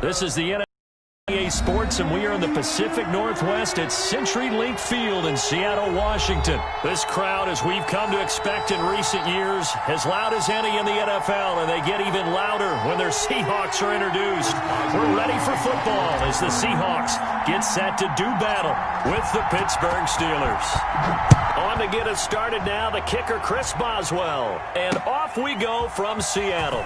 This is the NBA Sports, and we are in the Pacific Northwest at CenturyLink Field in Seattle, Washington. This crowd, as we've come to expect in recent years, as loud as any in the NFL, and they get even louder when their Seahawks are introduced. We're ready for football as the Seahawks get set to do battle with the Pittsburgh Steelers. On to get us started now, the kicker, Chris Boswell. And off we go from Seattle.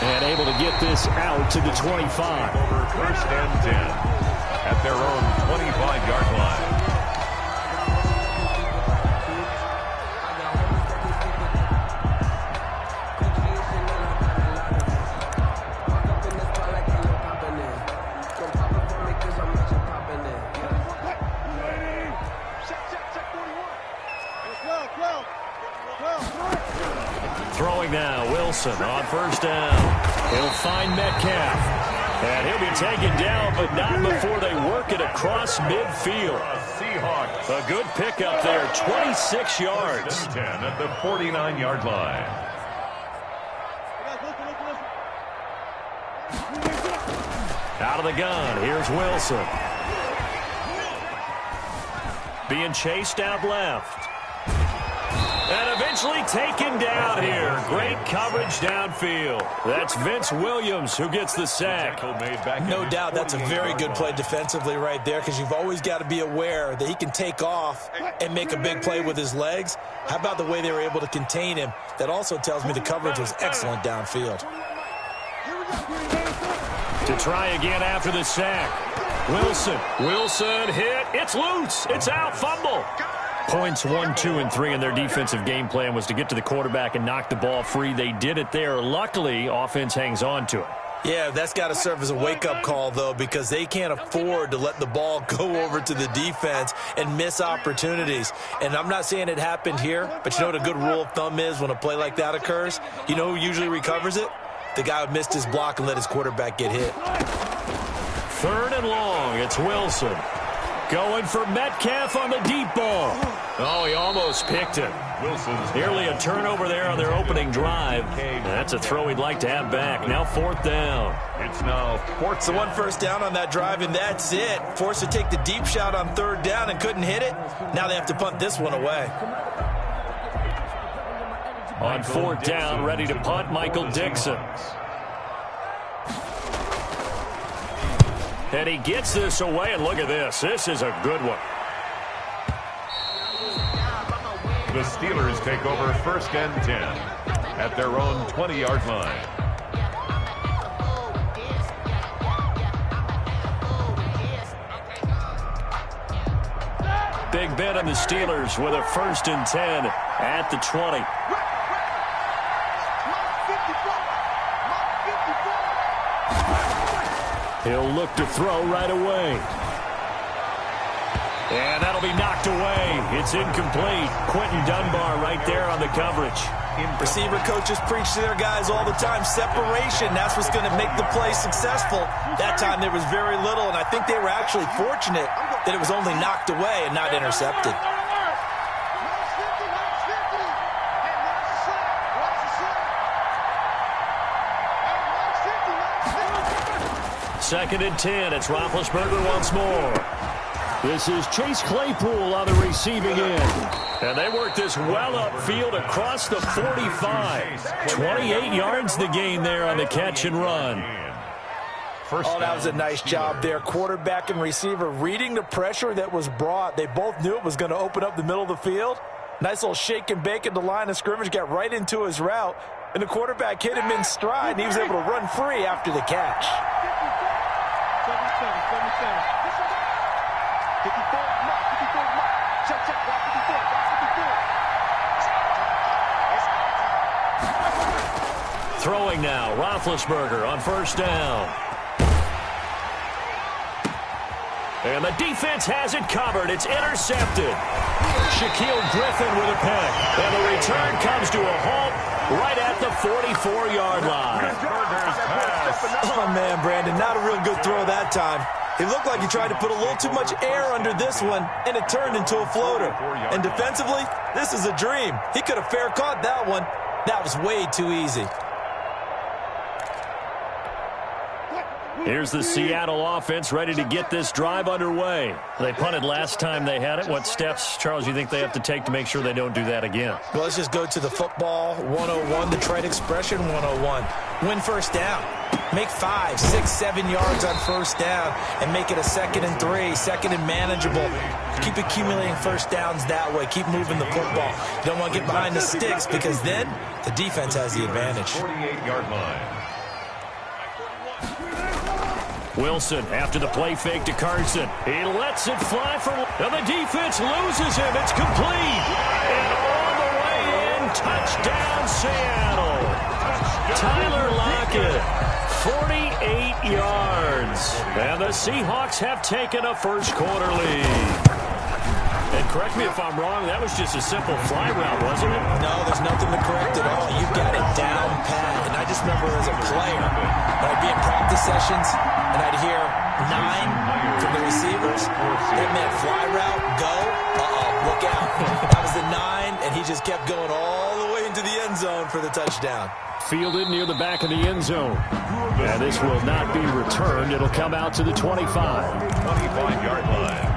And able to get this out to the 25. Over first and 10 at their own 25-yard line. Throwing now, Wilson on first down. He'll find Metcalf. And he'll be taken down, but not before they work it across midfield. Seahawks. A good pickup there, 26 yards. 10 at the 49-yard line. Out of the gun, here's Wilson. Being chased out left. And eventually taken down here. Great coverage downfield. That's Vince Williams who gets the sack. No doubt that's a very good play defensively right there, because you've always got to be aware that he can take off and make a big play with his legs. How about the way they were able to contain him? That also tells me the coverage was excellent downfield. To try again after the sack. Wilson hit. It's loose. It's out. Fumble. Points 1, 2, and 3 in their defensive game plan was to get to the quarterback and knock the ball free. They did it there. Luckily, offense hangs on to it. Yeah, that's got to serve as a wake-up call, though, because they can't afford to let the ball go over to the defense and miss opportunities. And I'm not saying it happened here, but you know what a good rule of thumb is when a play like that occurs? You know who usually recovers it? The guy who missed his block and let his quarterback get hit. 3rd and long. It's Wilson. Going for Metcalf on the deep ball. Oh, he almost picked it. Wilson's nearly a turnover there on their opening drive. That's a throw he'd like to have back. Now 4th down. It's now 4th. So 1 first down on that drive, and that's it. Forced to take the deep shot on 3rd down and couldn't hit it. Now they have to punt this one away. On 4th down, ready to punt, Michael Dixon. And he gets this away, and look at this. This is a good one. The Steelers take over 1st and 10 at their own 20-yard line. Big Ben and the Steelers with a 1st and 10 at the 20. He'll look to throw right away. And that'll be knocked away. It's incomplete. Quentin Dunbar right there on the coverage. Receiver coaches preach to their guys all the time. Separation, that's what's going to make the play successful. That time there was very little, and I think they were actually fortunate that it was only knocked away and not intercepted. Second and 10. It's Roethlisberger once more. This is Chase Claypool on the receiving end. And they work this well upfield across the 45. 28 yards the gain there on the catch and run. Oh, that was a nice job there. Quarterback and receiver reading the pressure that was brought. They both knew it was going to open up the middle of the field. Nice little shake and bake at the line of scrimmage, got right into his route. And the quarterback hit him in stride, and he was able to run free after the catch. Throwing now, Roethlisberger on 1st down. And the defense has it covered. It's intercepted. Shaquille Griffin with a pick. And the return comes to a halt right at the 44-yard line. Oh, man, Brandon, not a real good throw that time. It looked like he tried to put a little too much air under this one, and it turned into a floater. And defensively, this is a dream. He could have fair caught that one. That was way too easy. Here's the Seattle offense ready to get this drive underway. They punted last time they had it. What steps, Charles, you think they have to take to make sure they don't do that again? Well, let's just go to the football 101, the trade expression 101. Win first down. Make 5, 6, 7 yards on first down and make it a 2nd and 3, 2nd and manageable. Keep accumulating first downs that way. Keep moving the football. You don't want to get behind the sticks because then the defense has the advantage. 48-yard line. Wilson after the play fake to Carson. He lets it fly for, and the defense loses him. It's complete. And all the way in, touchdown Seattle. Tyler Lockett, 48 yards. And the Seahawks have taken a first quarter lead. And correct me if I'm wrong, that was just a simple fly route, wasn't it? No, there's nothing to correct at all. You've got it down pat. And I just remember as a player, when I'd be in practice sessions, and I'd hear 9 from the receivers. That meant fly route, go, look out. That was the 9, and he just kept going all the way into the end zone for the touchdown. Fielded near the back of the end zone. And this will not be returned. It'll come out to the 25. 25-yard line.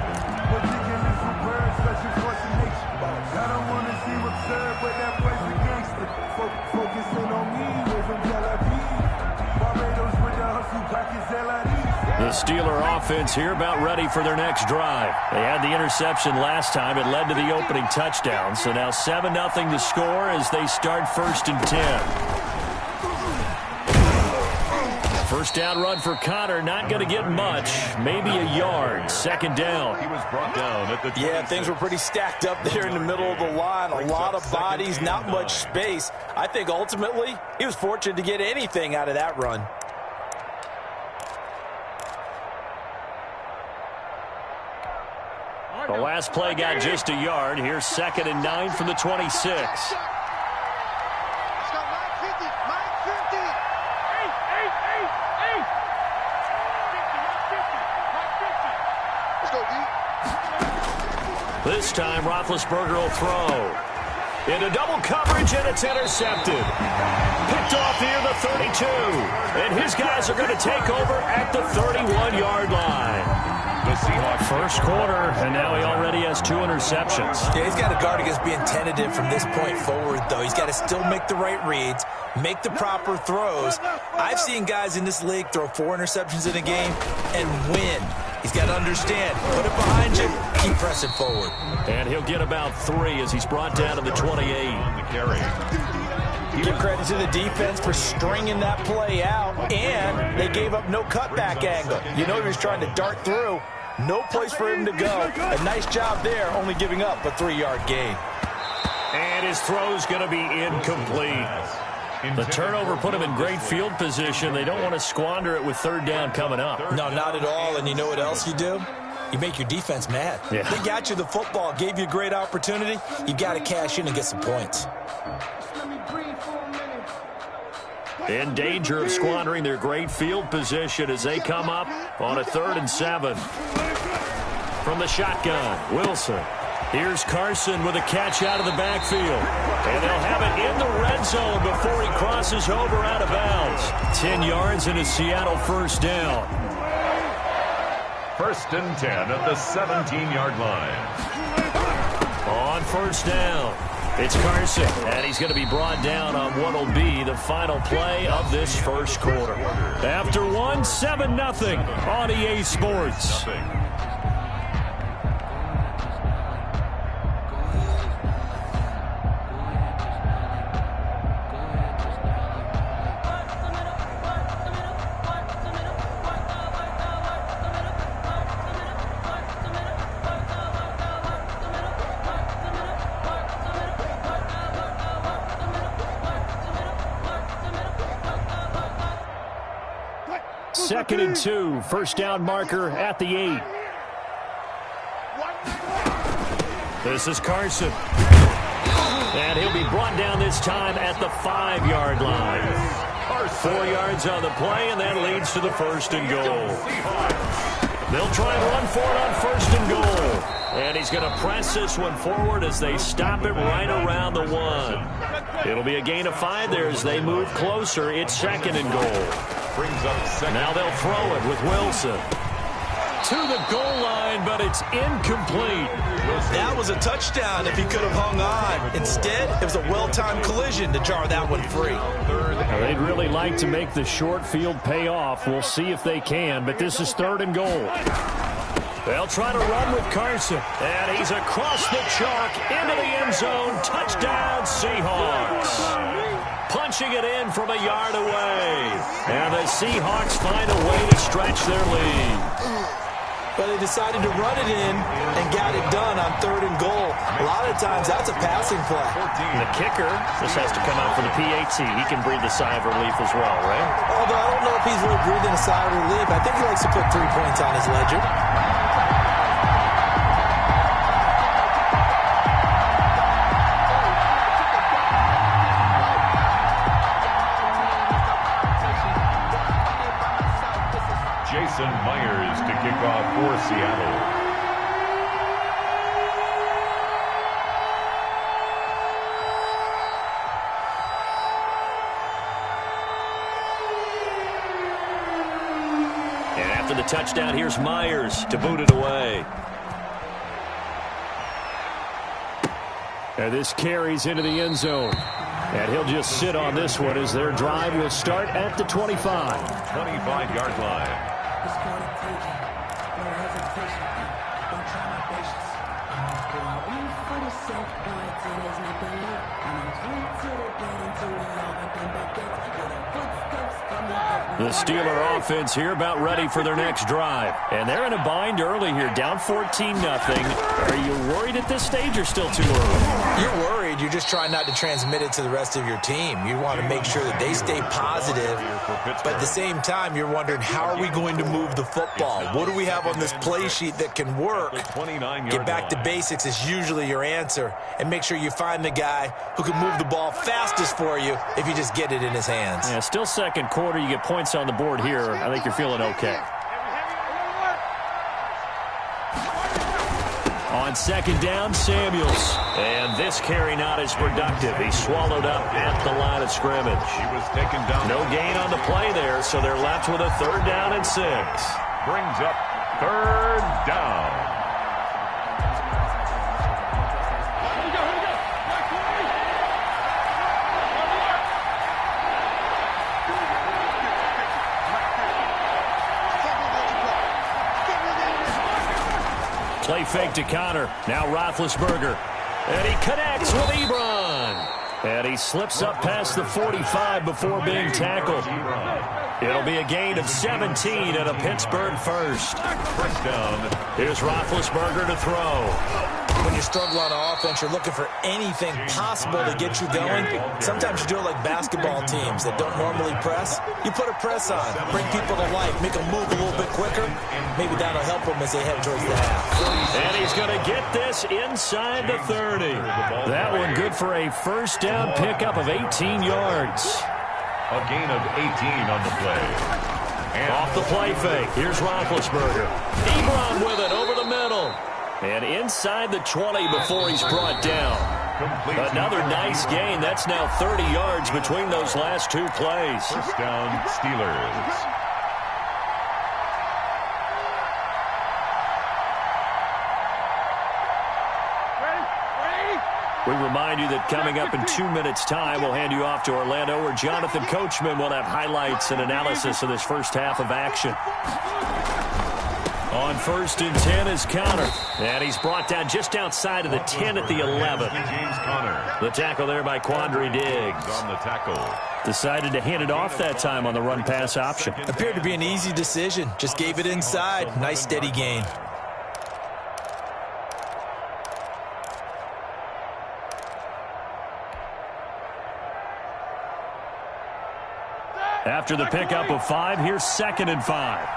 The Steeler offense here about ready for their next drive. They had the interception last time. It led to the opening touchdown. So now 7-0 to score as they start 1st and 10. First down run for Connor. Not going to get much. Maybe a yard. 2nd down. He was brought down at the 26. Yeah, things were pretty stacked up there in the middle of the line. A lot of bodies, not much space. I think ultimately he was fortunate to get anything out of that run. The last play got just a yard. Here's 2nd and 9 from the 26. This time, Roethlisberger will throw. Into double coverage, and it's intercepted. Picked off near the 32. And his guys are going to take over at the 31-yard line. The Seahawks First quarter, and now he already has 2 interceptions. Yeah, he's got to guard against being tentative from this point forward, though. He's got to still make the right reads, make the proper throws. I've seen guys in this league throw 4 interceptions in a game and win. He's got to understand, put it behind you, keep pressing forward. And he'll get about 3 as he's brought down to the 28. on the carry. Give credit to the defense for stringing that play out, and they gave up no cutback angle. You know he was trying to dart through. No place for him to go. A nice job there, only giving up a 3-yard gain. And his throw's going to be incomplete. The turnover put him in great field position. They don't want to squander it with 3rd down coming up. No, not at all. And you know what else you do? You make your defense mad. Yeah. They got you the football, gave you a great opportunity. You got to cash in and get some points. In danger of squandering their great field position as they come up on a 3rd and 7. From the shotgun, Wilson. Here's Carson with a catch out of the backfield. And they'll have it in the red zone before he crosses over out of bounds. 10 yards and a Seattle first down. 1st and 10 at the 17-yard line. On first down, it's Carson, and he's going to be brought down on what will be the final play of this first quarter. After 7-0 on EA Sports. Second and 2, first down marker at the 8. This is Carson. And he'll be brought down this time at the 5-yard line. 4 yards on the play, and that leads to the 1st and goal. They'll try and run for it on 1st and goal. And he's going to press this one forward as they stop it right around the 1. It'll be a gain of 5 there as they move closer. It's 2nd and goal. Brings up 2nd. Now they'll throw it with Wilson. To the goal line, but it's incomplete. That was a touchdown if he could have hung on. Instead, it was a well-timed collision to jar that one free. They'd really like to make the short field pay off. We'll see if they can, but this is 3rd and goal. They'll try to run with Carson, and he's across the chalk into the end zone. Touchdown, Seahawks. Punching it in from a yard away. And the Seahawks find a way to stretch their lead. But they decided to run it in and got it done on 3rd and goal. A lot of times, that's a passing play. And the kicker just has to come out for the PAT. He can breathe a sigh of relief as well, right? Although I don't know if he's really breathing a sigh of relief. I think he likes to put 3 points on his ledger. Jason Myers to kick off for Seattle. And after the touchdown, here's Myers to boot it away. And this carries into the end zone. And he'll just sit on this one as their drive will start at the 25. 25-yard line. The Steeler offense here about ready for their next drive. And they're in a bind early here, down 14-0. Are you worried at this stage or still too early? You're worried. You're just trying not to transmit it to the rest of your team. You want to make sure that they stay positive. But at the same time, you're wondering, how are we going to move the football? What do we have on this play sheet that can work? Get back to basics is usually your answer. And make sure you find the guy who can move the ball fastest for you if you just get it in his hands. Yeah, still 2nd quarter. You get points on the board here. I think you're feeling okay. On 2nd down, Samuels. And this carry not as productive. He's swallowed up at the line of scrimmage. He was taken down. No gain on the play there, so they're left with a 3rd down and 6. Brings up 3rd down. Play fake to Connor. Now Roethlisberger. And he connects with Ebron. And he slips up past the 45 before being tackled. It'll be a gain of 17 and a Pittsburgh first. First down. Here's Roethlisberger to throw. When you struggle on offense, you're looking for anything possible to get you going. Sometimes you do it like basketball teams that don't normally press. You put a press on, bring people to life, make them move a little bit quicker. Maybe that'll help them as they head towards the half. And he's going to get this inside the 30. That one good for a first down pickup of 18 yards. A gain of 18 on the play. And off the play fake, here's Roethlisberger. Ebron with it over the middle. And inside the 20 before he's brought down. Another nice gain. That's now 30 yards between those last 2 plays. First down, Steelers. We remind you that coming up in 2 minutes' time, we'll hand you off to Orlando, where Jonathan Coachman will have highlights and analysis of this first half of action. On 1st and 10 is Connor. And he's brought down just outside of the 10 at the 11. James Conner. The tackle there by Quandre Diggs. On the tackle. Decided to hand it off that time on the run-pass option. Appeared to be an easy decision. Just gave it inside. Nice steady gain. After the pickup of 5, here's 2nd and 5.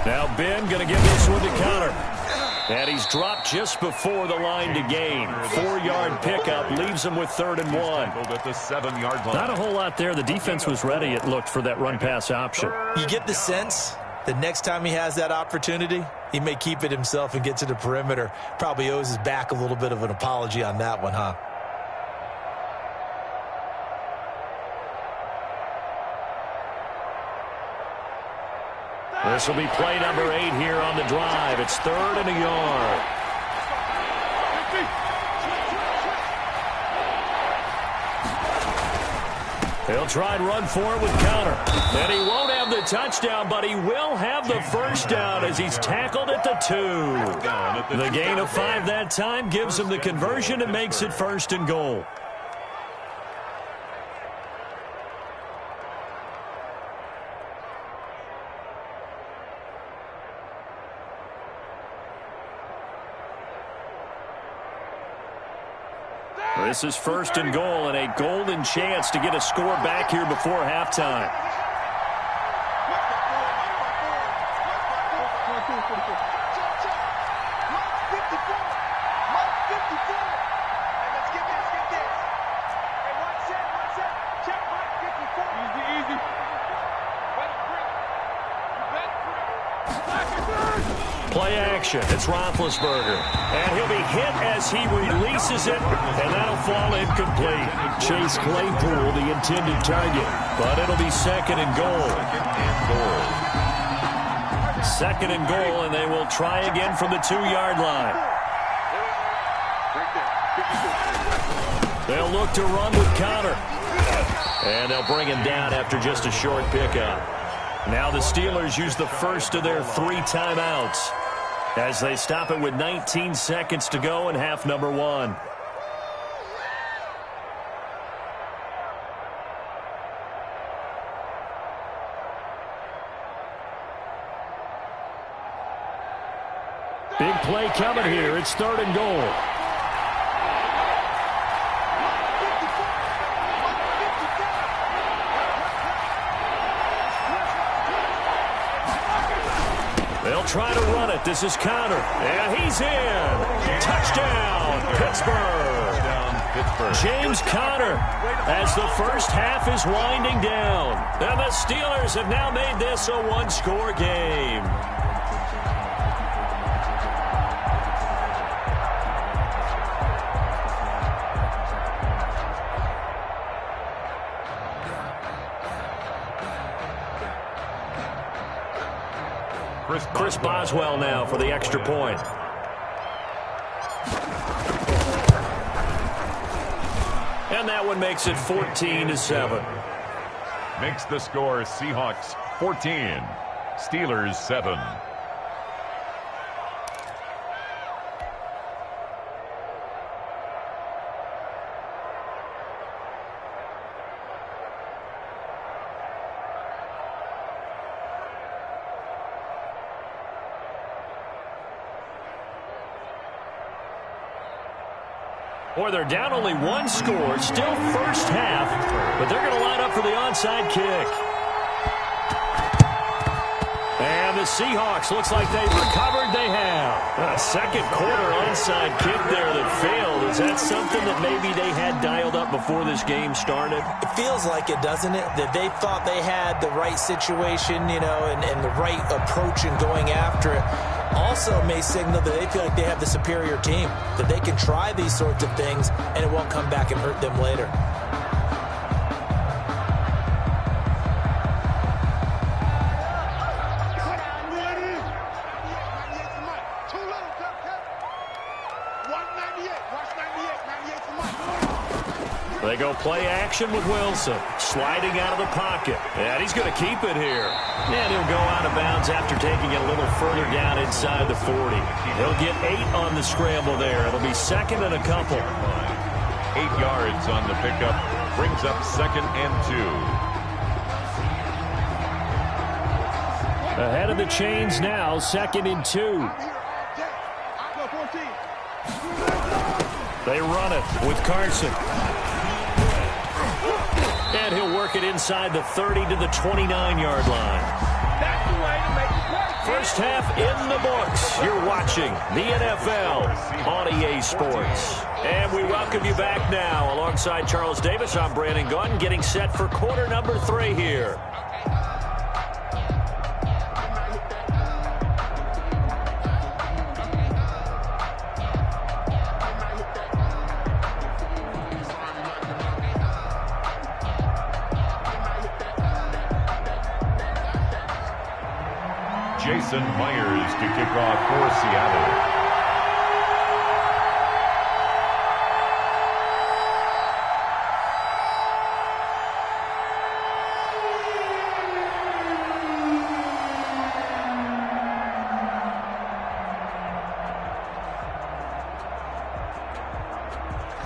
Now Ben going to give this one to Connor. And he's dropped just before the line to gain. 4-yard pickup leaves him with 3rd and 1. At the 7-yard line. Not a whole lot there. The defense was ready, it looked, for that run-pass option. You get the sense that next time he has that opportunity, he may keep it himself and get to the perimeter. Probably owes his back a little bit of an apology on that one, huh? This will be play number 8 here on the drive. It's 3rd and a yard. He'll try and run for it with counter. And he won't have the touchdown, but he will have the first down as he's tackled at the 2. The gain of 5 that time gives him the conversion and makes it 1st and goal. This is 1st and goal and a golden chance to get a score back here before halftime. Play action. It's Roethlisberger. And he'll be hit as he releases it, and that'll fall incomplete. Chase Claypool, the intended target. But it'll be 2nd and goal. 2nd and goal, and they will try again from the 2-yard line. They'll look to run with counter. And they'll bring him down after just a short pickup. Now the Steelers use the first of their 3 timeouts as they stop it with 19 seconds to go in half number 1. Big play coming here. It's 3rd and goal. They'll try to run it. This is counter. And he's in. Touchdown, Pittsburgh. James Conner as the first half is winding down. And the Steelers have now made this a 1-score game. Chris Boswell now for the extra point. And that one makes it 14-7. Makes the score Seahawks 14, Steelers 7. Boy, they're down only 1 score, still first half, but they're going to line up for the onside kick. And the Seahawks, looks like they've recovered. They have. A second quarter onside kick there that failed. Is that something that maybe they had dialed up before this game started? It feels like it, doesn't it? That they thought they had the right situation, you know, and the right approach in going after it. Also may signal that they feel like they have the superior team, that they can try these sorts of things and it won't come back and hurt them later. They go play action with Wilson, sliding out of the pocket. And he's going to keep it here. And he'll go out of bounds after taking it a little further down inside the 40. He'll get 8 on the scramble there. It'll be 2nd and a couple. 8 yards on the pickup. Brings up 2nd and 2. Ahead of the chains now, 2nd and 2. They run it with Carson. And he'll work it inside the 30 to the 29-yard line. That's the way to make the play. First half in the books. You're watching the NFL on EA Sports. And we welcome you back now. Alongside Charles Davis, I'm Brandon Gunn, getting set for quarter number 3 here. Jason Myers to kick off for Seattle.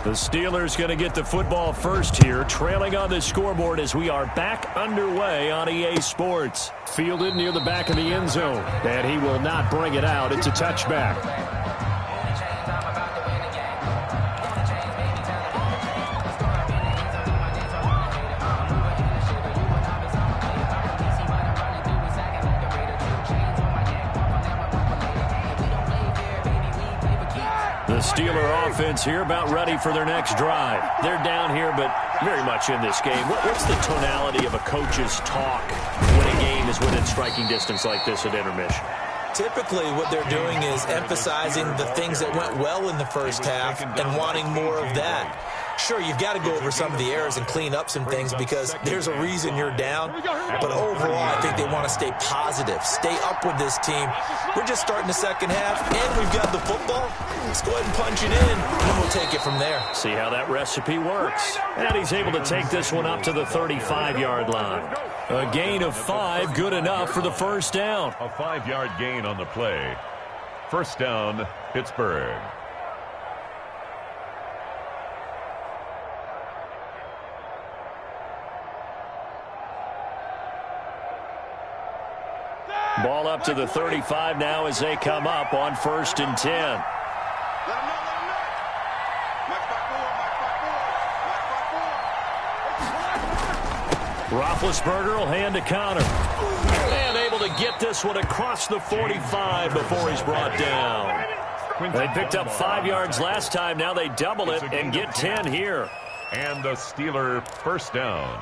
The Steelers going to get the football first here, trailing on the scoreboard as we are back underway on EA Sports. Fielded near the back of the end zone, and he will not bring it out. It's a touchback. Steeler offense here about ready for their next drive. They're down here, but very much in this game. What's the tonality of a coach's talk when a game is within striking distance like this at intermission? Typically, what they're doing is emphasizing the things that went well in the first half and wanting more of that. Sure, you've got to go over some of the errors and clean up some things because there's a reason you're down. But overall, I think they want to stay positive, stay up with this team. We're just starting the second half, and we've got the football. Let's go ahead and punch it in, and then we'll take it from there. See how that recipe works. And he's able to take this one up to the 35-yard line. A gain of 5, good enough for the first down. A 5-yard gain on the play. First down, Pittsburgh. Ball up to the 35 now as they come up on 1st and 10. Roethlisberger will hand a counter. And able to get this one across the 45 before he's brought down. They picked up 5 yards last time. Now they double it and get 10 here. And the Steeler first down.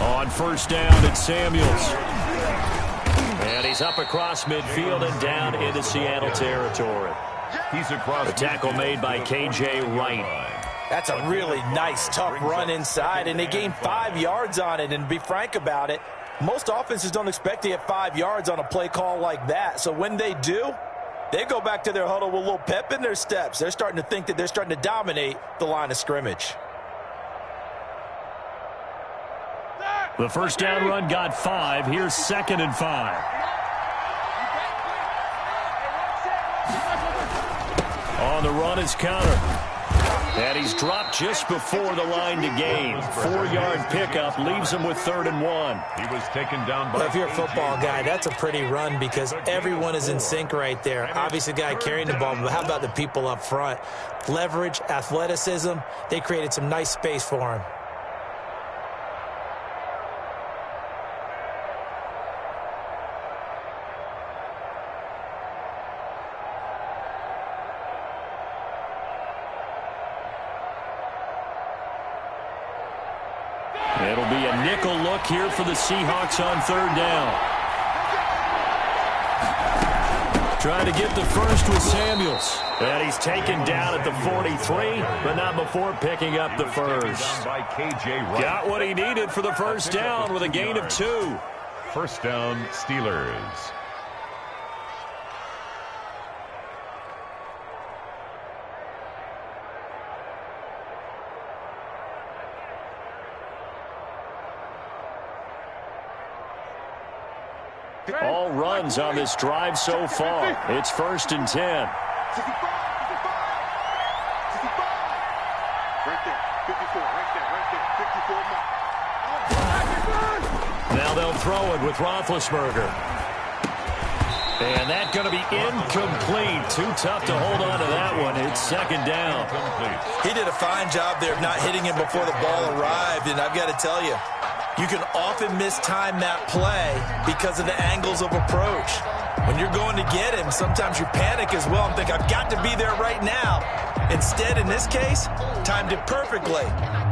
On first down, it's Samuels. And he's up across midfield and down into Seattle territory. He's across. A tackle made by K.J. Wright. That's a really nice, tough run inside, and they gained 5 yards on it. And to be frank about it, most offenses don't expect to get 5 yards on a play call like that. So when they do, they go back to their huddle with a little pep in their steps. They're starting to think that they're starting to dominate the line of scrimmage. The first down run got 5. Here's 2nd and 5. On the run is counter. And he's dropped just before the line to gain. 4-yard pickup leaves him with 3rd and 1. He was taken down by. Well, if you're a football guy, that's a pretty run because everyone is in sync right there. Obviously, the guy carrying the ball, but how about the people up front? Leverage, athleticism, they created some nice space for him. It'll be a nickel look here for the Seahawks on 3rd down. Trying to get the first with Samuels. And he's taken down at the 43, but not before picking up the first. Got what he needed for the first down with a gain of 2. First down, Steelers. All runs on this drive so far. It's 1st and 10. Right there. 54. Right there. 54 mark. Now they'll throw it with Roethlisberger. And that's going to be incomplete. Too tough to hold on to that one. It's second down. He did a fine job there of not hitting him before the ball arrived. And I've got to tell you, you can often mistime that play because of the angles of approach. When you're going to get him, sometimes you panic as well and think, I've got to be there right now. Instead, in this case, timed it perfectly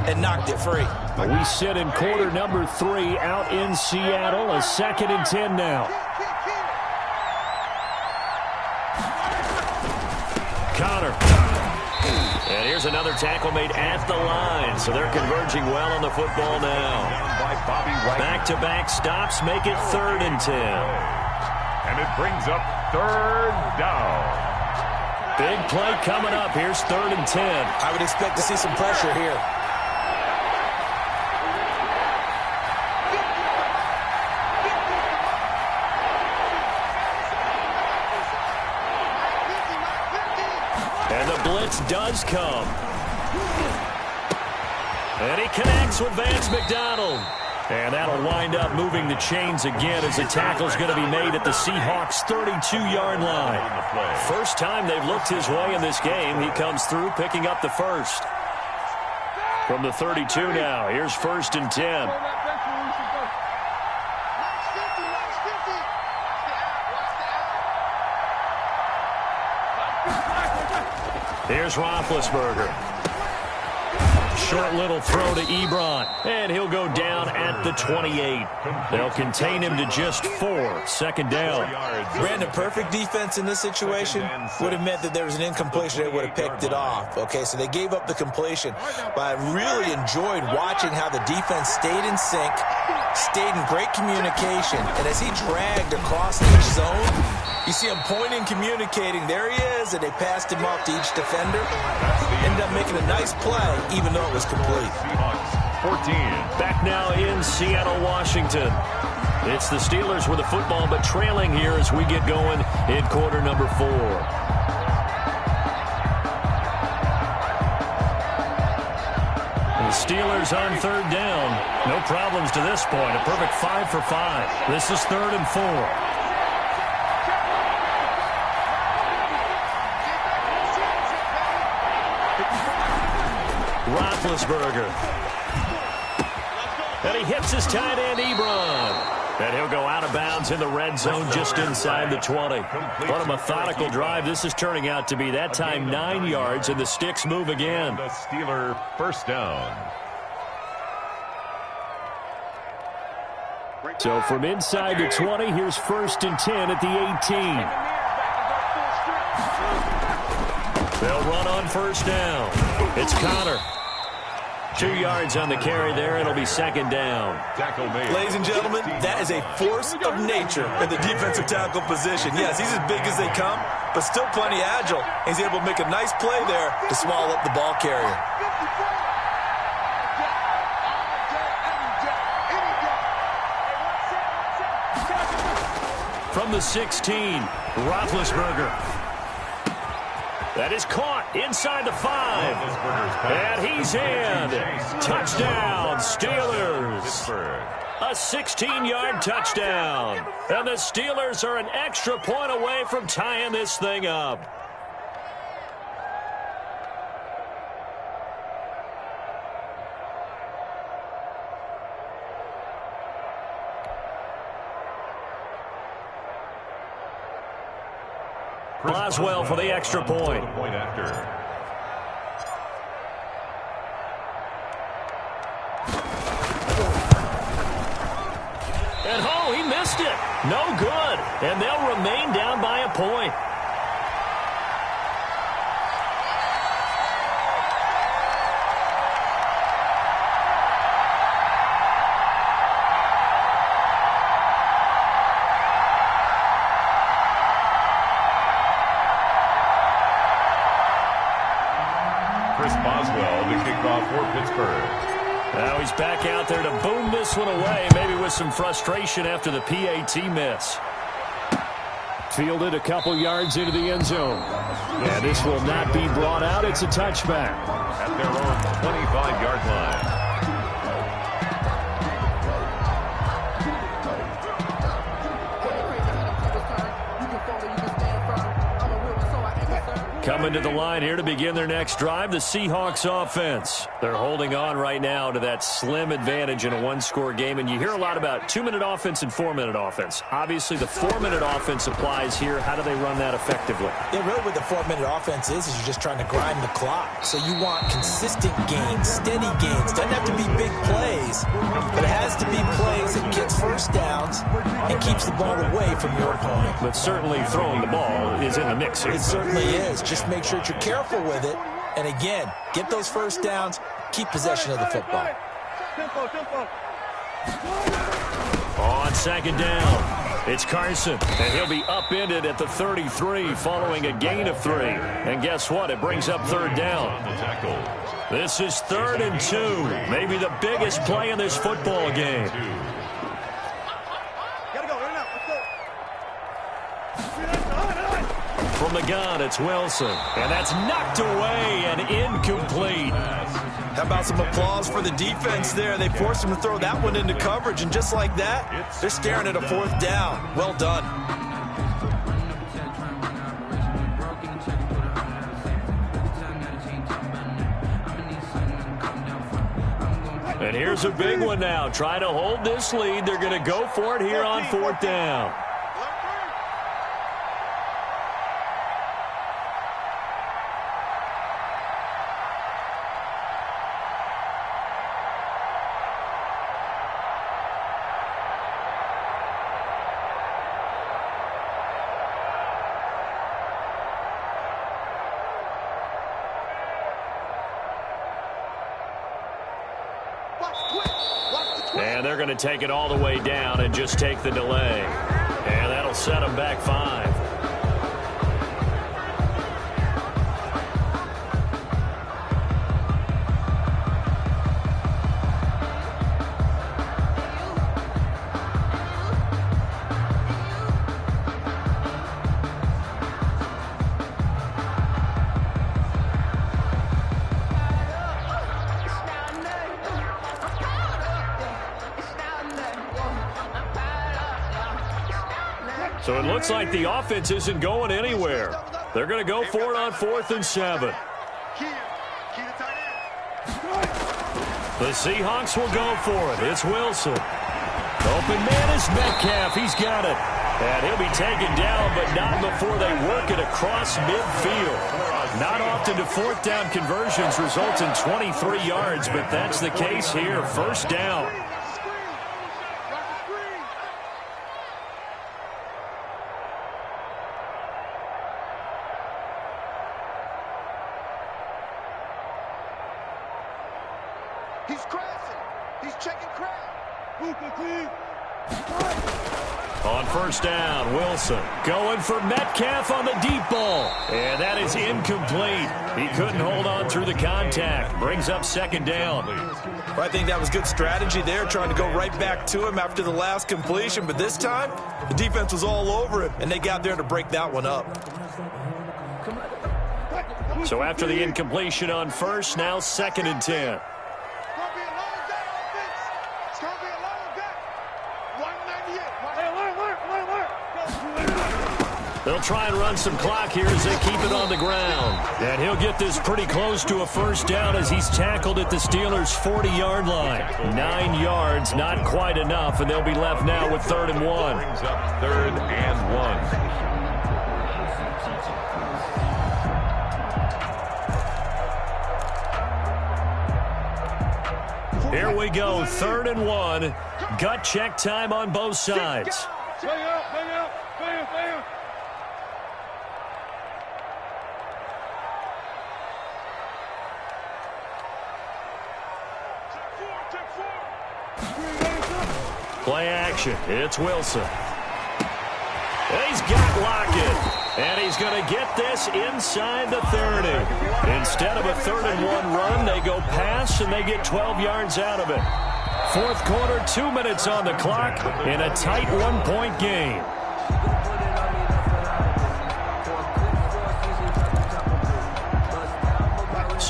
and knocked it free. We sit in quarter number 3 out in Seattle. A 2nd and 10 now. Connor. And here's another tackle made at the line. So they're converging well on the football now. Back-to-back stops make it 3rd and 10. And it brings up 3rd down. Big play coming up. Here's 3rd and 10. I would expect to see some pressure here. And the blitz does come. And he connects with Vance McDonald. And that'll wind up moving the chains again as the tackle's going to be made at the Seahawks' 32-yard line. First time they've looked his way in this game. He comes through picking up the first. From the 32 now, here's 1st and 10. Here's Roethlisberger. Short little throw to Ebron, and he'll go down at the 28. They'll contain him to just 4. 2nd down. Brandon, perfect defense in this situation would have meant that there was an incompletion. They would have picked it off. Okay, so they gave up the completion. But I really enjoyed watching how the defense stayed in sync, stayed in great communication, and as he dragged across each zone, you see him pointing, communicating. There he is, and they passed him off to each defender. Ended up making a nice play, even though it was complete. 14. Back now in Seattle, Washington. It's the Steelers with the football, but trailing here as we get going in quarter number 4. The Steelers on 3rd down. No problems to this point. A perfect 5 for 5. This is 3rd and 4. Roethlisberger. And he hits his tight end, Ebron. And he'll go out of bounds in the red zone just inside the 20. What a methodical drive this is turning out to be. That time 9 yards, and the sticks move again. The Steeler 1st down. So from inside the 20, here's 1st and 10 at the 18. They'll run on 1st down. It's Connor. 2 yards on the carry there. It'll be 2nd down. Ladies and gentlemen, that is a force of nature in the defensive tackle position. Yes, he's as big as they come, but still plenty agile. He's able to make a nice play there to swallow up the ball carrier. From the 16, Roethlisberger. That is caught inside the 5. And he's in. Touchdown, Steelers. A 16-yard touchdown. And the Steelers are an extra point away from tying this thing up. Boswell for the extra point. And oh, he missed it. No good. And they'll remain down by a point. Boswell to kick off for Pittsburgh. Now he's back out there to boom this one away, maybe with some frustration after the PAT miss. Fielded a couple yards into the end zone. And this will not be brought out. It's a touchback. At their own 25-yard line. Coming to the line here to begin their next drive, the Seahawks offense. They're holding on right now to that slim advantage in a one-score game, and you hear a lot about 2-minute offense and 4-minute offense. Obviously, the 4-minute offense applies here. How do they run that effectively? Yeah, really what the 4-minute offense is you're just trying to grind the clock. So you want consistent gains, steady gains. Doesn't have to be big plays, but it has to be plays that gets first downs and keeps the ball away from your opponent. But certainly throwing the ball is in the mix here. It certainly is. Just make sure that you're careful with it. And again, get those first downs, keep possession of the football. On second down, it's Carson, and he'll be upended at the 33 following a gain of 3. And guess what? It brings up third down. This is 3rd and 2, maybe the biggest play in this football game. From the gun, it's Wilson, and that's knocked away and incomplete. How about some applause for the defense there? They forced him to throw that one into coverage, and just like that, they're staring at a 4th down. Well done. And here's a big one now. Trying to hold this lead. They're going to go for it here on 4th down. And they're going to take it all the way down and just take the delay. And that'll set them back 5. So it looks like the offense isn't going anywhere. They're going to go for it on 4th and 7. The Seahawks will go for it. It's Wilson. Open man is Metcalf. He's got it. And he'll be taken down, but not before they work it across midfield. Not often do 4th down conversions result in 23 yards, but that's the case here. 1st down. He's crashing. He's checking crowd. On 1st down, Wilson going for Metcalf on the deep ball. And that is incomplete. He couldn't hold on through the contact. Brings up 2nd down. I think that was good strategy there, trying to go right back to him after the last completion. But this time, the defense was all over him, and they got there to break that one up. So after the incompletion on 1st, now 2nd and 10. They'll try and run some clock here as they keep it on the ground. And he'll get this pretty close to a 1st down as he's tackled at the Steelers' 40-yard line. 9 yards, not quite enough, and they'll be left now with 3rd and 1. Brings up 3rd and 1. Here we go, 3rd and 1. Gut check time on both sides. Play action. It's Wilson. He's got Lockett. And he's going to get this inside the 30. Instead of a 3rd and 1 run, they go pass, and they get 12 yards out of it. 4th quarter, 2 minutes on the clock in a tight 1-point game.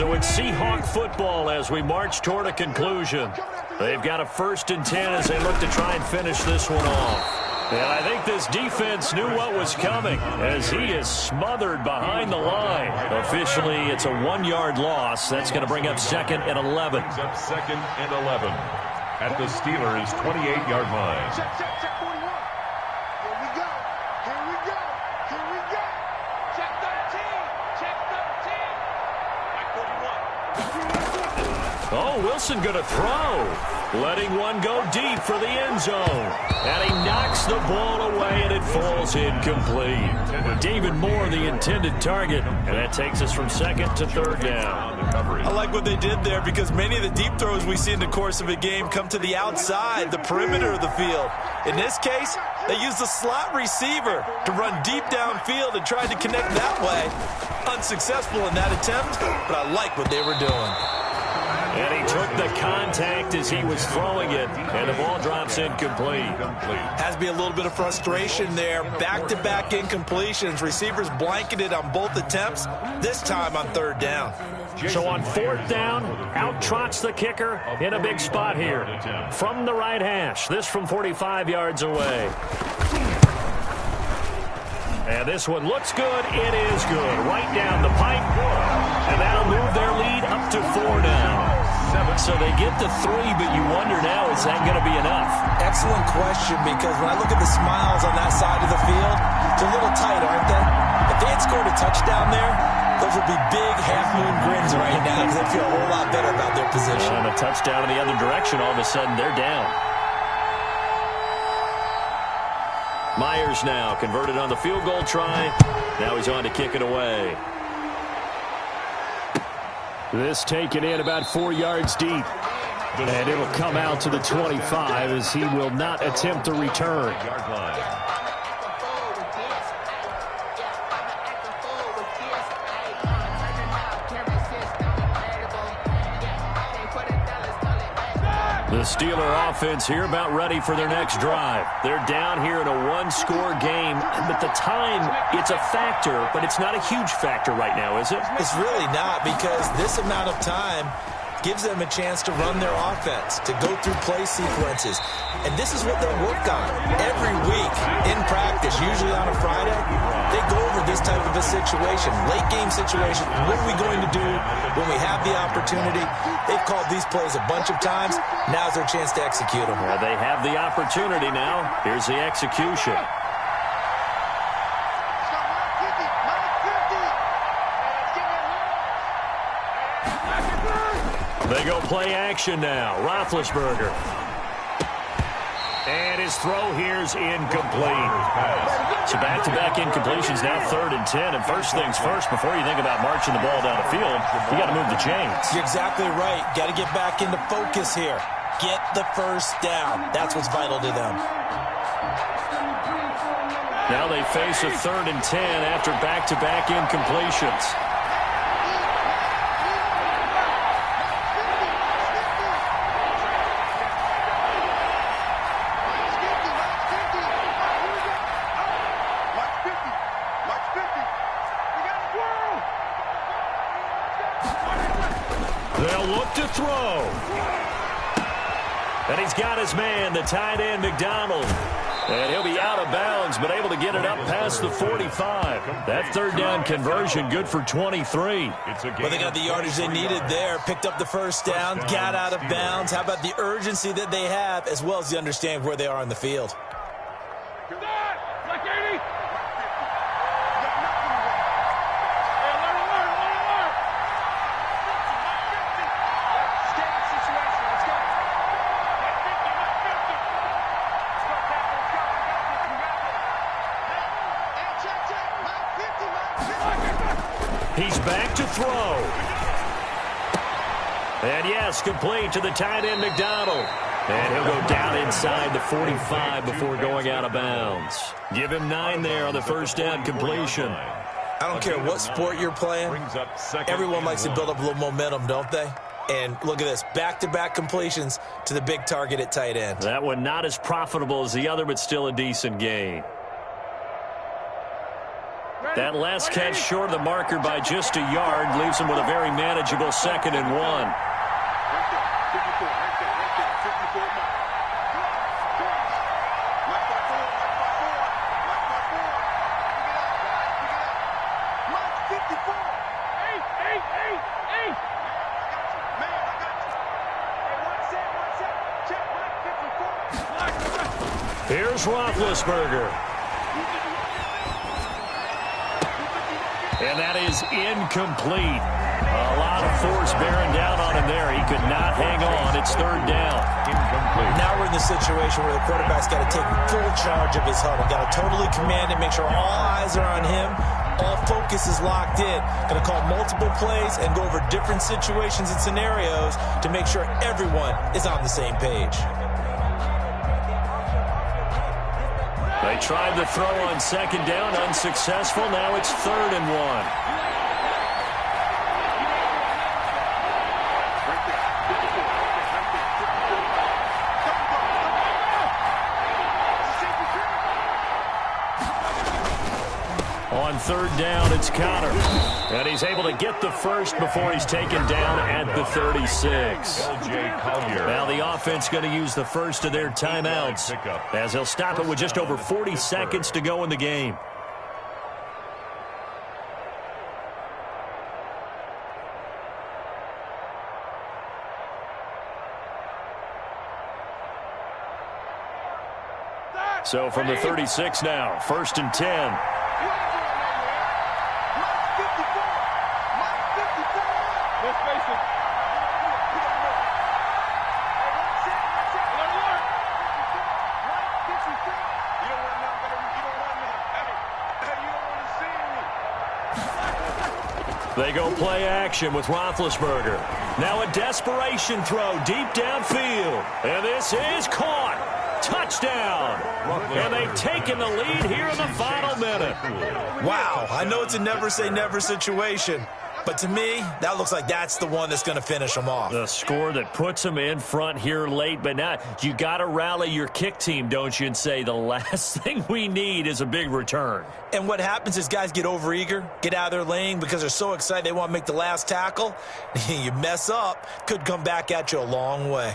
So it's Seahawk football as we march toward a conclusion. They've got a 1st and 10 as they look to try and finish this one off. And I think this defense knew what was coming as he is smothered behind the line. Officially, it's a 1-yard loss. That's going to bring up 2nd and 11. Brings up 2nd and 11 at the Steelers' 28-yard line. Check, 41. Here we go. Here we go. Here we go. Check 13. Check 13. Oh, Wilson going to throw. Letting one go deep for the end zone. And he knocks the ball away, and it falls incomplete. David Moore, the intended target. And that takes us from 2nd to 3rd down. I like what they did there because many of the deep throws we see in the course of a game come to the outside, the perimeter of the field. In this case, they used the slot receiver to run deep downfield and tried to connect that way. Unsuccessful in that attempt, but I like what they were doing. And he took the contact as he was throwing it, and the ball drops incomplete. Has to be a little bit of frustration there. Back-to-back incompletions. Receivers blanketed on both attempts, this time on 3rd down. So on 4th down, out trots the kicker in a big spot here. From the right hash, this from 45 yards away. And this one looks good. It is good. Right down the pipe. And that'll move their lead up to 4 now. So they get to 3, but you wonder now, is that going to be enough? Excellent question, because when I look at the smiles on that side of the field, it's a little tight, aren't they? If they had scored a touchdown there, those would be big half-moon grins right now because they feel a whole lot better about their position. And a touchdown in the other direction, all of a sudden they're down. Myers now converted on the field goal try. Now he's on to kick it away. This taken in about 4 yards deep. And it'll come out to the 25 as he will not attempt to return. The Steeler offense here about ready for their next drive. They're down here in a 1-score game, but the time, it's a factor, but it's not a huge factor right now, is it? It's really not, because this amount of time gives them a chance to run their offense, to go through play sequences. And this is what they work on every week in practice, usually on a Friday. They go over this type of a situation, late game situation. What are we going to do when we have the opportunity? They've called these plays a bunch of times. Now's their chance to execute them. Well, they have the opportunity now. Here's the execution. They go play action now. Roethlisberger. And his throw here's incomplete. So back-to-back incompletions, now 3rd and 10. And first things first, before you think about marching the ball down the field, you got to move the chains. You're exactly right. Got to get back into focus here. Get the first down. That's what's vital to them. Now they face a 3rd and 10 after back-to-back incompletions. They'll look to throw. And he's got his man, the tight end, McDonald. And he'll be out of bounds, but able to get it up past the 45. That 3rd down conversion good for 23. Well, they got the yardage they needed there. Picked up the first down, got out of bounds. How about the urgency that they have, as well as the understanding where they are on the field? He's back to throw. And yes, complete to the tight end, McDonald. And he'll go down inside the 45 before going out of bounds. Give him 9 there on the first down completion. I don't care what sport you're playing. Everyone likes to build up a little momentum, don't they? And look at this, back-to-back completions to the big target at tight end. That one not as profitable as the other, but still a decent gain. That last catch short of the marker by just a yard leaves him with a very manageable 2nd and 1. Here's Roethlisberger. And that is incomplete. A lot of force bearing down on him there. He could not hang on. It's 3rd down. Incomplete. Now we're in the situation where the quarterback's got to take full charge of his huddle. Got to totally command it, make sure all eyes are on him. All focus is locked in. Going to call multiple plays and go over different situations and scenarios to make sure everyone is on the same page. They tried the throw on 2nd down, unsuccessful. Now it's 3rd and 1. On 3rd down, it's Connor. And he's able to get the first before he's taken down at the 36. Now the offense going to use the first of their timeouts as they'll stop it with just over 40 seconds to go in the game. So from the 36 now, 1st and 10. They go play action with Roethlisberger. Now a desperation throw deep downfield. And this is caught. Touchdown. And they've taken the lead here in the final minute. Wow, I know it's a never-say-never situation, but to me, that looks like that's the one that's going to finish them off. The score that puts them in front here late, but now you got to rally your kick team, don't you, and say the last thing we need is a big return. And what happens is guys get overeager, get out of their lane because they're so excited they want to make the last tackle. You mess up, could come back at you a long way.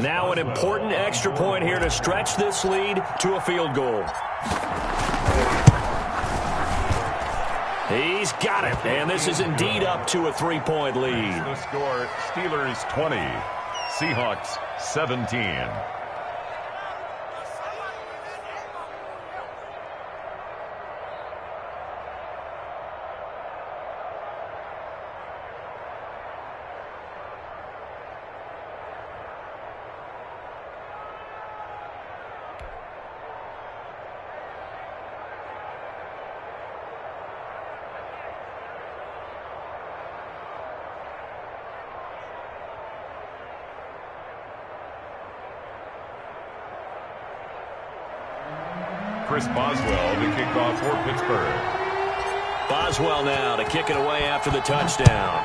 Now an important extra point here to stretch this lead to a field goal. He's got it, and this is indeed up to a 3-point lead. The score, Steelers 20, Seahawks 17. Chris Boswell to kick off for Pittsburgh. Boswell now to kick it away after the touchdown.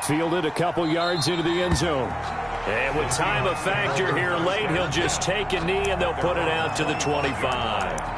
Fielded a couple yards into the end zone. And with time a factor here late, he'll just take a knee and they'll put it out to the 25.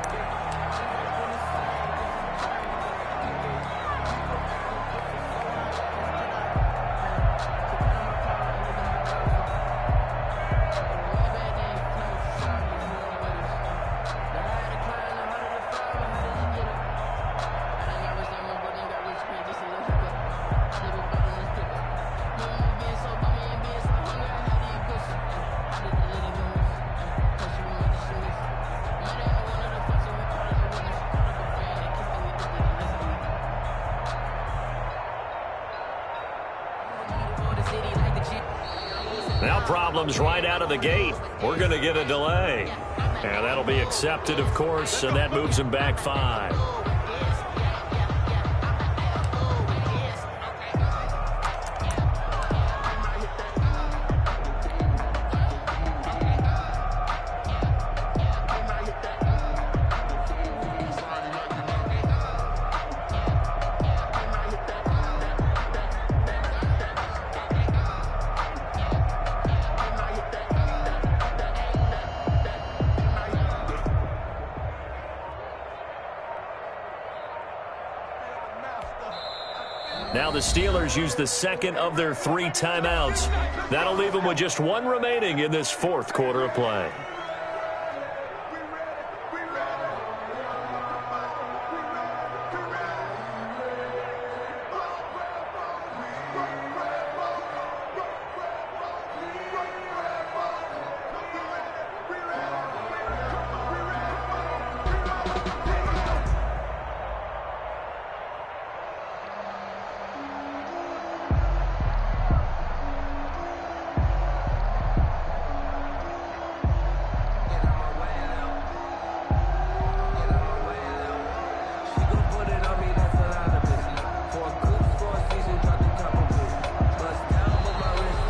Now problems right out of the gate. We're going to get a delay. And that'll be accepted, of course, and that moves him back 5. Now the Steelers use the second of their 3 timeouts. That'll leave them with just 1 remaining in this fourth quarter of play.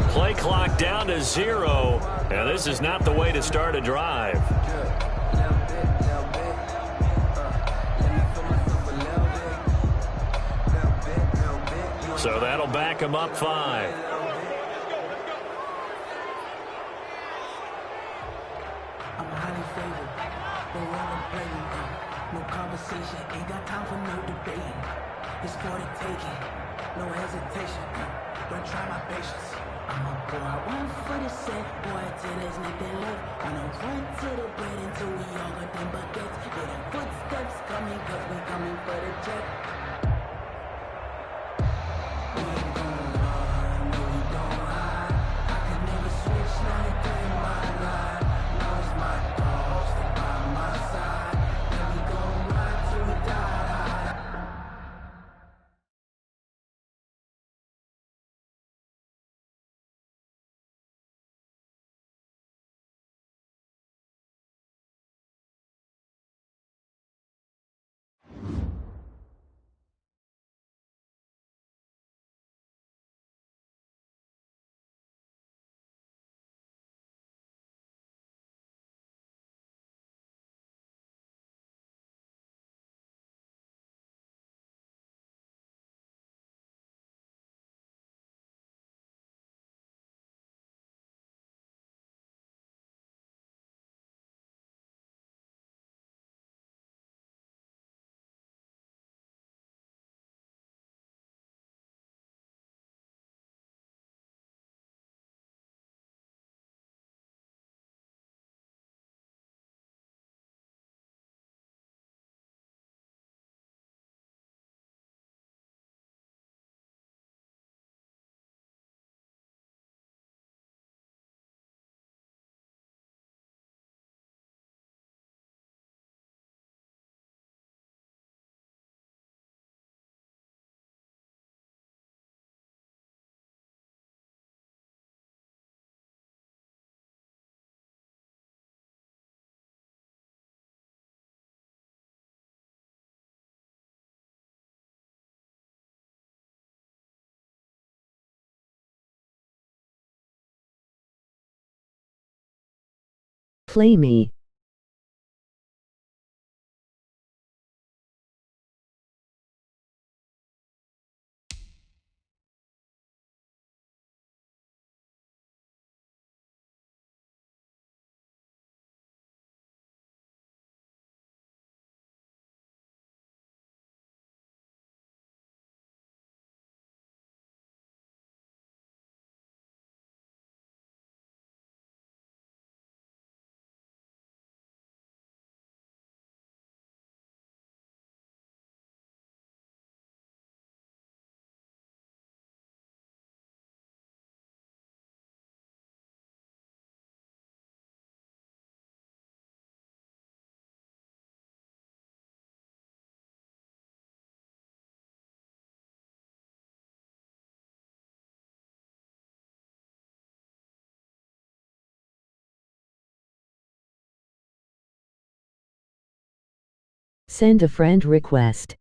Play clock down to 0, and this is not the way to start a drive. So that'll back him up 5. I'm highly favored. They wanna play me. No conversation. Ain't got time for no debating. It's for the taking. No hesitation. Don't try my patience. I'm a boy. 1 for the set. Boy, till there's nothing left. Wanna run to the bread until we all got them buckets. Yeah, the footsteps coming, cause we coming for the check. We ain't gon' run, no, we don't hide. I can never switch, not a day in my life. Now it's my dogs, they by my side. And we gon' ride till we die. Play me. Send a friend request.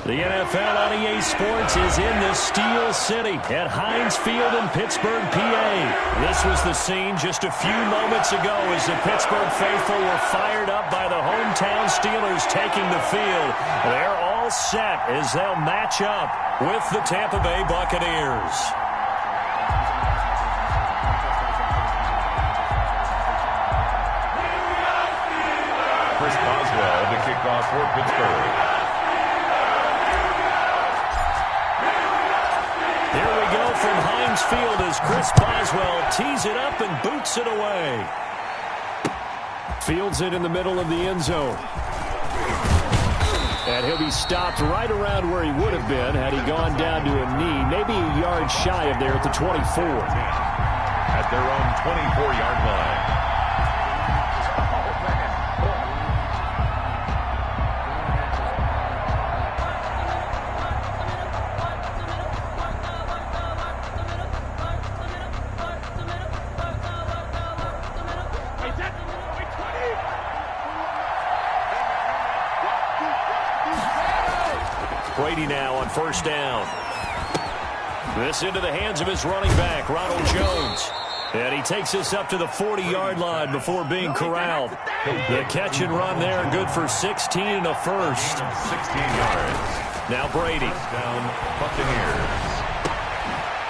The NFL on EA Sports is in the Steel City at Heinz Field in Pittsburgh, PA. This was the scene just a few moments ago as the Pittsburgh faithful were fired up by the hometown Steelers taking the field. They're all set as they'll match up with the Tampa Bay Buccaneers. Chris Boswell to kick off for Pittsburgh. Here we go from Heinz Field as Chris Boswell tees it up and boots it away. Fields it in the middle of the end zone. And he'll be stopped right around where he would have been had he gone down to a knee, maybe a yard shy of there at the 24. At their own 24-yard line. Brady now on first down. This into the hands of his running back, Ronald Jones. And he takes this up to the 40-yard line before being corralled. The catch and run there, good for 16 and a first. 16 yards. Now Brady. Down Buccaneers.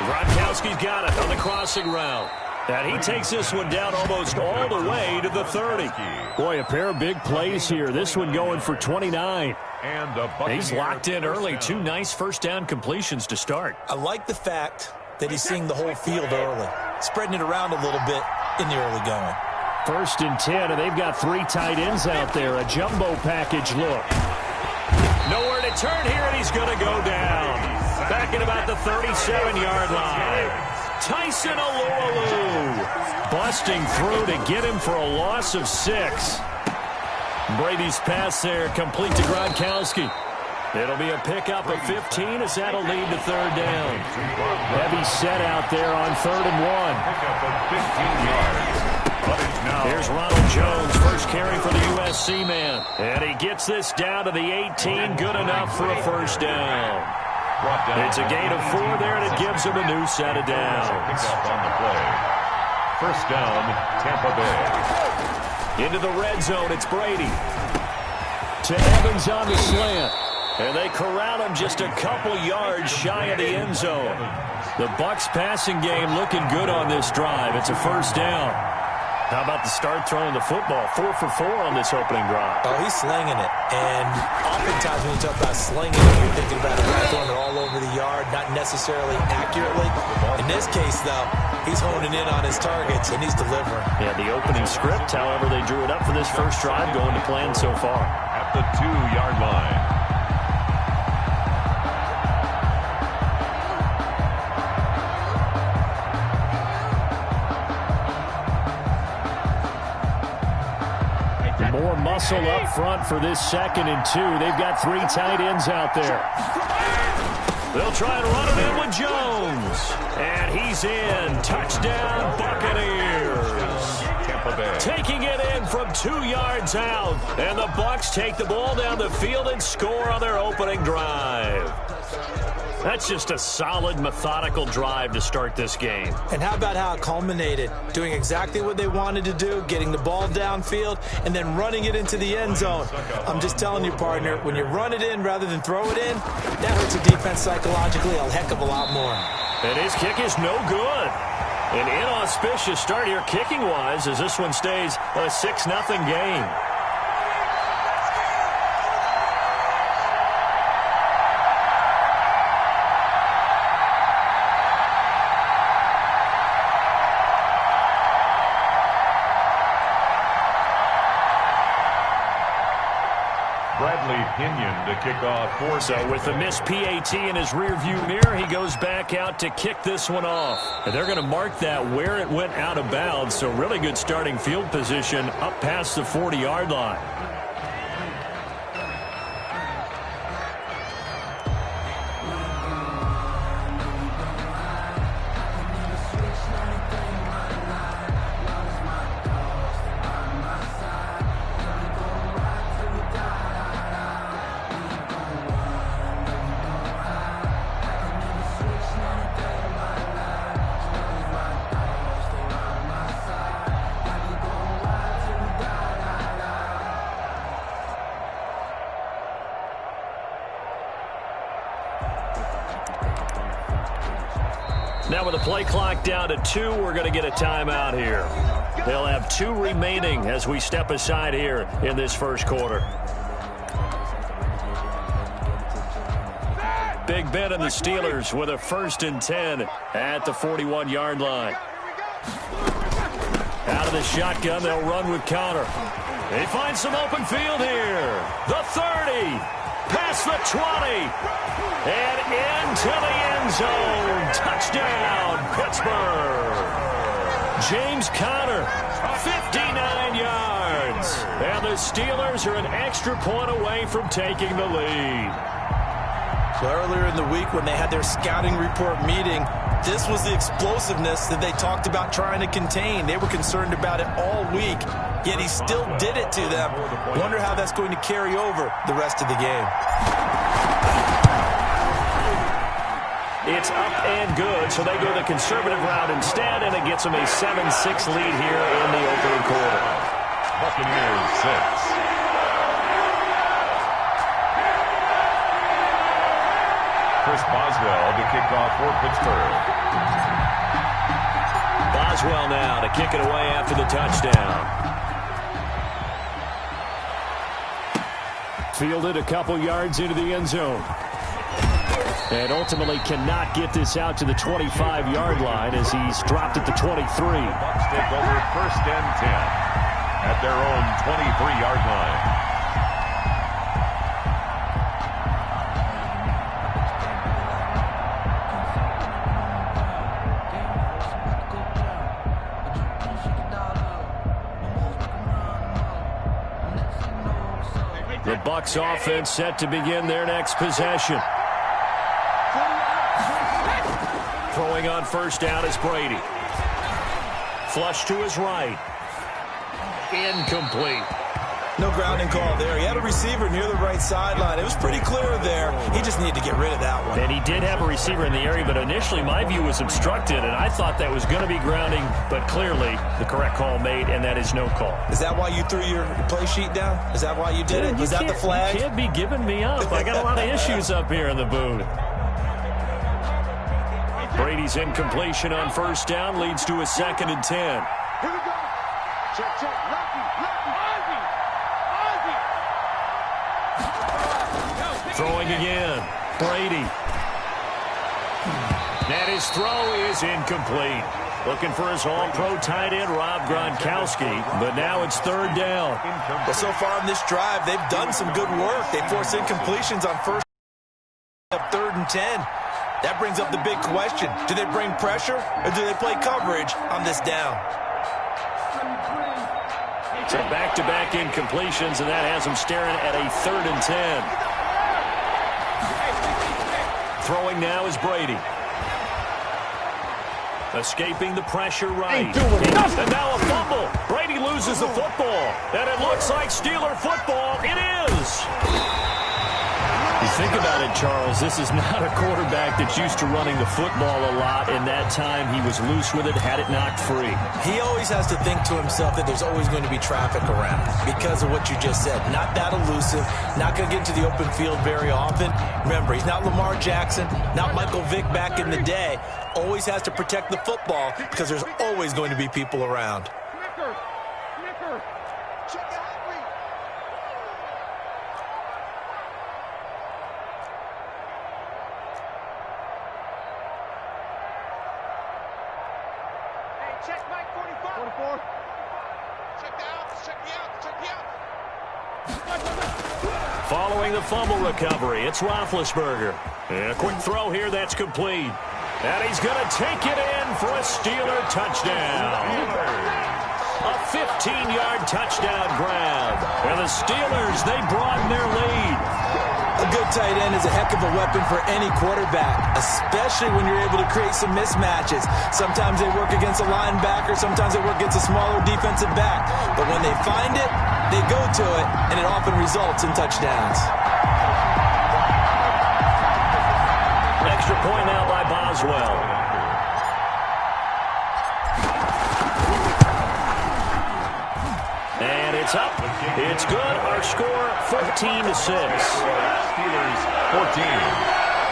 Gronkowski's got it on the crossing route. And he takes this one down almost all the way to the 30. Boy, a pair of big plays here. This one going for 29. And the He's locked in early. Two nice first down completions to start. I like the fact that he's seeing the whole field early, spreading it around a little bit in the early going. 1st and 10, and they've got 3 tight ends out there. A jumbo package look. Nowhere to turn here, and he's going to go down. Back at about the 37-yard line. Tyson Alualu busting through to get him for a loss of 6. Brady's pass there complete to Gronkowski. It'll be a pickup of 15 as that'll lead to 3rd down. Heavy set out there on 3rd and 1. Pickup of 15 yards. But it's now. Here's Ronald Jones, first carry for the USC man. And he gets this down to the 18, good enough for a first down. It's a gain of 4 there, and it gives him a new set of downs. Pickup on the play. First down, Tampa Bay. Into the red zone, it's Brady. To Evans on the slant. And they corral him just a couple yards shy of the end zone. The Bucs passing game looking good on this drive. It's a first down. How about the start throwing the football? 4 for 4 on this opening drive. Oh, he's slinging it. And oftentimes when you talk about slinging it, you're thinking about a guy throwing it all over the yard, not necessarily accurately. In this case, though, he's honing in on his targets, and he's delivering. Yeah, the opening script, however, they drew it up for this first drive, going to plan so far. At the 2-yard line. More muscle up front for this 2nd and 2. They've got 3 tight ends out there. They'll try and run it in with Jones. And he's in. Touchdown, Buccaneers. Tampa Bay. Taking it in from 2 yards out. And the Bucs take the ball down the field and score on their opening drive. That's just a solid, methodical drive to start this game. And how about how it culminated? Doing exactly what they wanted to do, getting the ball downfield, and then running it into the end zone. I'm just telling you, partner, when you run it in rather than throw it in, that hurts the defense psychologically a heck of a lot more. And his kick is no good. An inauspicious start here kicking-wise as this one stays a 6-0 game. To kick off for. So with the missed PAT in his rearview mirror, he goes back out to kick this one off. And they're going to mark that where it went out of bounds. So really good starting field position up past the 40-yard line. Now with the play clock down to 2, we're going to get a timeout here. They'll have 2 remaining as we step aside here in this first quarter. Big Ben and the Steelers with a 1st and 10 at the 41-yard line. Out of the shotgun, they'll run with counter. They find some open field here. The 30, past the 20, and into the end zone. Touchdown, Pittsburgh. James Conner, 59 yards. And the Steelers are an extra point away from taking the lead. So earlier in the week when they had their scouting report meeting, this was the explosiveness that they talked about trying to contain. They were concerned about it all week, yet he still did it to them. Wonder how that's going to carry over the rest of the game. It's up and good, so they go the conservative route instead, and it gets them a 7-6 lead here in the opening quarter. Buccaneers 6. Chris Boswell to kick off for Pittsburgh. Boswell now to kick it away after the touchdown. Fielded a couple yards into the end zone. And ultimately cannot get this out to the 25-yard line as he's dropped at the 23. Bucs take over 1st and 10 at their own 23-yard line. The Bucs offense set to begin their next possession. Throwing on 1st down is Brady. Flush to his right. Incomplete. No grounding call there. He had a receiver near the right sideline. It was pretty clear there. He just needed to get rid of that one. And he did have a receiver in the area, but initially my view was obstructed, and I thought that was going to be grounding, but clearly the correct call made, and that is no call. Is that why you threw your play sheet down? Is that why you did it? Was that the flag? You can't be giving me up. I got a lot of issues up here in the booth. Brady's incompletion on 1st down leads to a 2nd and 10. Here we go. Check, check. Lucky. Throwing again. Brady. And his throw is incomplete. Looking for his all-pro tight end, Rob Gronkowski, but now it's 3rd down. Well, so far in this drive, they've done some good work. They forced incompletions on 1st up 3rd and 10. That brings up the big question. Do they bring pressure or do they play coverage on this down? So back-to-back incompletions, and that has them staring at a 3rd and 10. Throwing now is Brady. Escaping the pressure right. And now a fumble. Brady loses the football. And it looks like Steeler football. It is. You think about it, Charles, this is not a quarterback that's used to running the football a lot. In that time, he was loose with it, had it knocked free. He always has to think to himself that there's always going to be traffic around because of what you just said. Not that elusive, not going to get into the open field very often. Remember, he's not Lamar Jackson, not Michael Vick back in the day. Always has to protect the football because there's always going to be people around. Check Mike 44. Check the outs. Following the fumble recovery, it's Roethlisberger. And a quick throw here that's complete. And he's going to take it in for a Steeler touchdown. A 15-yard touchdown grab. And the Steelers, they broaden their lead. A good tight end is a heck of a weapon for any quarterback, especially when you're able to create some mismatches. Sometimes they work against a linebacker, sometimes they work against a smaller defensive back. But when they find it, they go to it, and it often results in touchdowns. Extra point now by Boswell. And it's up. It's good. Our score, 14-6. Steelers 14,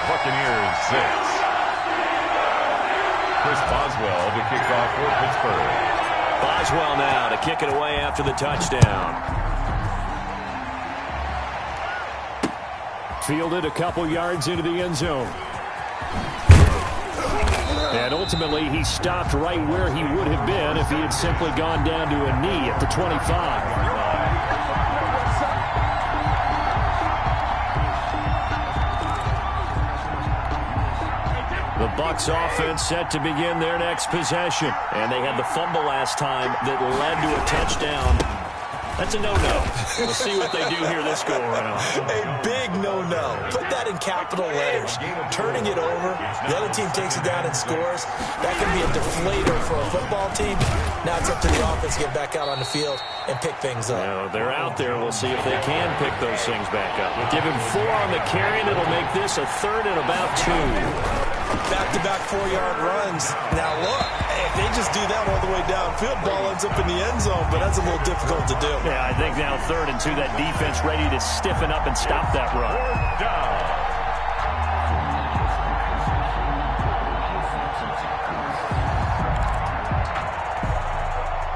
Buccaneers 6. Chris Boswell to kick off for Pittsburgh. Boswell now to kick it away after the touchdown. Fielded a couple yards into the end zone. And ultimately, he stopped right where he would have been if he had simply gone down to a knee at the 25. The Bucs offense set to begin their next possession. And they had the fumble last time that led to a touchdown. That's a no-no. We'll see what they do here this go-around. A big no-no. Put that in capital letters. Turning it over, the other team takes it down and scores. That can be a deflator for a football team. Now it's up to the offense to get back out on the field and pick things up. Well, they're out there. We'll see if they can pick those things back up. Give him 4 on the carry, and it'll make this a 3rd and about 2. Back-to-back 4-yard runs. Now look, if they just do that all the way downfield, ball ends up in the end zone, but that's a little difficult to do. Yeah, I think now 3rd and 2, that defense ready to stiffen up and stop that run.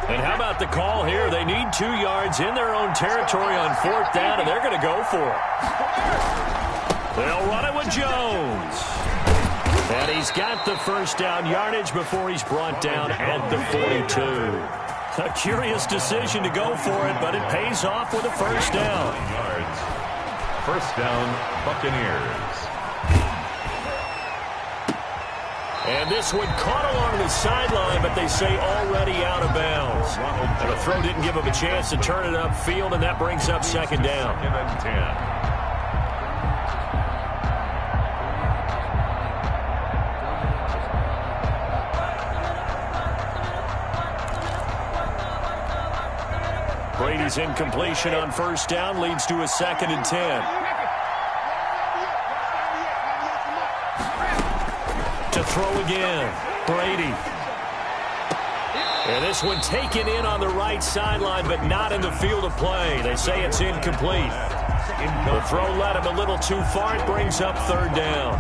And how about the call here? They need 2 yards in their own territory on 4th down, and they're going to go for it. They'll run it with Jones. And he's got the first down yardage before he's brought down at the 42. A curious decision to go for it, but it pays off with a first down. First down, Buccaneers. And this one caught along the sideline, but they say already out of bounds. And the throw didn't give him a chance to turn it upfield, and that brings up 2nd down. 2nd and 10. Brady's incompletion on first down leads to a 2nd and 10. To throw again, Brady. And this one taken in on the right sideline, but not in the field of play. They say it's incomplete. The throw led him a little too far. It brings up 3rd down.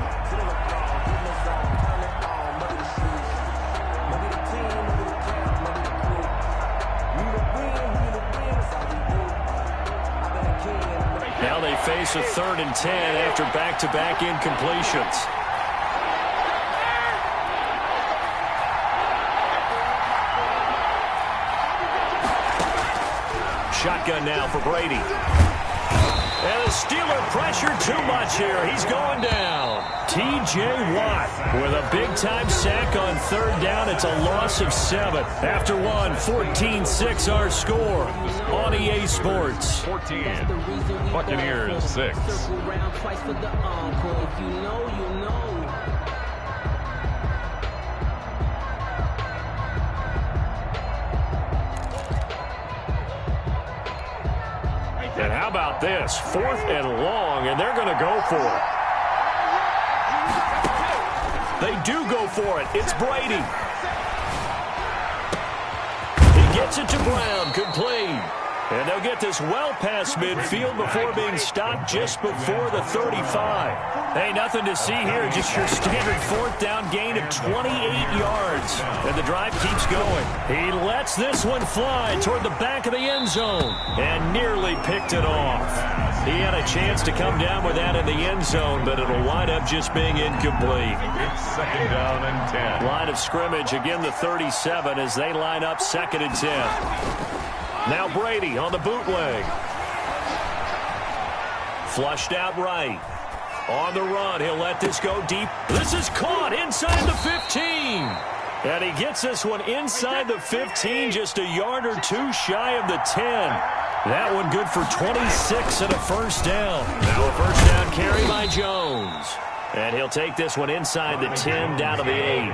Now they face a 3rd and 10 after back-to-back incompletions. Shotgun now for Brady. And the Steeler pressure too much here. He's going down. T.J. Watt with a big-time sack on 3rd down. It's a loss of 7. After one, 14-6 our score on EA Sports. 14. Buccaneers 6. And how about this? 4th and long, and they're going to go for it. They do go for it. It's Brady. He gets it to Brown, complete. And they'll get this well past midfield before being stopped just before the 35. Hey, nothing to see here, just your standard 4th down gain of 28 yards. And the drive keeps going. He lets this one fly toward the back of the end zone and nearly picked it off. He had a chance to come down with that in the end zone, but it'll wind up just being incomplete. 2nd down and 10. Line of scrimmage, again the 37 as they line up 2nd and 10. Now Brady on the bootleg. Flushed out right. On the run, he'll let this go deep. This is caught inside the 15. And he gets this one inside the 15, just a yard or 2 shy of the 10. That one good for 26 and a first down. Now a first down carry by Jones. And he'll take this one inside the 10 down to the 8.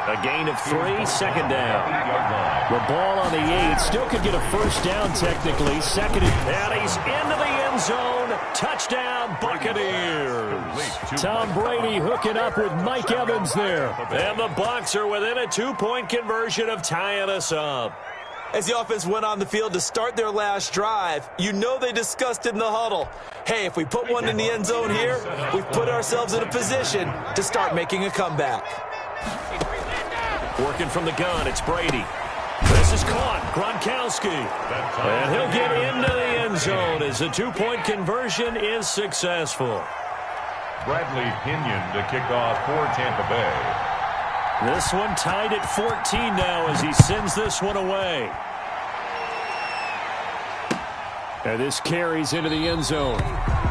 A gain of 3, 2nd down. The ball on the 8 still could get a first down technically. 2nd and he's into the end zone. Touchdown, Buccaneers. Tom Brady hooking up with Mike Evans there. And the Bucs are within a 2-point conversion of tying us up. As the offense went on the field to start their last drive, you know they discussed in the huddle, hey, if we put one in the end zone here, we've put ourselves in a position to start making a comeback. Working from the gun, it's Brady. This is caught. Gronkowski. And he'll get into the end zone as the two-point conversion is successful. Bradley Pinion to kick off for Tampa Bay. This one tied at 14 now as he sends this one away. And this carries into the end zone.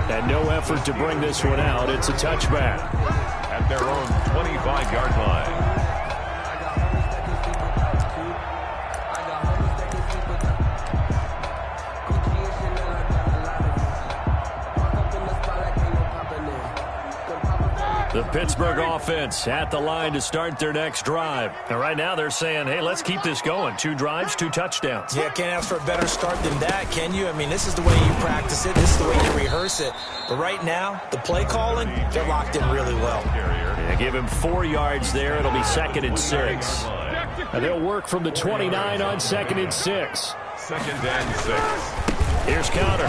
And no effort to bring this one out. It's a touchback. At their own 25-yard line. The Pittsburgh offense at the line to start their next drive. And right now they're saying, hey, let's keep this going. 2 drives, 2 touchdowns. Yeah, can't ask for a better start than that, can you? I mean, this is the way you practice it. This is the way you rehearse it. But right now, the play calling, they're locked in really well. Yeah, give him 4 yards there. It'll be 2nd and 6. And they'll work from the 29 on 2nd and 6. 2nd and 6. Here's counter.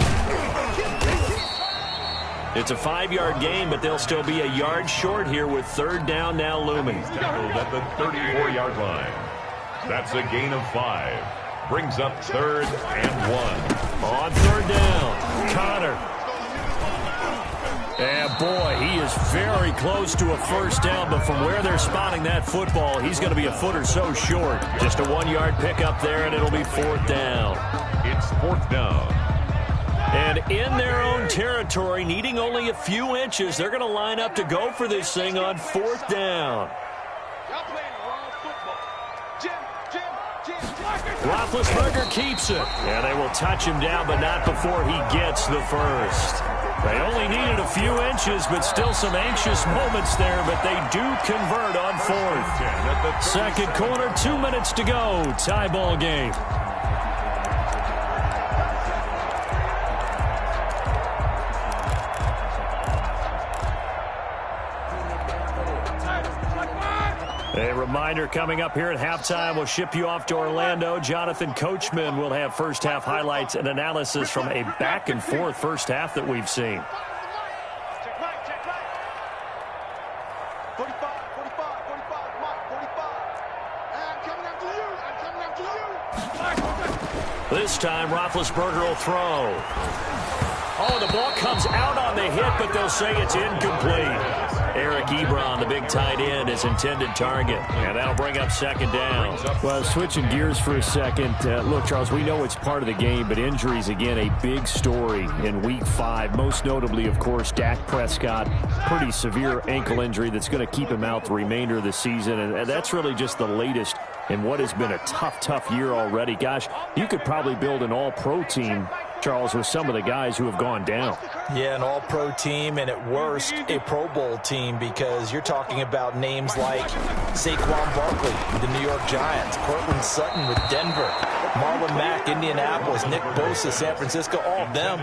It's a 5-yard game, but they'll still be a yard short here with 3rd down now looming. Tackled at the 34-yard line. That's a gain of 5. Brings up 3rd and 1. On 3rd down, Connor. And boy, he is very close to a first down, but from where they're spotting that football, he's going to be a foot or so short. Just a 1-yard pickup there, and it'll be 4th down. It's 4th down. And in their own territory, needing only a few inches, they're going to line up to go for this thing on 4th down. Roethlisberger keeps it. And they will touch him down, but not before he gets the first. They only needed a few inches, but still some anxious moments there, but they do convert on 4th. Second quarter, 2 minutes to go. Tie ball game. A reminder coming up here at halftime, we'll ship you off to Orlando. Jonathan Coachman will have first-half highlights and analysis from a back-and-forth first half that we've seen. 45, 45, Mike, 45. I'm coming after you. This time, Roethlisberger will throw. Oh, the ball comes out on the hit, but they'll say it's incomplete. Eric Ebron, the big tight end, is intended target, and that'll bring up 2nd down. Well, switching gears for a second. Look, Charles, we know it's part of the game, but injuries, again, a big story in Week 5. Most notably, of course, Dak Prescott, pretty severe ankle injury that's going to keep him out the remainder of the season, and that's really just the latest in what has been a tough year already. Gosh, you could probably build an all-pro team, Charles, with some of the guys who have gone down. Yeah, an all-pro team, and at worst, a Pro Bowl team, because you're talking about names like Saquon Barkley with the New York Giants, Cortland Sutton with Denver, Marlon Mack, Indianapolis, Nick Bosa, San Francisco, all of them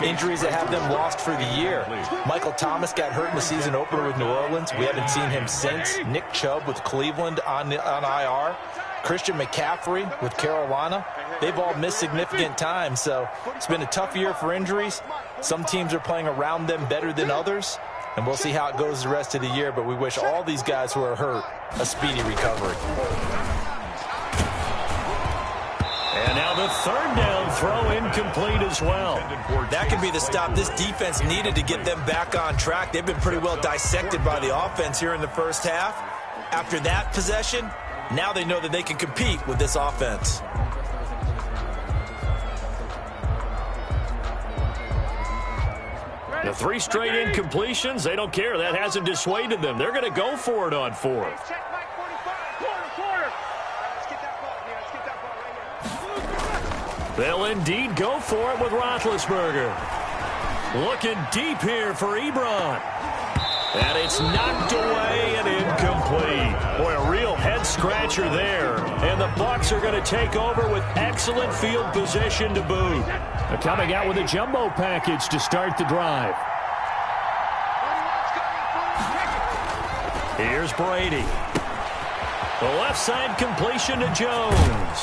injuries that have them lost for the year. Michael Thomas got hurt in the season opener with New Orleans. We haven't seen him since. Nick Chubb with Cleveland on IR. Christian McCaffrey with Carolina. They've all missed significant time, so it's been a tough year for injuries. Some teams are playing around them better than others, and we'll see how it goes the rest of the year, but we wish all these guys who are hurt a speedy recovery. And now the 3rd down throw incomplete as well. That could be the stop this defense needed to get them back on track. They've been pretty well dissected by the offense here in the first half. After that possession, now they know that they can compete with this offense. The 3 straight incompletions, they don't care. That hasn't dissuaded them. They're going to go for it on 4th. They'll indeed go for it with Roethlisberger. Looking deep here for Ebron. And it's knocked away and incomplete. Boy, a real head-scratcher there. And the Bucs are going to take over with excellent field position to boot. They're coming out with a jumbo package to start the drive. Here's Brady. The left side completion to Jones.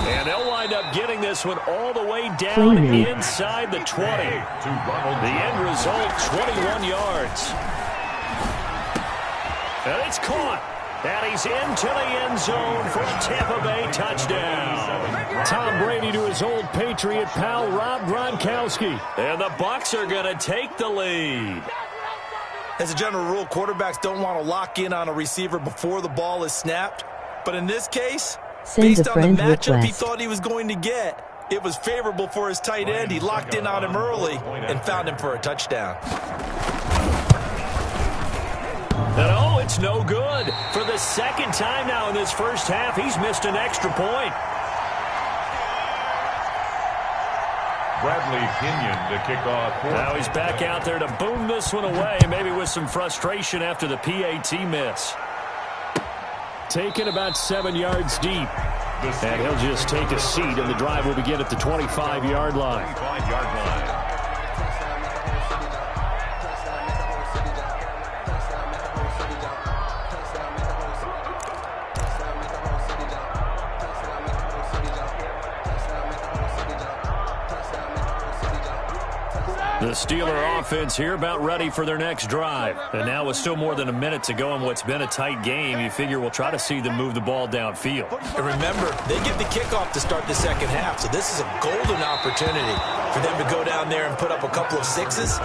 And they'll wind up getting this one all the way down inside the 20. The end result, 21 yards. And it's caught. And he's into the end zone for a Tampa Bay touchdown. Tom Brady to his old Patriot pal, Rob Gronkowski. And the Bucs are going to take the lead. As a general rule, quarterbacks don't want to lock in on a receiver before the ball is snapped. But in this case, based on the matchup he thought he was going to get, it was favorable for his tight end. He locked in on him early and found him for a touchdown. And oh, it's no good. For the second time now in this first half, he's missed an extra point. Bradley Pinion to kick off. Now he's back out there to boom this one away, maybe with some frustration after the PAT miss. Taken about 7 yards deep. And he'll just take a seat, and the drive will begin at the 25-yard line. 25-yard line. The Steeler offense here about ready for their next drive. And now with still more than a minute to go in what's been a tight game, you figure we'll try to see them move the ball downfield. And remember, they get the kickoff to start the second half, so this is a golden opportunity for them to go down there and put up a couple of sixes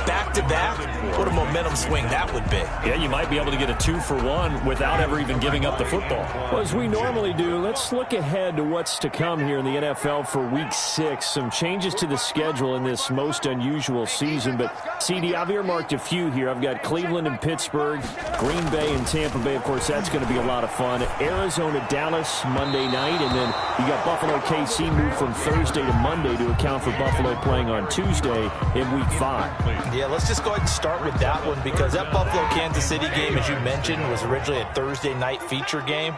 back-to-back. What a momentum swing that would be. Yeah, you might be able to get a 2-for-1 without ever even giving up the football. Well, as we normally do, let's look ahead to what's to come here in the NFL for Week 6. Some changes to the schedule in this most unusual season, but CD, I've earmarked a few here. I've got Cleveland and Pittsburgh, Green Bay and Tampa Bay. Of course, that's going to be a lot of fun. Arizona, Dallas Monday night, and then you got Buffalo, KC moved from Thursday to Monday to account for Buffalo playing on Tuesday in Week 5. Yeah, let's just go ahead and start with that one, because that Buffalo-Kansas City game, as you mentioned, was originally a Thursday night feature game.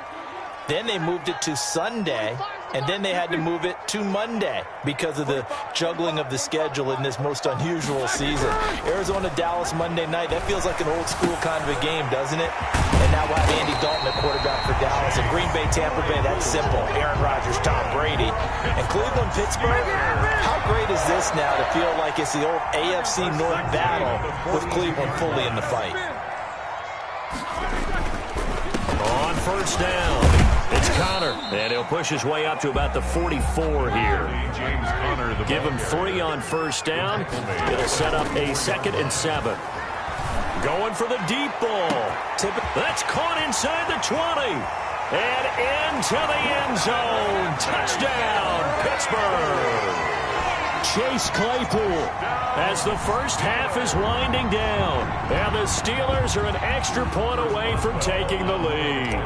Then they moved it to Sunday, and then they had to move it to Monday because of the juggling of the schedule in this most unusual season. Arizona-Dallas Monday night, that feels like an old-school kind of a game, doesn't it? And now we'll have Andy Dalton at quarterback for Dallas. And Green Bay-Tampa Bay, that's simple. Aaron Rodgers, Tom Brady. And Cleveland-Pittsburgh, how great is this now to feel like it's the old AFC North battle with Cleveland fully in the fight? On first down, it's Connor, and he'll push his way up to about the 44 here. Give him 3 on first down. It'll set up a 2nd and 7. Going for the deep ball. That's caught inside the 20. And into the end zone. Touchdown, Pittsburgh. Chase Claypool. As the first half is winding down, and the Steelers are an extra point away from taking the lead.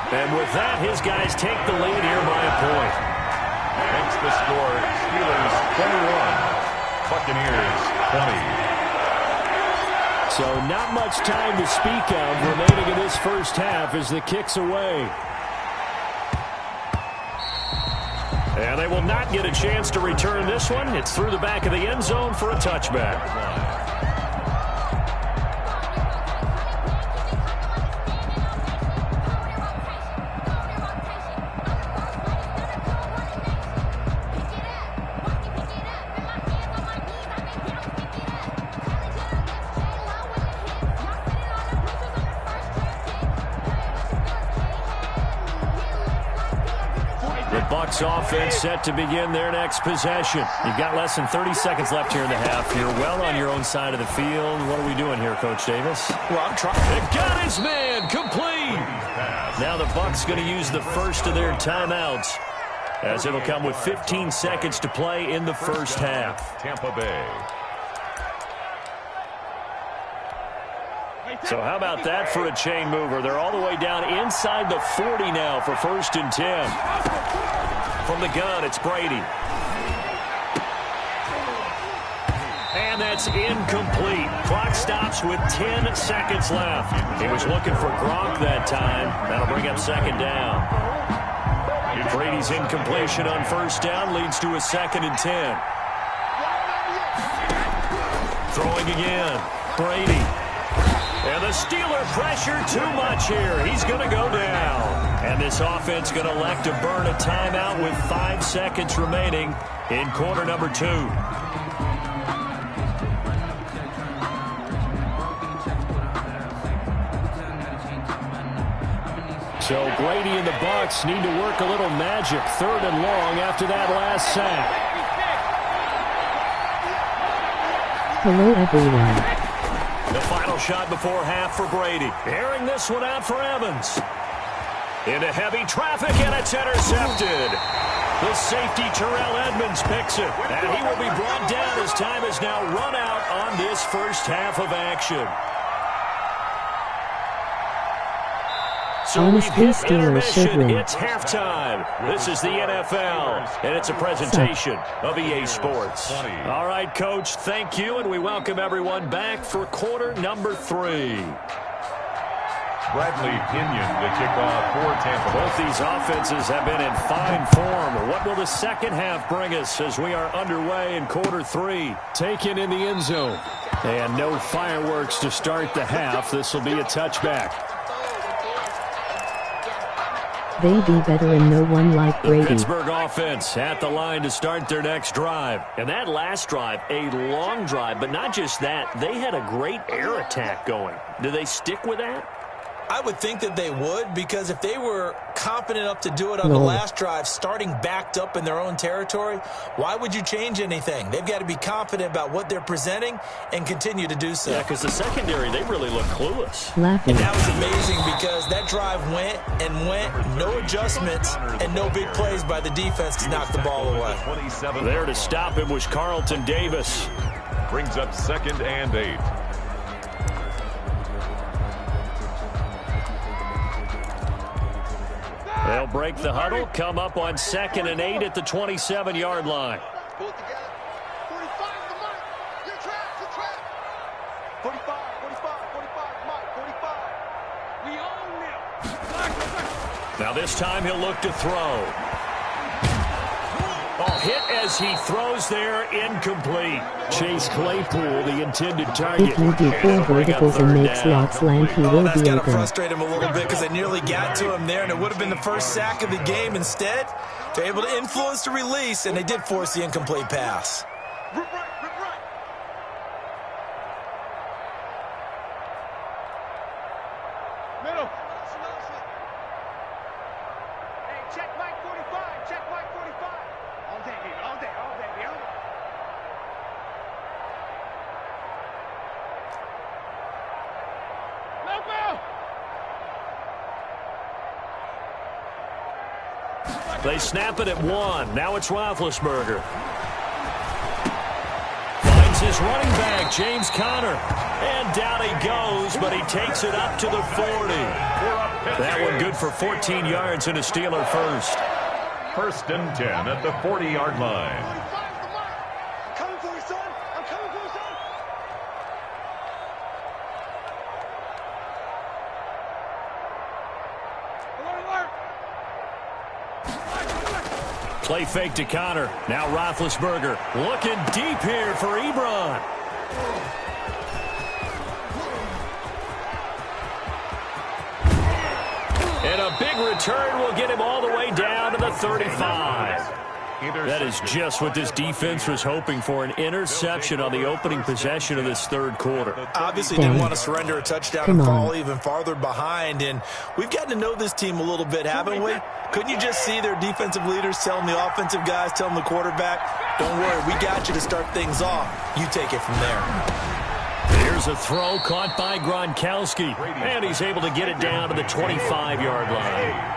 And with that, his guys take the lead here by a point. Makes the score Steelers 21, Buccaneers 20. So not much time to speak of remaining in this first half as the kick's away. And they will not get a chance to return this one. It's through the back of the end zone for a touchback. Offense set to begin their next possession. You've got less than 30 seconds left here in the half. You're well on your own side of the field. What are we doing here, Coach Davis? Well, I'm trying. It got his man complete. Now the Bucs going to use the first of their timeouts, as it'll come with 15 seconds to play in the first half. Tampa Bay. So how about that for a chain mover? They're all the way down inside the 40 now for 1st and 10. From the gun, it's Brady. And that's incomplete. Clock stops with 10 seconds left. He was looking for Gronk that time. That'll bring up 2nd down. Brady's incompletion on 1st down leads to a 2nd and 10. Throwing again. Brady. And the Steeler pressure too much here. He's going to go down. And this offense going to elect to burn a timeout with 5 seconds remaining in quarter number 2. So Brady and the Bucs need to work a little magic. 3rd and long after that last sack. Hello everyone. The final shot before half for Brady. Airing this one out for Evans. Into heavy traffic, and it's intercepted. The safety, Terrell Edmonds, picks it. And he will be brought down as time has now run out on this first half of action. So Honestly, Steelers should win. It's halftime. This is the NFL, and it's a presentation of EA Sports. All right, Coach, thank you, and we welcome everyone back for quarter number 3. Bradley Pinion to kick off for Tampa. Both these offenses have been in fine form. What will the second half bring us as we are underway in quarter 3? Taken in the end zone. And no fireworks to start the half. This will be a touchback. They be better and no one like Brady. Pittsburgh offense at the line to start their next drive. And that last drive, a long drive, but not just that. They had a great air attack going. Do they stick with that? I would think that they would, because if they were confident enough to do it on the last drive, starting backed up in their own territory, why would you change anything? They've got to be confident about what they're presenting and continue to do so. Yeah, because the secondary, they really look clueless. Laughing. And that was amazing because that drive went and went, no adjustments and no big plays by the defense to knock the ball away. There to stop him was Carlton Davis. Brings up 2nd and 8. They'll break the huddle, come up on 2nd and 8 at the 27-yard line. Pull it together. 45 is the mark. Your trap, your trap. 45, 45, 45, Mike, 45. We own them. Now this time he'll look to throw. Oh, hit as he throws there, incomplete. Chase Claypool, the intended target. If you do 4 verticals and make slots land, he will That's be got to open. frustrate him a little bit because they nearly got to him there, and it would have been the first sack of the game. Instead, they're able to influence the release, and they did force the incomplete pass. Rip right, rip right. Middle. Hey, check Mike 45. Check Mike 45. All day, baby. All day, all day, baby. No bell. They snap it at 1. Now it's Roethlisberger. Finds his running back, James Conner. And down he goes, but he takes it up to the 40. That one good for 14 yards and a Steeler first. 1st and 10 at the 40-yard line. 45 is the mark. I'm coming for you, son. I'm coming for you, son. Alert, alert. Play fake to Conner. Now Roethlisberger looking deep here for Ebron. And a big return will get him all the way down to the 35. That is just what this defense was hoping for, an interception on the opening possession of this 3rd quarter. Obviously didn't want to surrender a touchdown and fall even farther behind, and we've gotten to know this team a little bit, haven't we? Couldn't you just see their defensive leaders telling the offensive guys, telling the quarterback, don't worry, we got you to start things off. You take it from there. Here's a throw caught by Gronkowski, and he's able to get it down to the 25-yard line.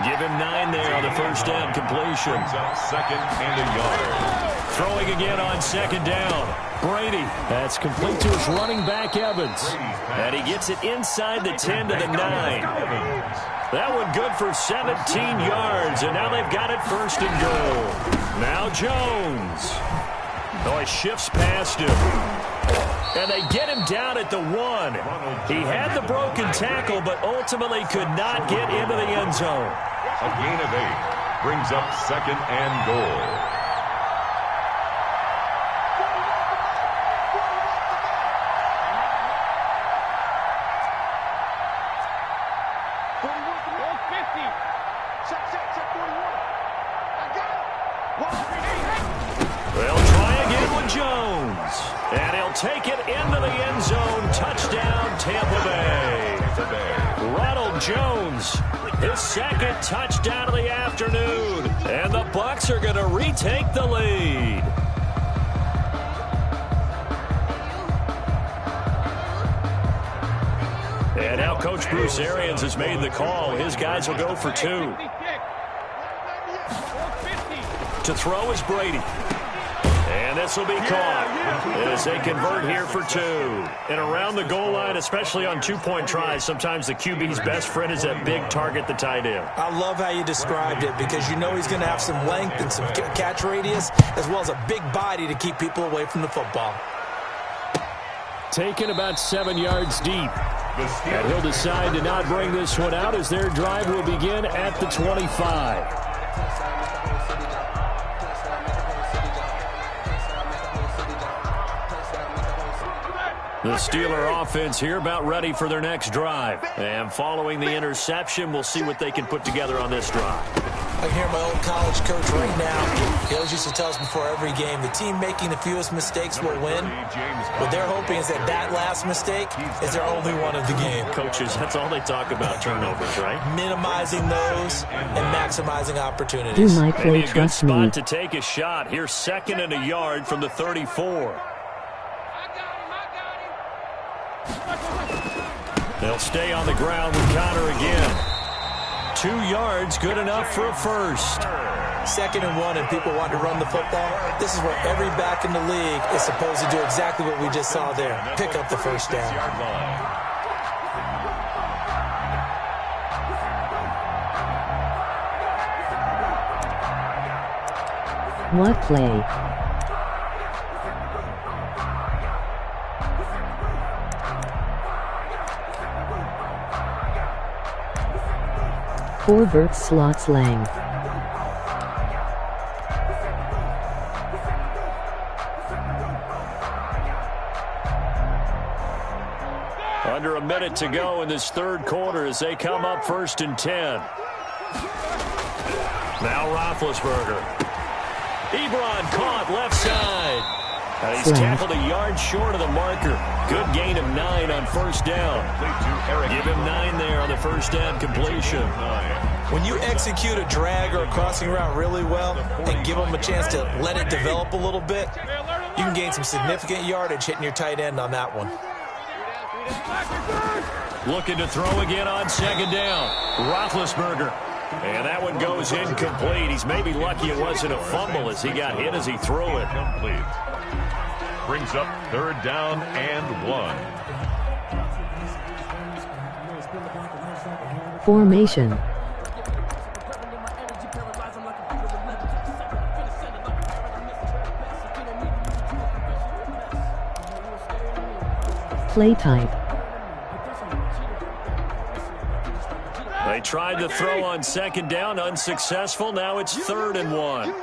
Give him 9 there on the first down completion. Brings up 2nd and a yard. Throwing again on 2nd down. Brady. That's complete to his running back, Evans. And he gets it inside the 10 to the 9. That one good for 17 yards, and now they've got it 1st and goal. Now Jones. Oh, he shifts past him. And they get him down at the 1. He had the broken tackle, but ultimately could not get into the end zone. A gain of 8 brings up 2nd and goal. They'll try again with Jones. And he'll take it into the end zone. Touchdown, Tampa Bay. Ronald Jones His second touchdown of the afternoon. And the Bucs are going to retake the lead. And now Coach Bruce Arians has made the call. His guys will go for 2. To throw is Brady. And this will be caught as they convert here for 2. And around the goal line, especially on 2-point tries, sometimes the QB's best friend is that big target, the tight end. I love how you described it because you know he's going to have some length and some catch radius as well as a big body to keep people away from the football. Taken about 7 yards deep. And he'll decide to not bring this one out as their drive will begin at the 25. The Steeler offense here about ready for their next drive. And following the interception, we'll see what they can put together on this drive. I can hear my old college coach right now. He always used to tell us before every game, the team making the fewest mistakes will win. What they're hoping is that that last mistake is their only one of the game. Coaches, that's all they talk about, turnovers, right? Minimizing those and maximizing opportunities. Do my play, Maybe a good trust spot me. to take a shot. Here's 2nd and a yard from the 34. They'll stay on the ground with Connor again. 2 yards, good enough for a first. 2nd and 1 and people want to run the football. This is where every back in the league is supposed to do exactly what we just saw there. Pick up the first down. What play? Four vert slots Lang. Under a minute to go in this 3rd quarter as they come up 1st and 10. Now Roethlisberger. Ebron caught left side. And he's tackled a yard short of the marker. Good gain of 9 on 1st down. Give him 9 there on the 1st down completion. When you execute a drag or a crossing route really well and give them a chance to let it develop a little bit, you can gain some significant yardage hitting your tight end on that one. Looking to throw again on 2nd down. Roethlisberger. And that one goes incomplete. He's maybe lucky it wasn't a fumble as he got hit as he threw it. Complete. Brings up 3rd down and 1. Formation. Play type. They tried to throw on 2nd down, unsuccessful. Now it's 3rd and 1.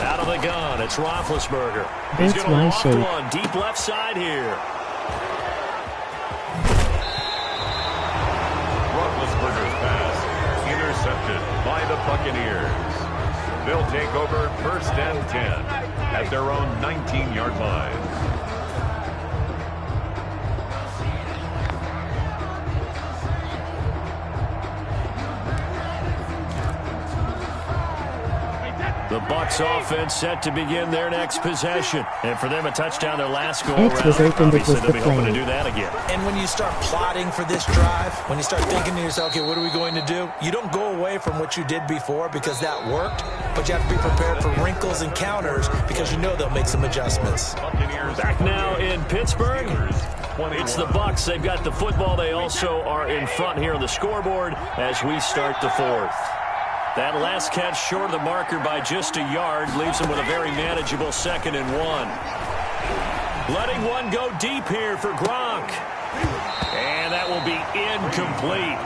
Out of the gun, it's Roethlisberger. He's going to loft one deep left side here. Roethlisberger's pass intercepted by the Buccaneers. They'll take over 1st and 10 at their own 19-yard line. The Bucs offense set to begin their next possession. And for them, a touchdown their last go-around. Obviously, they'll be hoping to do that again. And when you start plotting for this drive, when you start thinking to yourself, okay, what are we going to do? You don't go away from what you did before because that worked, but you have to be prepared for wrinkles and counters because you know they'll make some adjustments. Back now in Pittsburgh. It's the Bucs. They've got the football. They also are in front here on the scoreboard as we start the 4th. That last catch short of the marker by just a yard leaves them with a very manageable 2nd and 1. Letting one go deep here for Gronk. And that will be incomplete.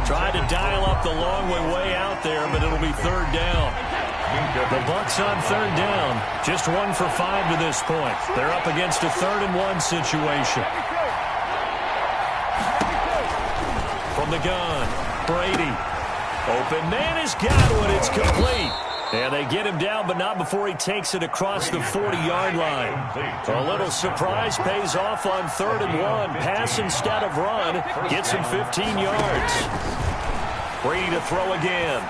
Tried to dial up the long way out there, but it'll be 3rd down. The Bucs on 3rd down. Just 1 for 5 to this point. They're up against a 3rd and 1 situation. From the gun, Brady. Open man has got one. It's complete. And they get him down, but not before he takes it across the 40-yard line. A little surprise pays off on 3rd and 1. Pass instead of run gets him 15 yards. Brady to throw again.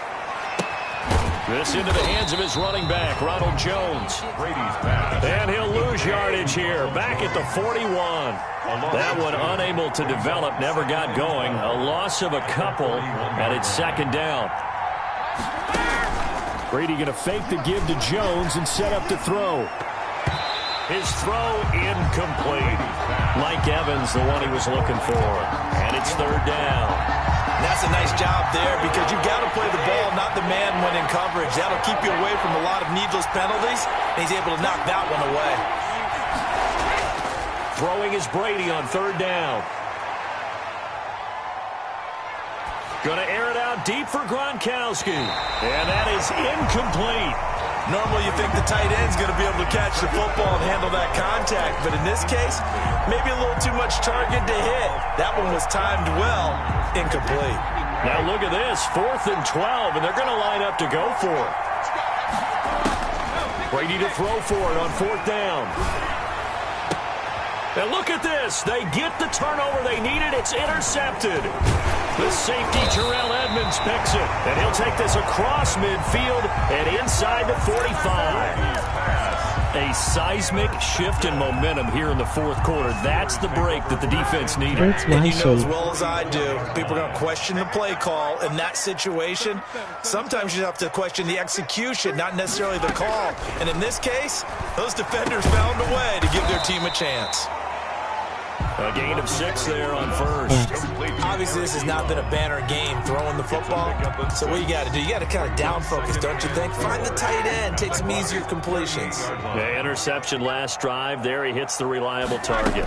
This into the hands of his running back, Ronald Jones. And he'll lose yardage here, back at the 41. That one unable to develop, never got going. A loss of a couple, and it's 2nd down. Brady going to fake the give to Jones and set up to throw. His throw incomplete. Mike Evans, the one he was looking for. And it's 3rd down. And that's a nice job there because you've got to play the ball, not the man when in coverage. That'll keep you away from a lot of needless penalties. And he's able to knock that one away. Throwing is Brady on 3rd down. Going to air it out deep for Gronkowski. And that is incomplete. Normally you think the tight end's going to be able to catch the football and handle that contact. But in this case, maybe a little too much target to hit. That one was timed well. Incomplete. Now look at this. 4th and 12, and they're going to line up to go for it. Brady to throw for it on 4th down. And look at this. They get the turnover they needed. It's intercepted. The safety, Terrell Edmonds, picks it. And he'll take this across midfield and inside the 45. A seismic shift in momentum here in the 4th quarter. That's the break that the defense needed. And you know as well as I do, people are going to question the play call in that situation. Sometimes you have to question the execution, not necessarily the call. And in this case, those defenders found a way to give their team a chance. A gain of 6 there on 1st. Obviously, this has not been a banner game throwing the football. So what you got to do, you got to kind of down focus, don't you think? Find the tight end, take some easier completions. The interception last drive. There he hits the reliable target.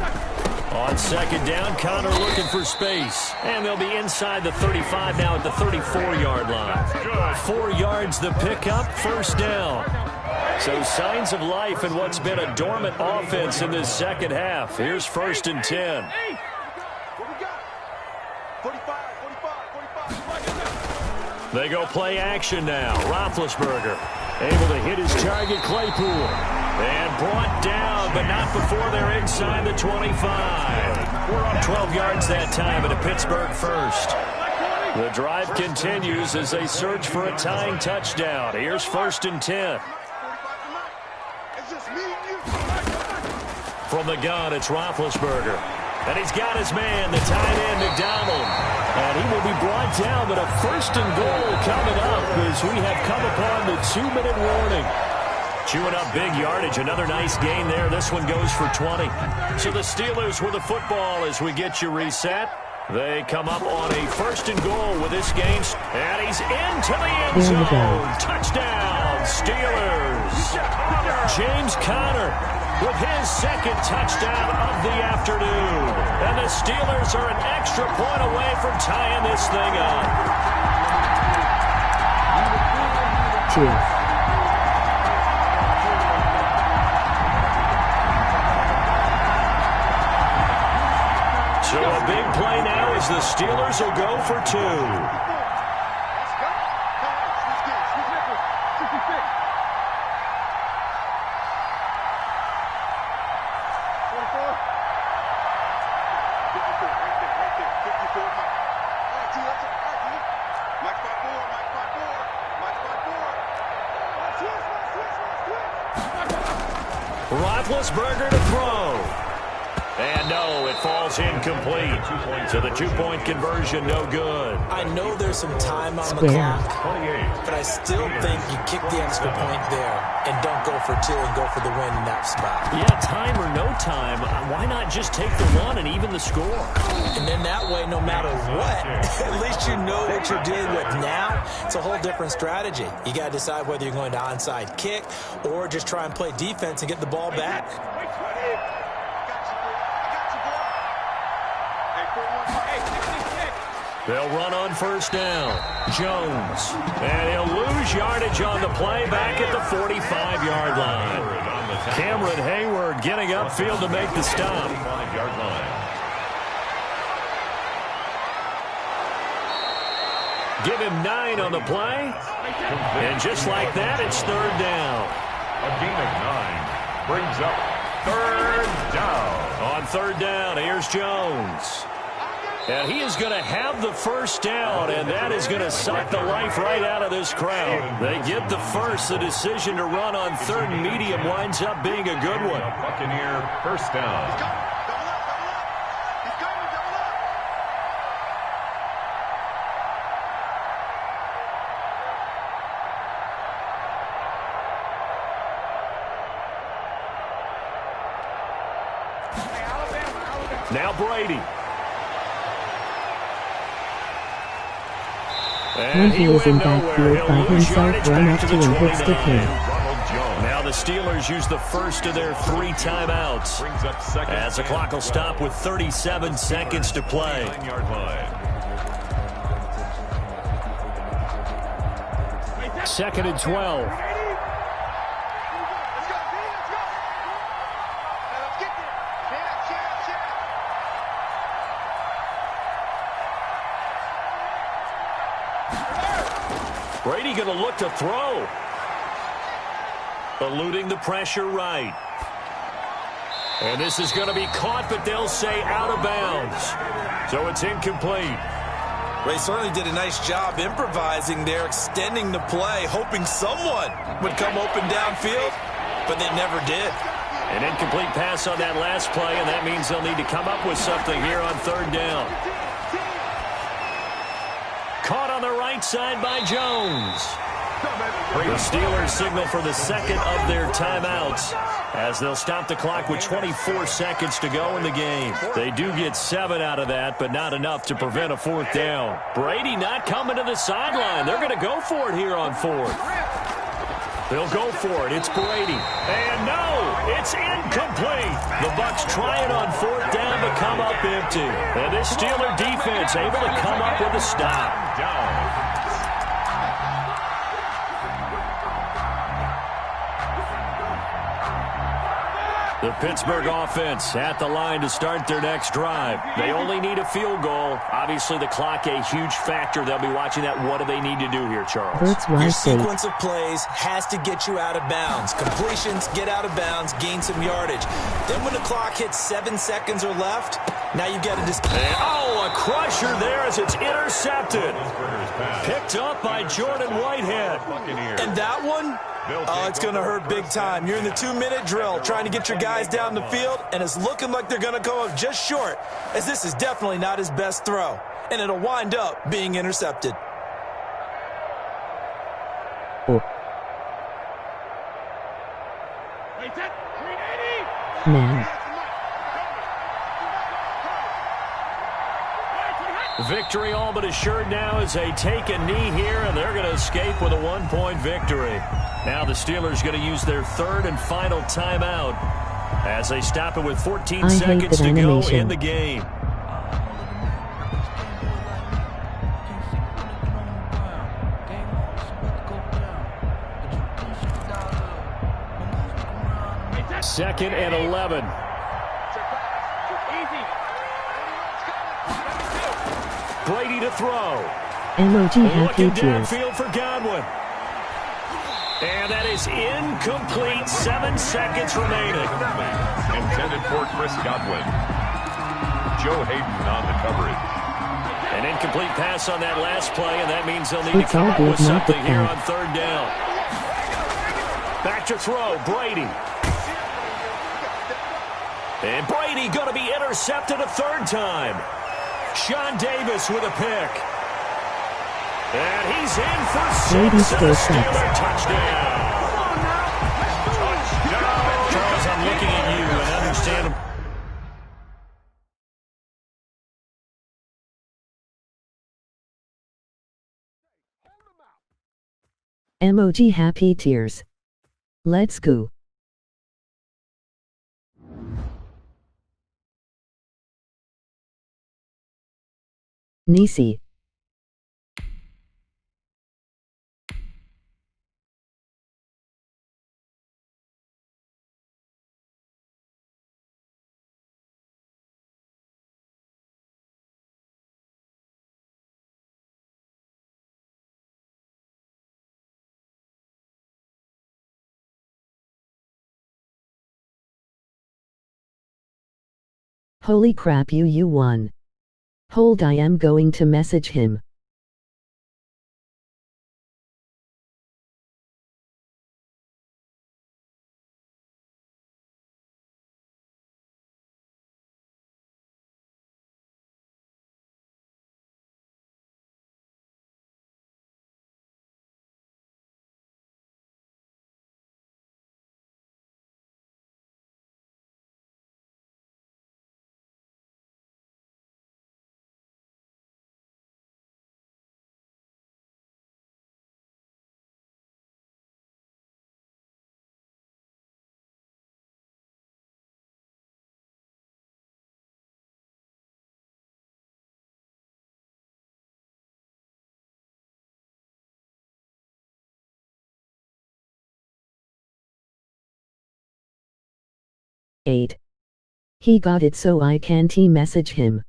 On 2nd down, Connor looking for space. And they'll be inside the 35 now at the 34-yard line. 4 yards the pickup, 1st down. So signs of life in what's been a dormant offense in this 2nd half. Here's 1st and 10. They go play action now. Roethlisberger able to hit his target, Claypool. And brought down, but not before they're inside the 25. 12 yards that time at a Pittsburgh 1st. The drive continues as they search for a tying touchdown. Here's 1st and 10. From the gun, it's Roethlisberger. And he's got his man, the tight end, McDonald. And he will be brought down, but a 1st and goal coming up as we have come upon the 2-minute warning. Chewing up big yardage. Another nice gain there. This one goes for 20. So the Steelers with the football as we get you reset. They come up on a 1st and goal with this game. And he's into the end zone. Touchdown, Steelers. James Conner with his 2nd touchdown of the afternoon. And the Steelers are an extra point away from tying this thing up. 2. So a big play now as the Steelers will go for 2. Roethlisberger to throw. And no, it falls incomplete. So the 2-point conversion, no good. I know there's some time on the clock, but I still think you kick the extra point there and don't go for 2 and go for the win in that spot. Yeah, time or no time, why not just take the 1 and even the score? And then that way, no matter what, at least you know what you're dealing with now. It's a whole different strategy. You got to decide whether you're going to onside kick or just try and play defense and get the ball back. They'll run on 1st down. Jones. And he'll lose yardage on the play back at the 45-yard line. Cameron Hayward getting upfield to make the stop. Give him 9 on the play. And just like that, it's third down. A gain of 9 brings up third down. On third down, here's Jones. And he is going to have the first down, and that is going to suck the life right out of this crowd. They get the first. The decision to run on third and medium winds up being a good one. Buccaneer first down. Now Brady. When he was in backfield by himself, run up to and hits the pin. Now the Steelers use the first of their 3 timeouts as the clock will stop with 37 seconds to play. Second and 12. Brady going to look to throw. Eluding the pressure right. And this is going to be caught, but they'll say out of bounds. So it's incomplete. They certainly did a nice job improvising there, extending the play, hoping someone would come open downfield, but they never did. An incomplete pass on that last play, and that means they'll need to come up with something here on third down. Caught on the right side by Jones. The Steelers signal for the second of their timeouts as they'll stop the clock with 24 seconds to go in the game. They do get 7 out of that, but not enough to prevent a fourth down. Brady not coming to the sideline. They're going to go for it here on fourth. They'll go for it. It's Brady. And no, it's incomplete. The Bucs try it on fourth down but come up empty. And this Steeler defense able to come up with a stop. The Pittsburgh offense at the line to start their next drive. They only need a field goal. Obviously, the clock a huge factor. They'll be watching that. What do they need to do here, Charles? Your sequence of plays has to get you out of bounds. Completions, get out of bounds, gain some yardage. Then when the clock hits 7 seconds or left, now you've got to just... Oh, a crusher there as it's intercepted. Picked up by Jordan Whitehead. And that one... Oh, it's going to hurt big time. You're in the 2-minute drill trying to get your guys down the field, and it's looking like they're going to go up just short, as this is definitely not his best throw, and it'll wind up being intercepted. Man. Victory all but assured now as they take a knee here, and they're going to escape with a 1-point victory. Now the Steelers going to use their third and final timeout as they stop it with 14 seconds to go in the game. Second and 11. Brady to throw. MOG happy tears. Downfield for Godwin. And that is incomplete. 7 seconds remaining. Intended for Chris Godwin. Joe Hayden on the coverage. An incomplete pass on that last play, and that means they'll need to come up with something here on third down. Back to throw, Brady. And Brady going to be intercepted a third time. Sean Davis with a pick. And he's in for 6. Steeler touchdown. Charles, I'm looking at you and understand. MOG happy tears. Let's go. Nisi. Holy crap, you won. Hold, I am going to message him. Eight. He got it, so I can't message him.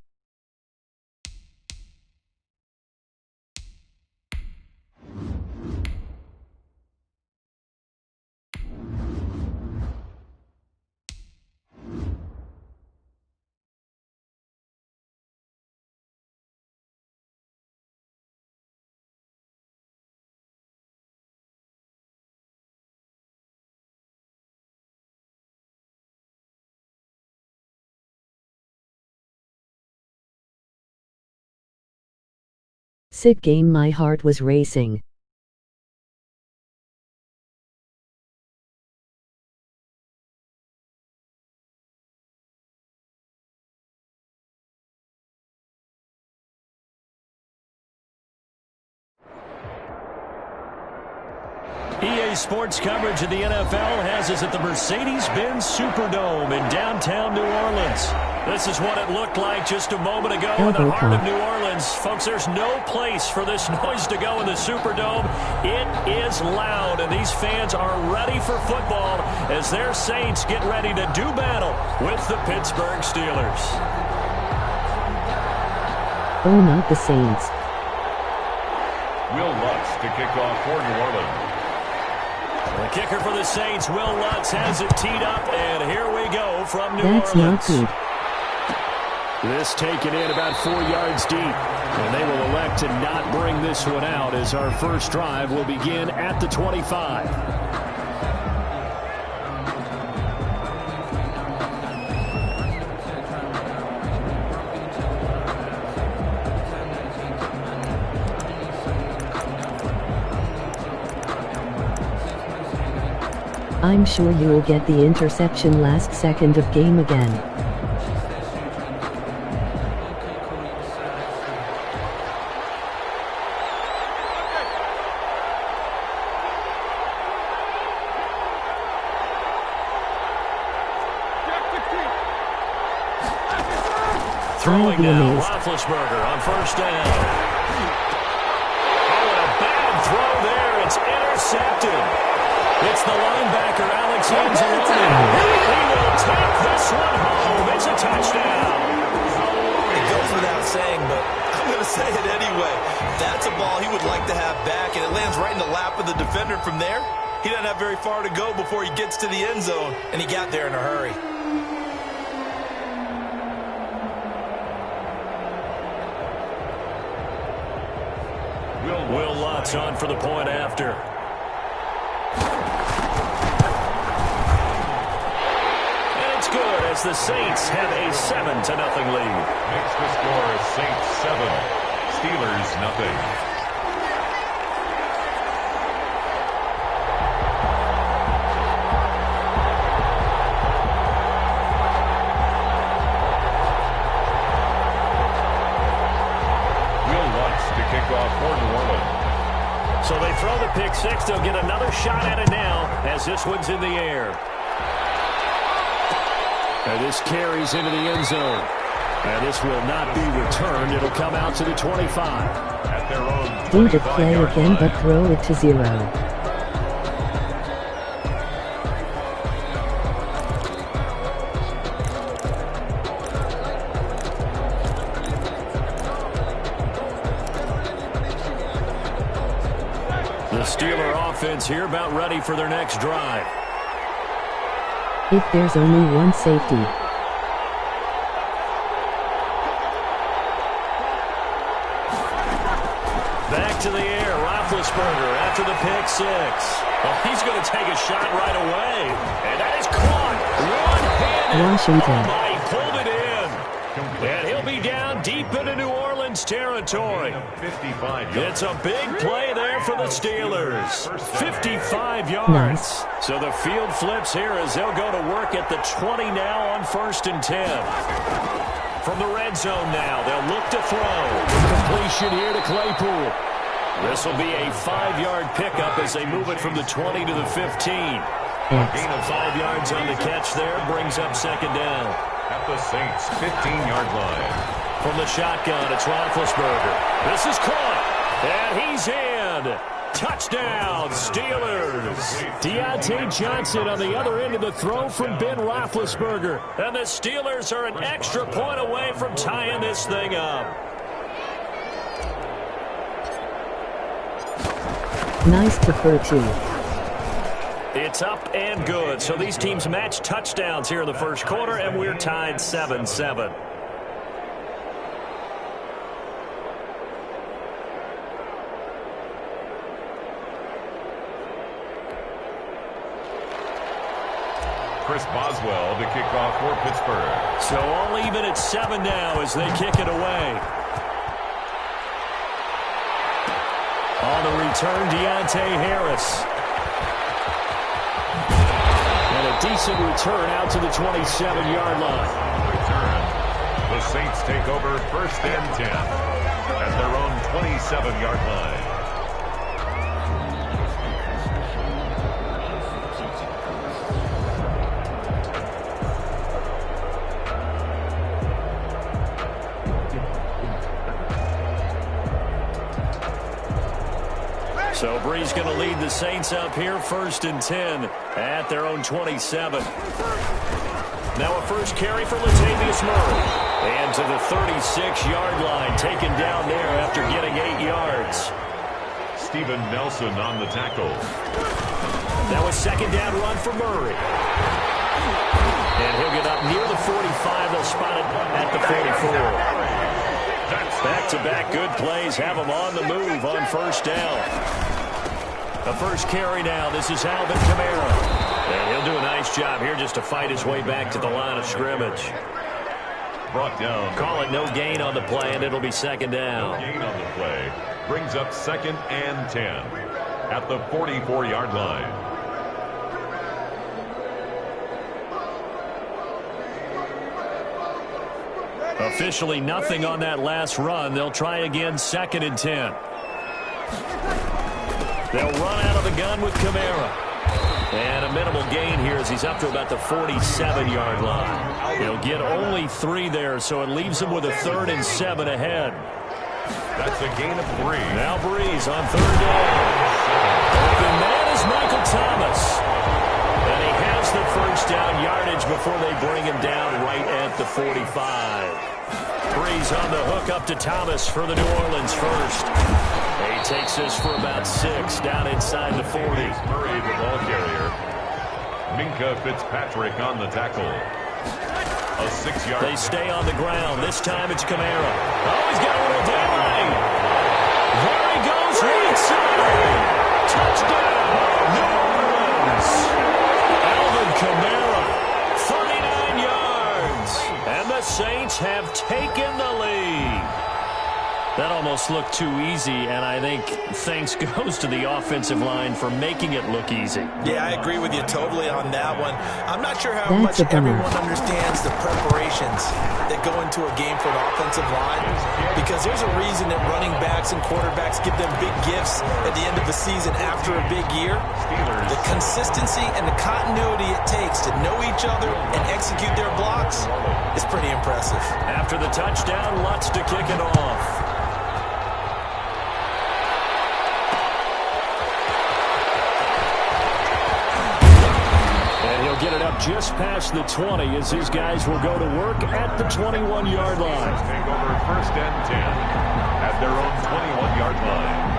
Sick game, my heart was racing. EA Sports coverage of the NFL has us at the Mercedes-Benz Superdome in downtown New Orleans. This is what it looked like just a moment ago in the heart of New Orleans. Folks, there's no place for this noise to go in the Superdome. It is loud, and these fans are ready for football as their Saints get ready to do battle with the Pittsburgh Steelers. Oh, not the Saints. Will Lutz to kick off for New Orleans. The kicker for the Saints, Will Lutz, has it teed up, and here we go from New Orleans. That's not good. This taken in about 4 yards deep, and they will elect to not bring this one out as our first drive will begin at the 25. I'm sure you'll get the interception last second of game again. Throwing now, Roethlisberger on first down. Oh, and a bad throw there. It's intercepted. It's the linebacker, Alex Anzalone. He will take this one home. It's a touchdown. It goes without saying, but I'm going to say it anyway. That's a ball he would like to have back, and it lands right in the lap of the defender from there. He doesn't have very far to go before he gets to the end zone, and he got there in a hurry. Will Lutz on for the point after. And it's good as the Saints have a 7-0 lead. Makes the score Saints 7, Steelers nothing. So they throw the pick six. They'll get another shot at it now as this one's in the air. And this carries into the end zone. And this will not be returned. It'll come out to the 25. At their own Do the play again, but throw it to 0. The Steeler offense here about ready for their next drive. If there's only one safety. to the air. Roethlisberger after the pick six. Well, he's going to take a shot right away. And that is caught. One-handed. Washington. Oh, he pulled it in. And he'll be down deep into New Orleans territory. 55 yards. It's a big play there for the Steelers. 55 yards. Nice. So the field flips here as they'll go to work at the 20 now on 1st and 10. From the red zone now, they'll look to throw. Completion here to Claypool. This will be a 5-yard pickup as they move it from the 20 to the 15. Gain of 5 yards on the catch there brings up 2nd down. At the Saints' 15-yard line. From the shotgun, it's Roethlisberger. This is caught, and he's in. Touchdown, Steelers. Deontay Johnson on the other end of the throw from Ben Roethlisberger. And the Steelers are an extra point away from tying this thing up. Nice to her too. It's up and good. So these teams match touchdowns here in the first quarter, and we're tied 7-7. Chris Boswell to kick off for Pittsburgh. So all even at 7 now as they kick it away. On the return, Deontay Harris. And a decent return out to the 27-yard line. Return. The Saints take over 1st and 10 at their own 27-yard line. So Brees going to lead the Saints up here, 1st and 10 at their own 27. Now a first carry for Latavius Murray. And to the 36-yard line, taken down there after getting 8 yards. Steven Nelson on the tackle. That was 2nd down run for Murray. And he'll get up near the 45. They'll spot it at the 44. Back-to-back good plays have him on the move on 1st down. The first carry now. This is Alvin Kamara. And he'll do a nice job here just to fight his way back to the line of scrimmage. Brought down. Call it no gain on the play, and it'll be 2nd down. No gain on the play. Brings up 2nd and 10 at the 44-yard line. Officially nothing on that last run. They'll try again, 2nd and 10. They'll run out of the gun with Kamara. And a minimal gain here as he's up to about the 47-yard line. He'll get only 3 there, so it leaves him with a 3rd and 7 ahead. That's a gain of 3. Now Brees on 3rd down. Open man is Michael Thomas. And he has the 1st down yardage before they bring him down right at the 45. Brees on the hook up to Thomas for the New Orleans 1st. He takes this for about 6 down inside the 40. Murray, the ball carrier. Minka Fitzpatrick on the tackle. A 6-yard. They stay on the ground. This time it's Kamara. Oh, he's got a little delay. There he goes, right side. Touchdown, New Orleans. Alvin Kamara, 39 yards. And the Saints have taken the lead. That almost looked too easy, and I think thanks goes to the offensive line for making it look easy. Yeah, I agree with you totally on that one. I'm not sure how That's much everyone understands the preparations that go into a game for an offensive line, because there's a reason that running backs and quarterbacks give them big gifts at the end of the season after a big year. The consistency and the continuity it takes to know each other and execute their blocks is pretty impressive. After the touchdown, Lutz to kick it off. Get it up just past the 20 as his guys will go to work at the 21-yard line. Take over 1st and 10 at their own 21-yard line.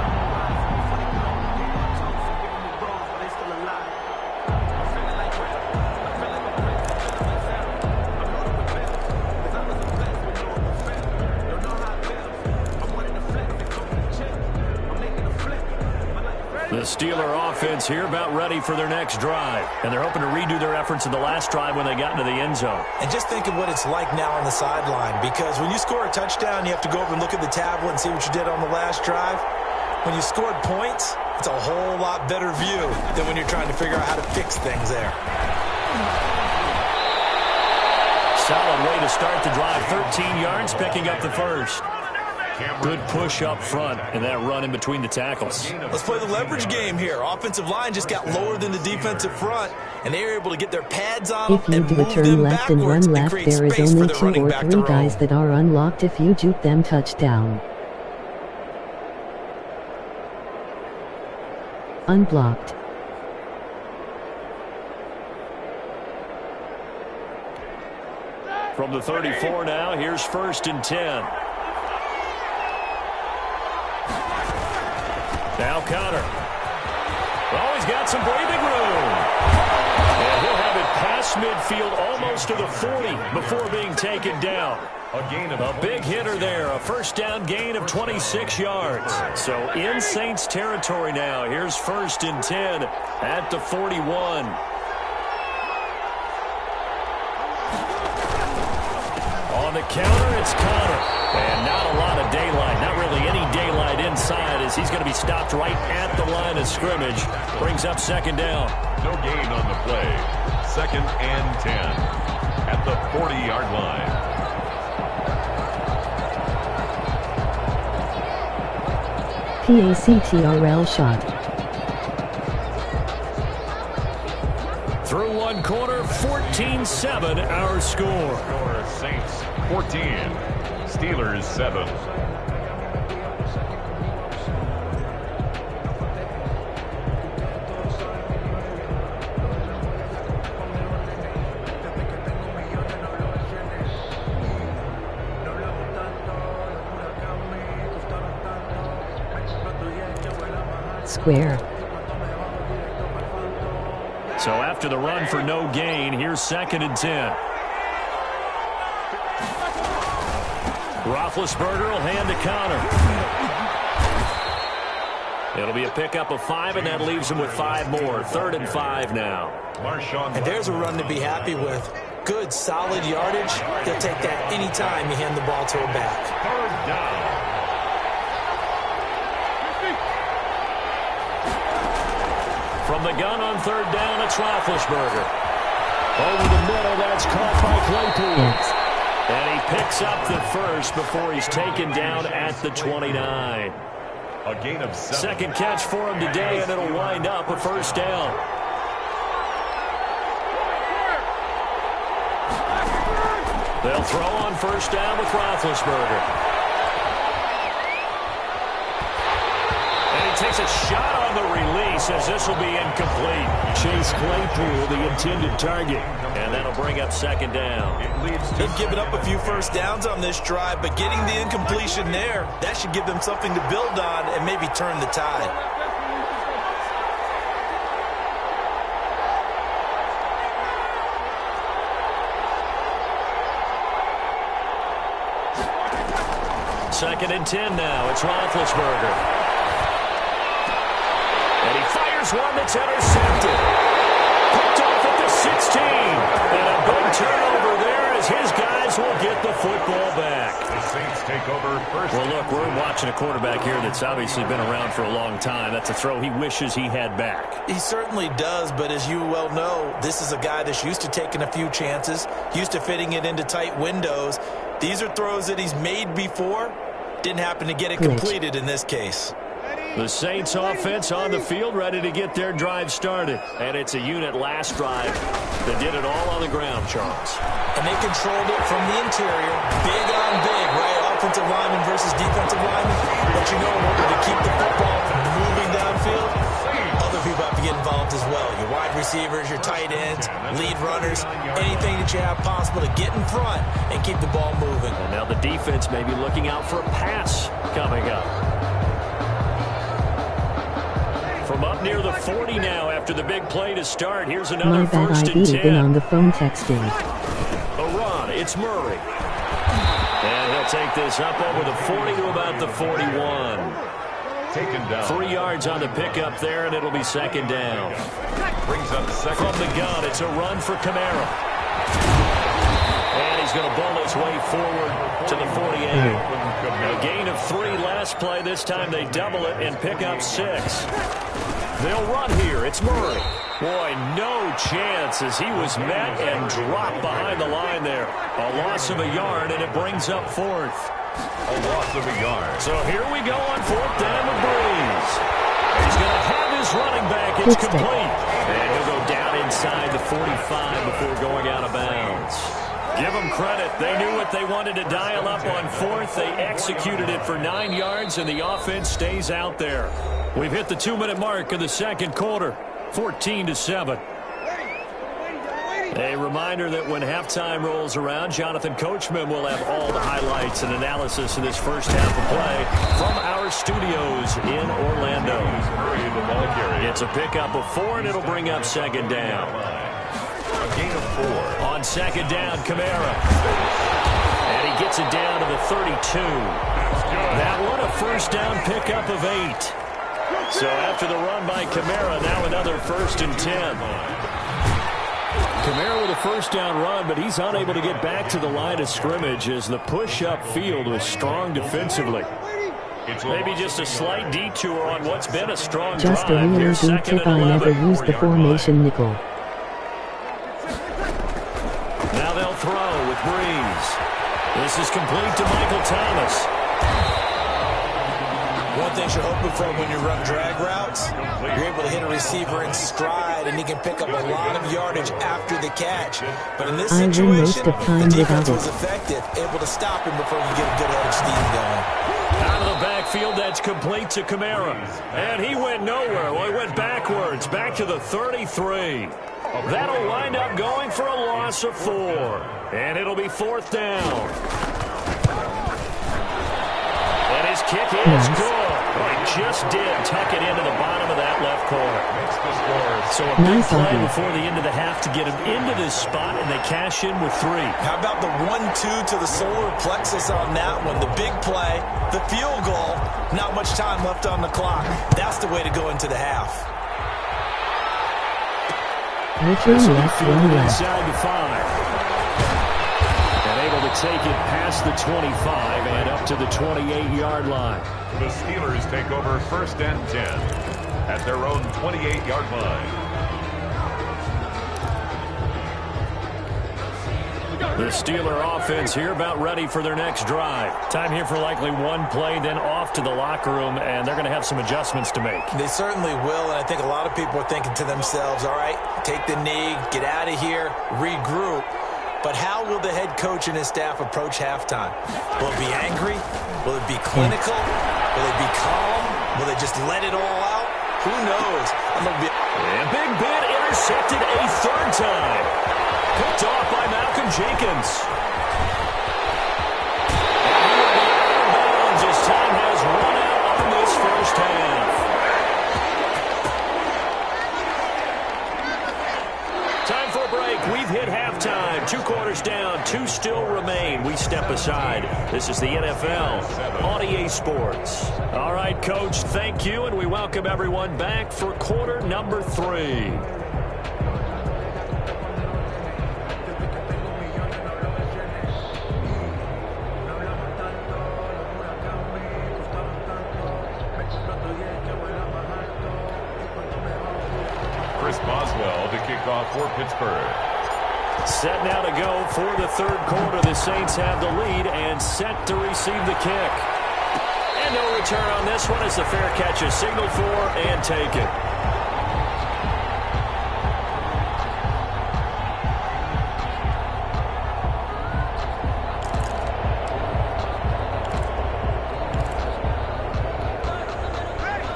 The Steeler offense here about ready for their next drive. And they're hoping to redo their efforts in the last drive when they got into the end zone. And just think of what it's like now on the sideline, because when you score a touchdown, you have to go over and look at the tablet and see what you did on the last drive. When you scored points, it's a whole lot better view than when you're trying to figure out how to fix things there. Solid way to start the drive. 13 yards, picking up the first. Good push up front and that run in between the tackles. Let's play the leverage game here. Offensive line just got lower than the defensive front, and they were able to get their pads on If you and do a move turn them left and backwards run and left, create there is space for only the 2 running or back to 3 roam. guys that are unlocked if you juke them touchdown. Unblocked. From the 34 now, here's 1st and 10. Now Connor. Oh, he's got some breathing room. And he'll have it past midfield almost to the 40 before being taken down. A big hitter there, a first down gain of 26 yards. So in Saints territory now. Here's 1st and 10 at the 41. On the counter, it's Connor. And not a lot of daylight, not really any daylight inside, as he's going to be stopped right at the line of scrimmage. Brings up 2nd down. No gain on the play. 2nd and 10 at the 40-yard line. PACTRL shot. Through one quarter, 14-7 our score. Saints 14, Steelers 7. Square. So after the run for no gain, here's 2nd and 10. Roethlisberger will hand to Connor. It'll be a pickup of 5, and that leaves him with 5 more. 3rd and 5 now. And there's a run to be happy with. Good, solid yardage. They'll take that anytime you hand the ball to a back. 3rd down. From the gun on 3rd down, it's Roethlisberger. Over the middle, that's caught by Claypool. Yes. And he picks up the first before he's taken down at the 29. A gain of 7. 2nd catch for him today, and it'll wind up a 1st down. They'll throw on 1st down with Roethlisberger. And he takes a shot on the release, as this will be incomplete. Chase Claypool, the intended target. And that'll bring up 2nd down. They've given up a few first downs on this drive, but getting the incompletion there, that should give them something to build on and maybe turn the tide. Second and 10 now. It's Roethlisberger. And he fires one that's intercepted. Picked off at the 16. And a big turnover there as his guys will get the football back. The Saints take over 1st. Well, look, we're watching a quarterback here that's obviously been around for a long time. That's a throw he wishes he had back. He certainly does, but as you well know, this is a guy that's used to taking a few chances, used to fitting it into tight windows. These are throws that he's made before. Didn't happen to get it completed in this case. The Saints offense on the field, ready to get their drive started. And it's a unit last drive that did it all on the ground, Charles. And they controlled it from the interior. Big on big, right? Offensive lineman versus defensive lineman. But you know, in order to keep the football from moving downfield, other people have to get involved as well. Your wide receivers, your tight ends, lead runners, anything that you have possible to get in front and keep the ball moving. And now the defense may be looking out for a pass coming up. From up near the 40 now after the big play to start. Here's another My bad, 1st I and beat 10. it on the phone texting. A run. It's Murray. And he'll take this up over the 40 to about the 41. taken down. 3 yards on the pickup there, and it'll be second down. Brings up second. From the gun, it's a run for Kamara. And he's going to bull his way forward to the 48. A gain of 3 last play. This time they double it and pick up 6. They'll run here. It's Murray. Boy, no chance as he was met and dropped behind the line there. A loss of a yard, and it brings up 4th. A loss of a yard. So here we go on 4th down with Breeze. He's going to have his running back. It's complete. And he'll go down inside the 45 before going out of bounds. Give them credit. They knew what they wanted to dial up on 4th. They executed it for 9 yards, and the offense stays out there. We've hit the 2-minute mark of the second quarter, 14-7. A reminder that when halftime rolls around, Jonathan Coachman will have all the highlights and analysis of this first half of play from our studios in Orlando. It's a pickup of 4, and it'll bring up second down. A gain of 4. On second down, Kamara. And he gets it down to the 32. That one a first down pickup of 8. So after the run by Kamara, now another 1st and 10. Kamara with a first down run, but he's unable to get back to the line of scrimmage as the push upfield was strong defensively. Maybe just a slight detour on what's been a strong Just a drive. really Here's good second tip. and I 11. never used the formation nickel. Now they'll throw with Breeze. This is complete to Michael Thomas. One thing you're hoping for when you run drag routes, you're able to hit a receiver in stride, and he can pick up a lot of yardage after the catch. But in this situation, the defense was effective, able to stop him before you get a good head of steam going. Out of the backfield, that's complete to Kamara. And he went nowhere. Well, he went backwards, back to the 33. That'll wind up going for a loss of 4. And it'll be 4th down. And his kick is good. Well, he just did tuck it into the bottom of that left corner. So a big play before the end of the half to get him into this spot, and they cash in with 3. How about the 1-2 to the solar plexus on that one? The big play, the field goal, not much time left on the clock. That's the way to go into the half. Inside the 5. And able to take it past the 25 and up to the 28-yard line. The Steelers take over 1st and 10 at their own 28-yard line. The Steeler offense here about ready for their next drive. Time here for likely one play, then off to the locker room, and they're going to have some adjustments to make. They certainly will, and I think a lot of people are thinking to themselves, all right, take the knee, get out of here, regroup. But how will the head coach and his staff approach halftime? Will it be angry? Will it be clinical? Will it be calm? Will they just let it all out? Who knows? And Big Ben intercepted a 3rd time. Picked off by Malcolm Jenkins. And he will be out of bounds as time has run out on this first half. Time for a break. We've hit halftime. 2 quarters down. 2 still remain. We step aside. This is the NFL on EA Sports. All right, Coach, thank you, and we welcome everyone back for quarter number 3. Boswell to kick off for Pittsburgh. Set now to go for the 3rd quarter. The Saints have the lead and set to receive the kick. And no return on this one as the fair catch is signaled for and taken.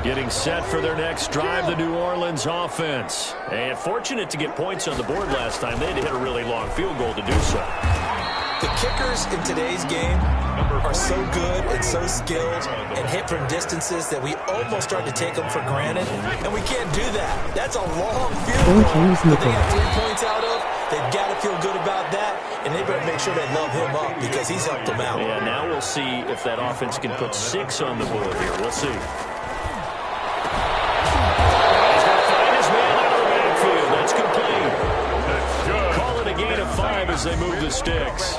Getting set for their next drive, the New Orleans offense. And fortunate to get points on the board last time. They had to hit a really long field goal to do so. The kickers in today's game are so good and so skilled and hit from distances that we almost start to take them for granted, and we can't do that. That's a long field goal that they got 3 points out of. They've got to feel good about that, and they better make sure they love him up because he's helped them out. Yeah, now we'll see if that offense can put 6 on the board here. We'll see. as they move the sticks.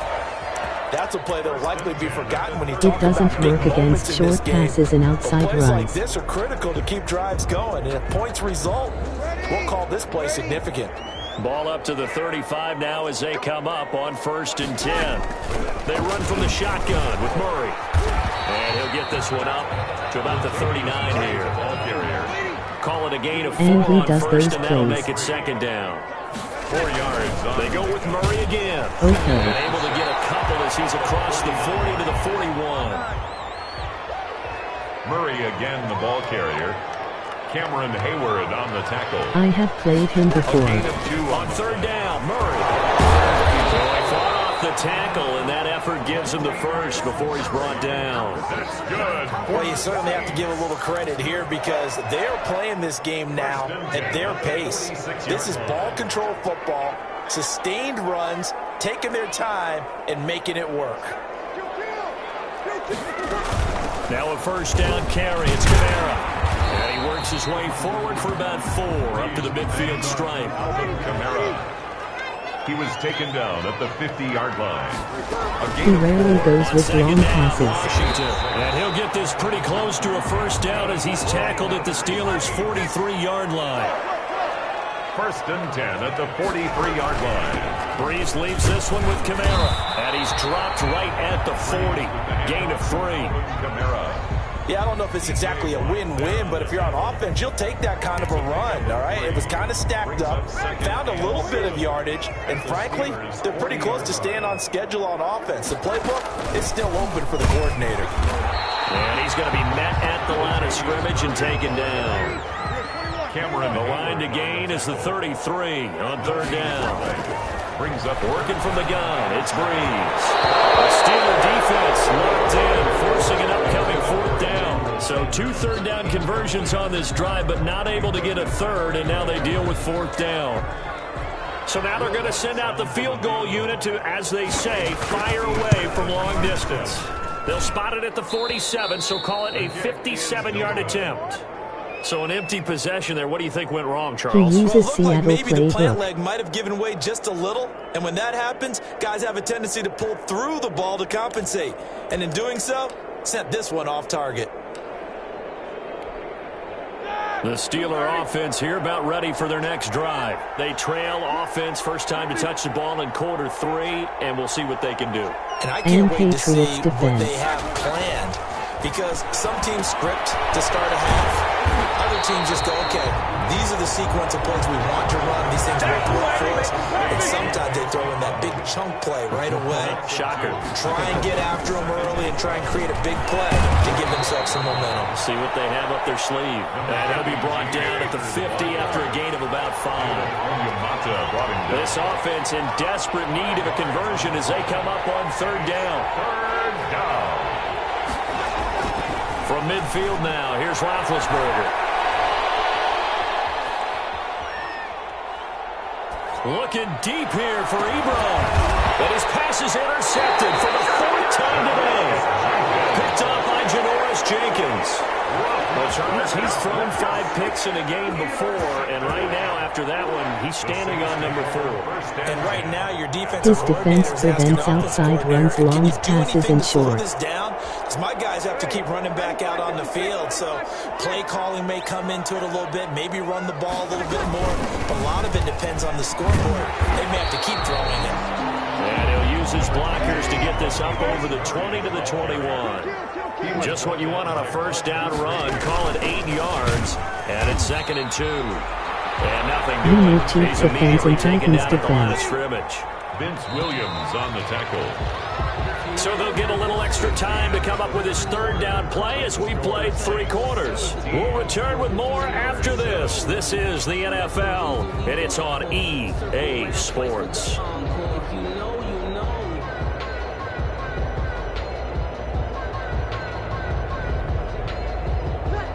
That's a play that will likely be forgotten when you It talk doesn't about big work against moments in this short game. passes and But outside plays like runs. this are critical to keep drives going. And if points result, we'll call this play significant. Ball up to the 35 now as they come up on 1st and 10. They run from the shotgun with Murray. And he'll get this one up to about the 39 here. Ball carrier. Call it a gain of 4 And he on does 1st, those and that'll plays. make it 2nd down. 4 yards. They go with Murray again. Okay. And able to get a couple as he's across the 40 to the 41. Murray again, the ball carrier. Cameron Hayward on the tackle. I have played him A before. gain of 2 On 3rd down, Murray. So he fought off the tackle, and that effort gives him the first before he's brought down. That's good. Well, you certainly have to give a little credit here because they're playing this game now at their pace. This is ball control football, sustained runs, taking their time, and making it work. Now a 1st down carry. It's Kamara. And he works his way forward for about 4 up to the midfield stripe. Alvin Kamara. He was taken down at the 50-yard line. A He gain of rarely 4. goes On with 2nd long down, passes. Washington. And he'll get this pretty close to a 1st down as he's tackled at the Steelers' 43-yard line. 1st and 10 at the 43-yard line. Breeze leaves this one with Kamara. And he's dropped right at the 40. Gain of 3. Kamara. Yeah, I don't know if it's exactly a win-win, but if you're on offense, you'll take that kind of a run, all right? It was kind of stacked up, found a little bit of yardage, and frankly, they're pretty close to staying on schedule on offense. The playbook is still open for the coordinator. And he's going to be met at the line of scrimmage and taken down. Cameron The line to gain is the 33 on 3rd down. brings up Working from the gun, it's Breeze. The Steeler defense locked in, forcing an upcoming 4th down. So 2 3rd-down conversions on this drive, but not able to get a 3rd, and now they deal with 4th down. So now they're going to send out the field goal unit to, as they say, fire away from long distance. They'll spot it at the 47, so call it a 57-yard attempt. So an empty possession there. What do you think went wrong, Charles? He Well, it uses looked like Seattle maybe the plant playbook. leg might have given way just a little, and when that happens, guys have a tendency to pull through the ball to compensate, and in doing so, sent this one off target. The Steeler offense here about ready for their next drive. They trail offense, first time to touch the ball in quarter 3, and we'll see what they can do. And I can't wait to see Patriots what they defense. have planned, because some teams script to start a half. Other teams just go, okay, these are the sequence of plays we want to run. These things work well for us. And sometimes they throw in that big chunk play right away. Shocker. Try and get after them early and try and create a big play to give themselves some momentum. See what they have up their sleeve. And he'll be brought down at the 50 after a gain of about 5. Yamata brought him down. This offense in desperate need of a conversion as they come up on 3rd down. 3rd down. From midfield now, here's Roethlisberger. Looking deep here for Ebron. But his pass is intercepted for the 4th time today. Picked up by Janoris Jenkins. Well, Charles, he's thrown 5 picks in a game before, and right now, after that one, he's standing on number 4. And right now, your defensive His defense coordinator is asking prevents offensive outside runs, coordinator, long can you do passes, anything and to slow short. this down? Because my guys have to keep running back out on the field, so play calling may come into it a little bit, maybe run the ball a little bit more, but a lot of it depends on the scoreboard. They may have to keep throwing it. And he'll use his blockers to get this up over the 20 to the 21. Just what you want on a 1st down run. Call it 8 yards, and it's 2nd and 2. And nothing You doing. need Chiefs He's defense immediately and taken Titans down at the line of defense. scrimmage. Vince Williams on the tackle. So they'll get a little extra time to come up with his 3rd down play as we played 3 quarters. We'll return with more after this. This is the NFL, and it's on EA Sports.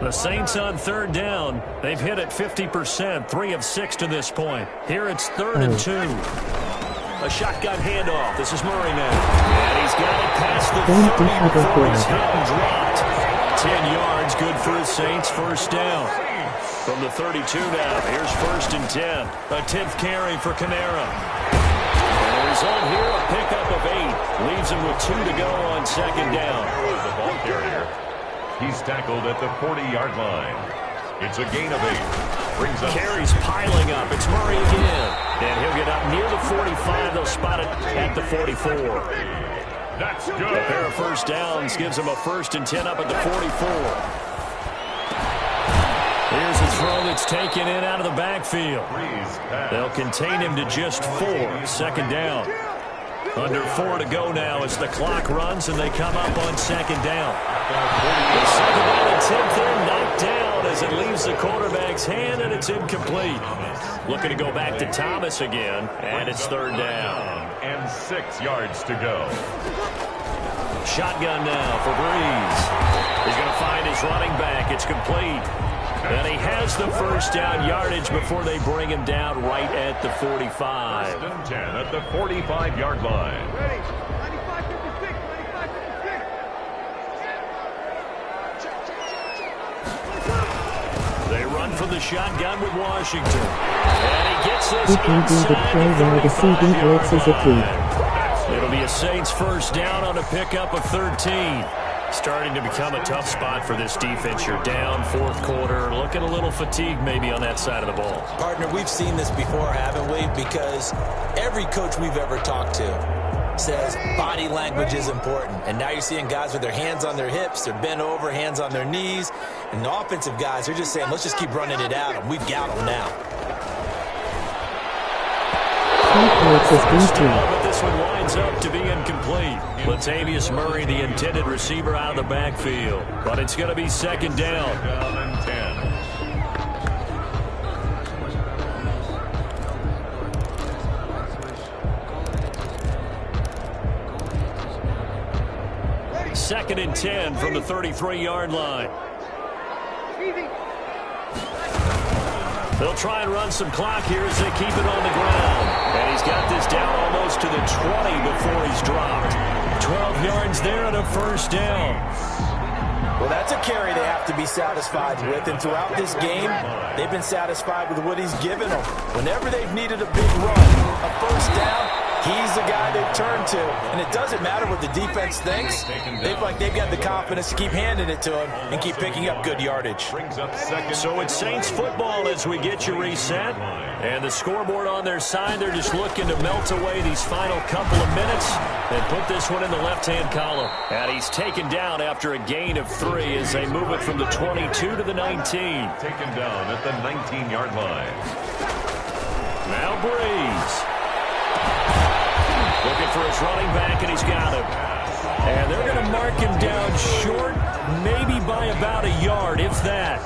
The Saints on 3rd down. They've hit it 50%, 3 of 6 to this point. Here it's 3rd and 2. A shotgun handoff. This is Murray now. And he's got it past the 30 before he's hit and dropped. 10 yards, good for the Saints. 1st down. From the 32 now, here's 1st and 10. A 10th carry for Kamara. And there's result here, a pickup of 8. Leaves him with 2 to go on second down. The ball carrier. He's tackled at the 40-yard line. It's a gain of 8. Brings up Carries piling up. It's Murray again. And he'll get up near the 45. They'll spot it at the 44. That's good. A pair of first downs gives him a 1st and 10 up at the 44. Here's a throw that's taken in out of the backfield. They'll contain him to just 4. Second down. Under 4 to go now as the clock runs and they come up on second down. The second down attempt there knocked down as it leaves the quarterback's hand and it's incomplete. Looking to go back to Thomas again, and it's third down. And 6 yards to go. Shotgun now for Breeze. He's going to find his running back. It's complete. And he has the first down yardage before they bring him down right at the 45. First and 10 at the 45-yard line. Ready? 95, 56, 95, 56. They run from the shotgun with Washington. And he gets this He can do the play where the CD blitz is a key. It'll be a Saints first down on a pickup of 13. Starting to become a tough spot for this defense. You're down fourth quarter, looking a little fatigued maybe on that side of the ball. Partner, we've seen this before, haven't we? Because every coach we've ever talked to says body language is important. And now you're seeing guys with their hands on their hips, they're bent over, hands on their knees. And the offensive guys, they're just saying, let's just keep running it at them. We've got them now. But this one winds up to be incomplete. Latavius Murray, the intended receiver, out of the backfield. But it's going to be second down. Down and 10. Second and 10 from the 33-yard line. They'll try and run some clock here as they keep it on the ground. And he's got this down almost to the 20 before he's dropped. 12 yards there and a first down. Well, that's a carry they have to be satisfied with. And throughout this game, they've been satisfied with what he's given them. Whenever they've needed a big run, a first down, he's the guy they've turned to. And it doesn't matter what the defense thinks. They've got the confidence to keep handing it to him and keep picking up good yardage. So it's Saints football as we get you reset. And the scoreboard on their side, they're just looking to melt away these final couple of minutes and put this one in the left-hand column. And he's taken down after a gain of 3 as they move it from the 22 to the 19. Taken down at the 19-yard line. Now Breeze. Looking for his running back, and he's got him. And they're going to mark him down short, maybe by about a yard, if that.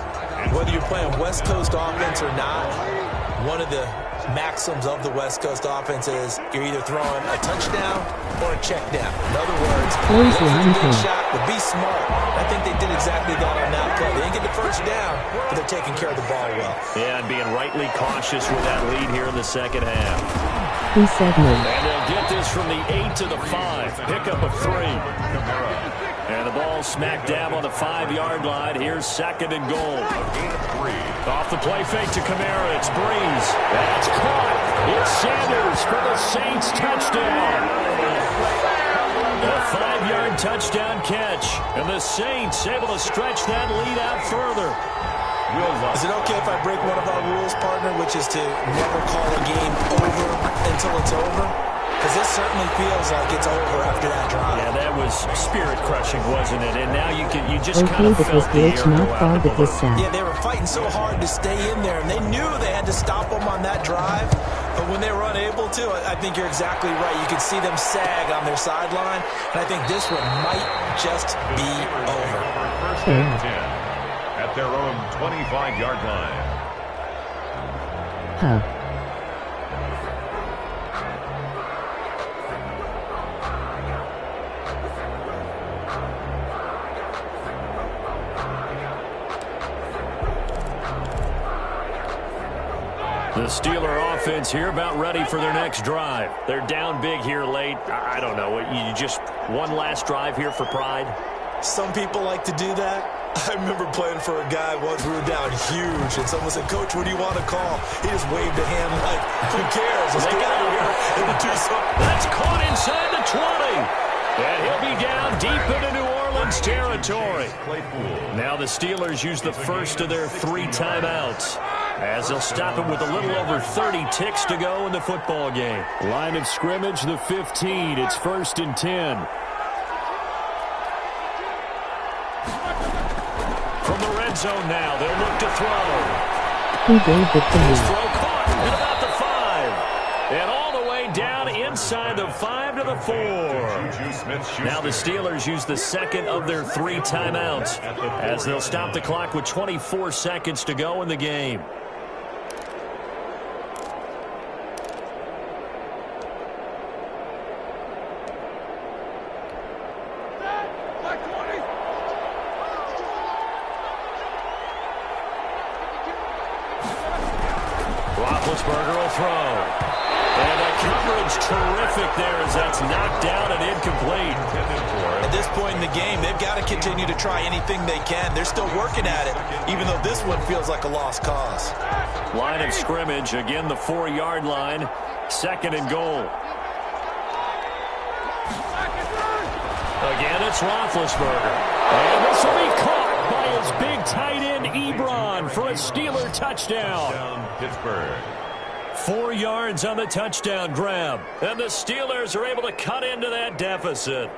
Whether you're playing West Coast offense or not, one of the maxims of the West Coast offense is you're either throwing a touchdown or a check down. In other words, good shot, but be smart. I think they did exactly that on that play. They didn't get the first down, but they're taking care of the ball well. Yeah, and being rightly cautious with that lead here in the second half. He said no. And they'll get this from the 8 to the 5. Pickup of 3. And the ball smack dab on the 5-yard line. Here's second and goal. Off the play fake to Kamara. It's Breeze. That's caught. It's Sanders for the Saints touchdown. A 5-yard touchdown catch. And the Saints able to stretch that lead out further. Is it okay if I break one of our rules, partner, which is to never call a game over until it's over? Because this certainly feels like it's over after that drive. Yeah, that was spirit-crushing, wasn't it? And now you just kind Okay, of that was felt the glitch, air not go out far, of the that was balloon. sad. Yeah, they were fighting so hard to stay in there, and they knew they had to stop them on that drive. But when they were unable to, I think you're exactly right. You could see them sag on their sideline, and I think this one might just be over. First and 10 at their own 25-yard line. Huh. The Steeler offense here about ready for their next drive. They're down big here late. I don't know. You just one last drive here for pride? Some people like to do that. I remember playing for a guy once. We were down huge, and someone said, "Coach, what do you want to call?" He just waved a hand like, "Who cares? Let's get out of here and do something." That's caught inside the 20. And he'll be down deep into New Orleans territory. Now the Steelers use the first of their 3 timeouts, as they'll stop him with a little over 30 ticks to go in the football game. Line of scrimmage, the 15. It's 1st and 10. From the red zone now, they'll look to throw. He gave the His thing. throw caught at about the 5. And all the way down inside the 5 to the 4. Now the Steelers use the second of their 3 timeouts, as they'll stop the clock with 24 seconds to go in the game. Roethlisberger will throw. And the coverage terrific there as that's knocked down and incomplete. At this point in the game, they've got to continue to try anything they can. They're still working at it, even though this one feels like a lost cause. Line of scrimmage, again the 4-yard line. 2nd and goal. Again, it's Roethlisberger. And this will be caught by his big tight end, Ebron, for a Steeler touchdown. Pittsburgh. 4 yards on the touchdown grab. And the Steelers are able to cut into that deficit.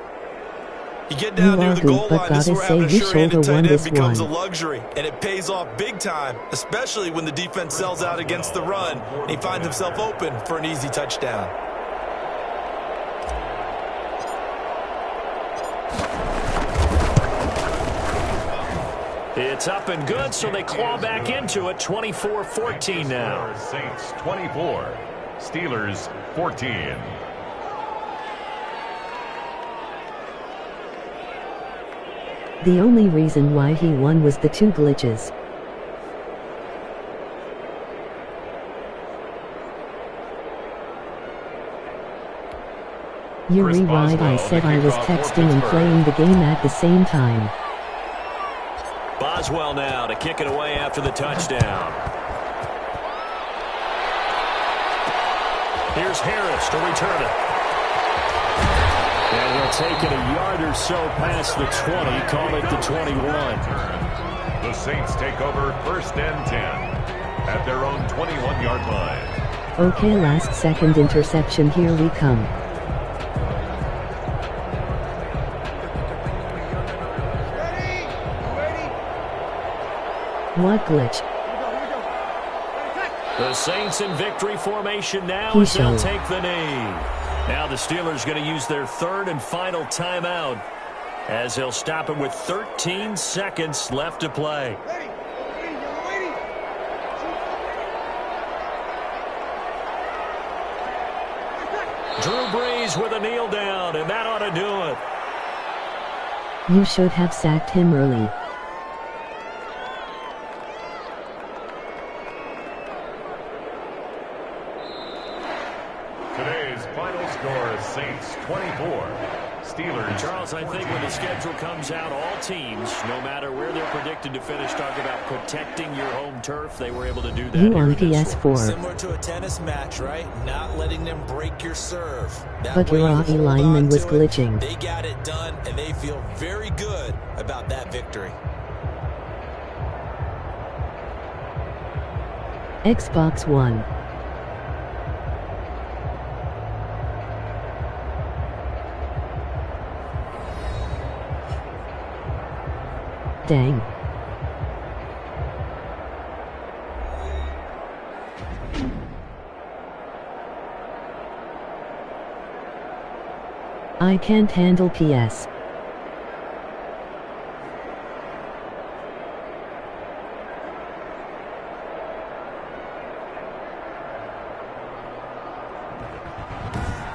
You get down near the goal line, this is where having a sure-handed tight end becomes a one. luxury, and it pays off big time, especially when the defense sells out against the run, and he finds himself open for an easy touchdown. It's up and good, so they claw back into it. 24-14 now. Saints 24, Steelers 14. The only reason why he won was the 2 glitches. You're right, I said I was texting and playing the game at the same time. Boswell now to kick it away after the touchdown. Here's Harris to return it. And he'll take it a yard or so past the 20, call it the 21. The Saints take over 1st and 10 at their own 21-yard line. Okay, last second interception, here we come. What glitch? The Saints in victory formation now as they'll take the knee. Now the Steelers going to use their 3rd and final timeout, as they'll stop it with 13 seconds left to play. Drew Brees with a kneel down, and that ought to do it. You should have sacked him early. Today's final score is Saints 24, Steelers. Charles, I think when the schedule comes out, all teams, no matter where they're predicted to finish, talk about protecting your home turf. They were able to do that. You on PS4. Similar to a tennis match, right? Not letting them break your serve. But your RE lineman was glitching. They got it done, and they feel very good about that victory. Xbox One. Dang. I can't handle PS.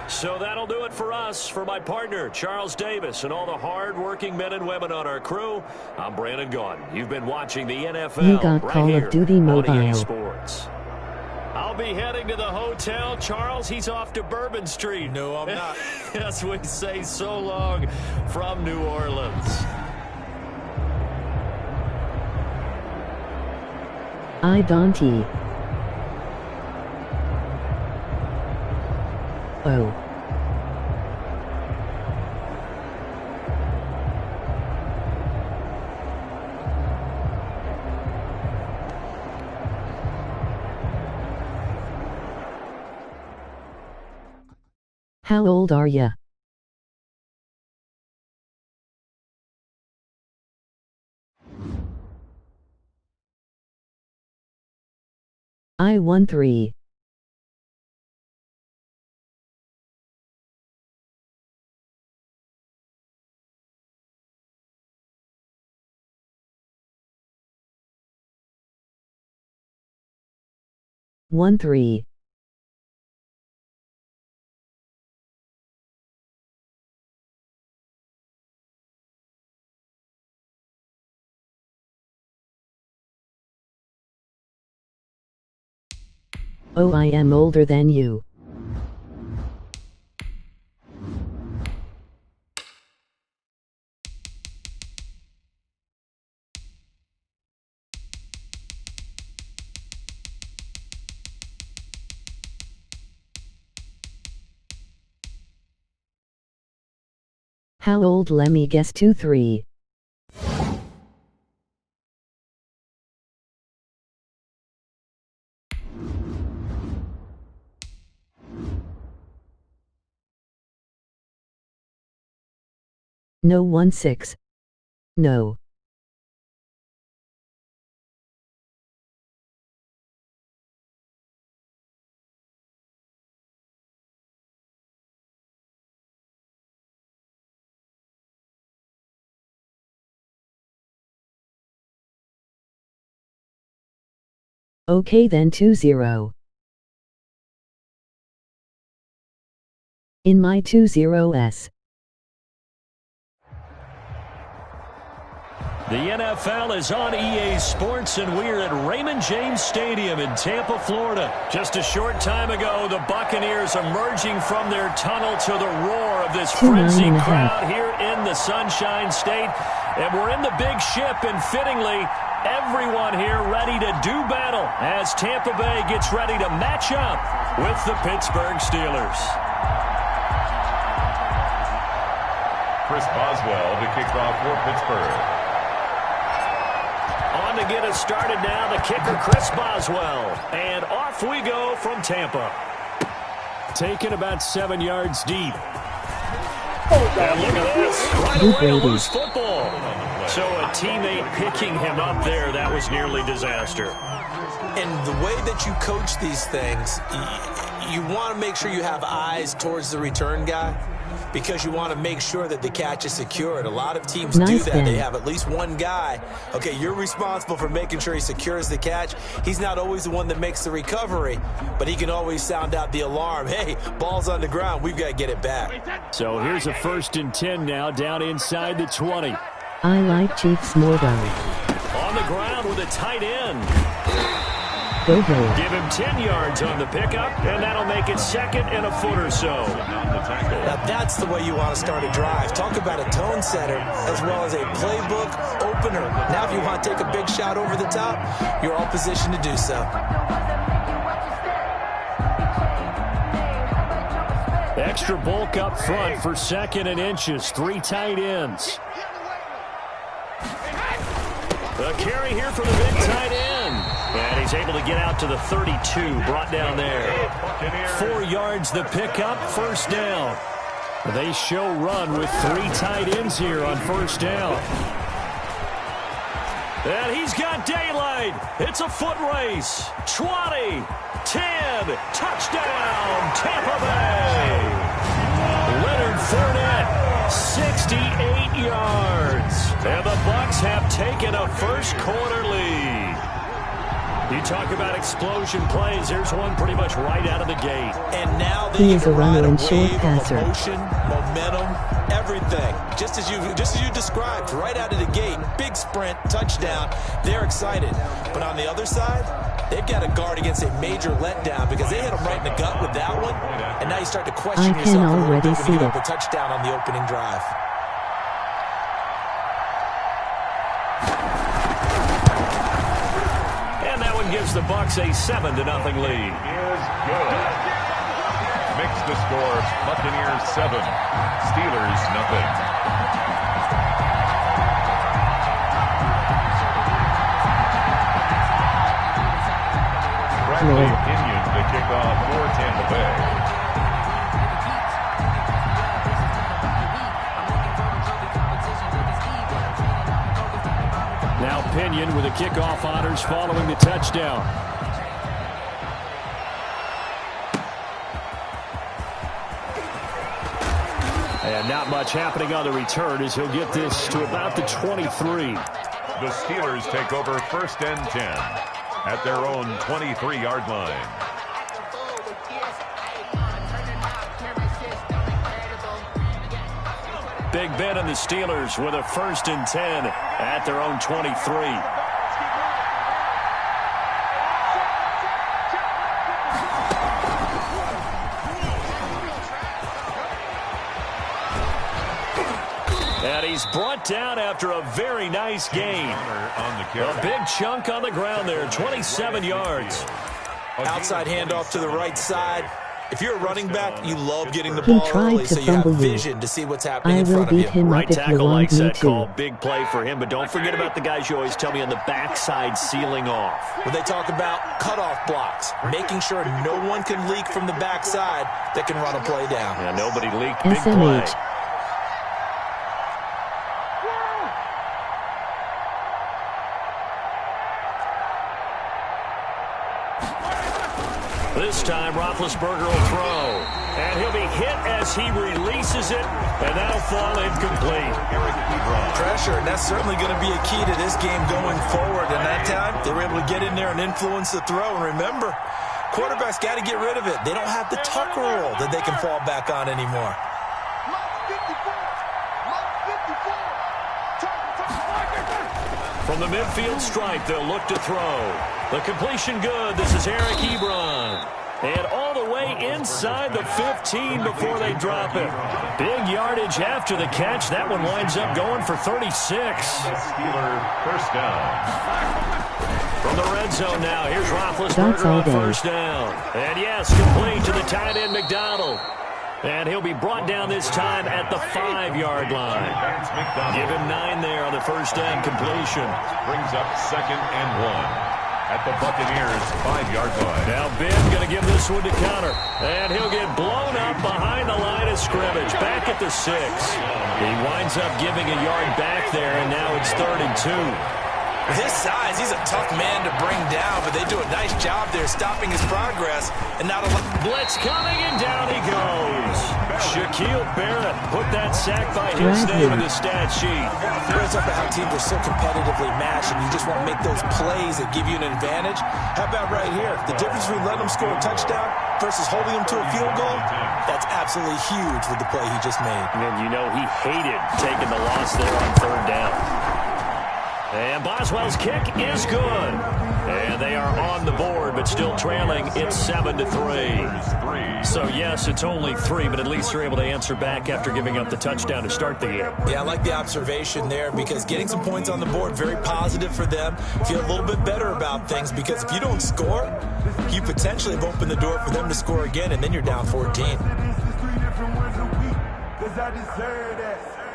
So that'll do it for us. For my partner, Charles Davis, and all the hard-working men and women on our crew, I'm Brandon Gaudin. You've been watching the NFL You got right Call here of Duty on Mobile. EA Sports. I'll be heading to the hotel. Charles, he's off to Bourbon Street. No, I'm not. As we say so long from New Orleans. I Dante. Oh. How old are ya? I 13. One three. Oh, I am older than you. How old? Let me guess. 2-3. No 1-6. No. Okay then 2-0. In my 2-0s. The NFL is on EA Sports, and we're at Raymond James Stadium in Tampa, Florida. Just a short time ago, the Buccaneers emerging from their tunnel to the roar of this frenzied crowd here in the Sunshine State. And we're in the big ship, and fittingly, everyone here ready to do battle as Tampa Bay gets ready to match up with the Pittsburgh Steelers. Chris Boswell to kick off for Pittsburgh. On to get us started now, the kicker, Chris Boswell. And off we go from Tampa. Taken about 7 yards deep. And look at this. Right away to lose football. So a teammate picking him up there, that was nearly disaster. And the way that you coach these things, you want to make sure you have eyes towards the return guy, because you want to make sure that the catch is secured. A lot of teams do that. They have at least one guy. Okay, you're responsible for making sure he secures the catch. He's not always the one that makes the recovery, but he can always sound out the alarm. Hey, ball's on the ground. We've got to get it back. So here's a 1st and 10 now, down inside the 20. I like Chiefs more though. On the ground with a tight end. Go. Give him 10 yards on the pickup, and that'll make it 2nd and a foot or so. Now that's the way you want to start a drive. Talk about a tone setter as well as a playbook opener. Now if you want to take a big shot over the top, you're all positioned to do so. Extra bulk up front for 2nd and inches. 3 tight ends. The carry here for the big tight end. And he's able to get out to the 32, brought down there. 4 yards the pickup, 1st down. They show run with 3 tight ends here on 1st down. And he's got daylight. It's a foot race. 20, 10, touchdown, Tampa Bay. Leonard Fournette, 68 yards. And the Bucs have taken a first-quarter lead. You talk about explosion plays. There's one pretty much right out of the gate. And now he is a runner and short passer. Motion, momentum, everything. Just as you described, right out of the gate. Big sprint, touchdown. They're excited. But on the other side, they've got to guard against a major letdown because they hit them right in the gut with that one. And now you start to question yourself. I can already see it. A touchdown on the opening drive. gives the Bucs a 7-0 lead. Is good. Makes the score Buccaneers 7, Steelers nothing. Bradley Pinion to kick off for Tampa Bay. Now Pinion with the kickoff honors following the touchdown. And not much happening on the return as he'll get this to about the 23. The Steelers take over 1st and 10 at their own 23-yard line. Big Ben and the Steelers with a 1st and 10 at their own 23. And he's brought down after a very nice gain. A big chunk on the ground there, 27 yards. Outside handoff to the right side. If you're a running back, you love getting the ball early so you have vision to see what's happening in front of you. Right tackle likes that call. Big play for him, but don't forget about the guys you always tell me on the backside sealing off. When they talk about cutoff blocks, making sure no one can leak from the backside that can run a play down. Yeah, nobody leaked. Big play. This time, Roethlisberger will throw. And he'll be hit as he releases it, and that'll fall incomplete. Pressure, and that's certainly going to be a key to this game going forward. And that time, they were able to get in there and influence the throw. And remember, quarterbacks got to get rid of it. They don't have the tuck rule that they can fall back on anymore. From the midfield stripe, they'll look to throw. The completion good. This is Eric Ebron. And all the way inside the 15 before they drop it. Big yardage after the catch. That one winds up going for 36. Steeler 1st down. From the red zone now, here's Roethlisberger on 1st down. And yes, complete to the tight end McDonald. And he'll be brought down this time at the 5-yard line. Give him 9 there on the 1st down completion. Brings up 2nd and 1 at the Buccaneers 5-yard line. Now Ben going to give this one to Connor. And he'll get blown up behind the line of scrimmage. Back at the 6. He winds up giving a yard back there, and now it's 3rd and 2. With his size, he's a tough man to bring down, but they do a nice job there stopping his progress. And not a blitz coming, and down he goes. Shaquille Barrett put that sack by his name in the stat sheet. Brings up how teams are so competitively matched, and you just want to make those plays that give you an advantage. How about right here? The difference between letting them score a touchdown versus holding them to a field goal, that's absolutely huge with the play he just made. And you know he hated taking the loss there on 3rd down. And Boswell's kick is good. And they are on the board, but still trailing. It's 7-3. So, yes, it's only 3, but at least they're able to answer back after giving up the touchdown to start the game. Yeah, I like the observation there because getting some points on the board, very positive for them. Feel a little bit better about things because if you don't score, you potentially have opened the door for them to score again, and then you're down 14.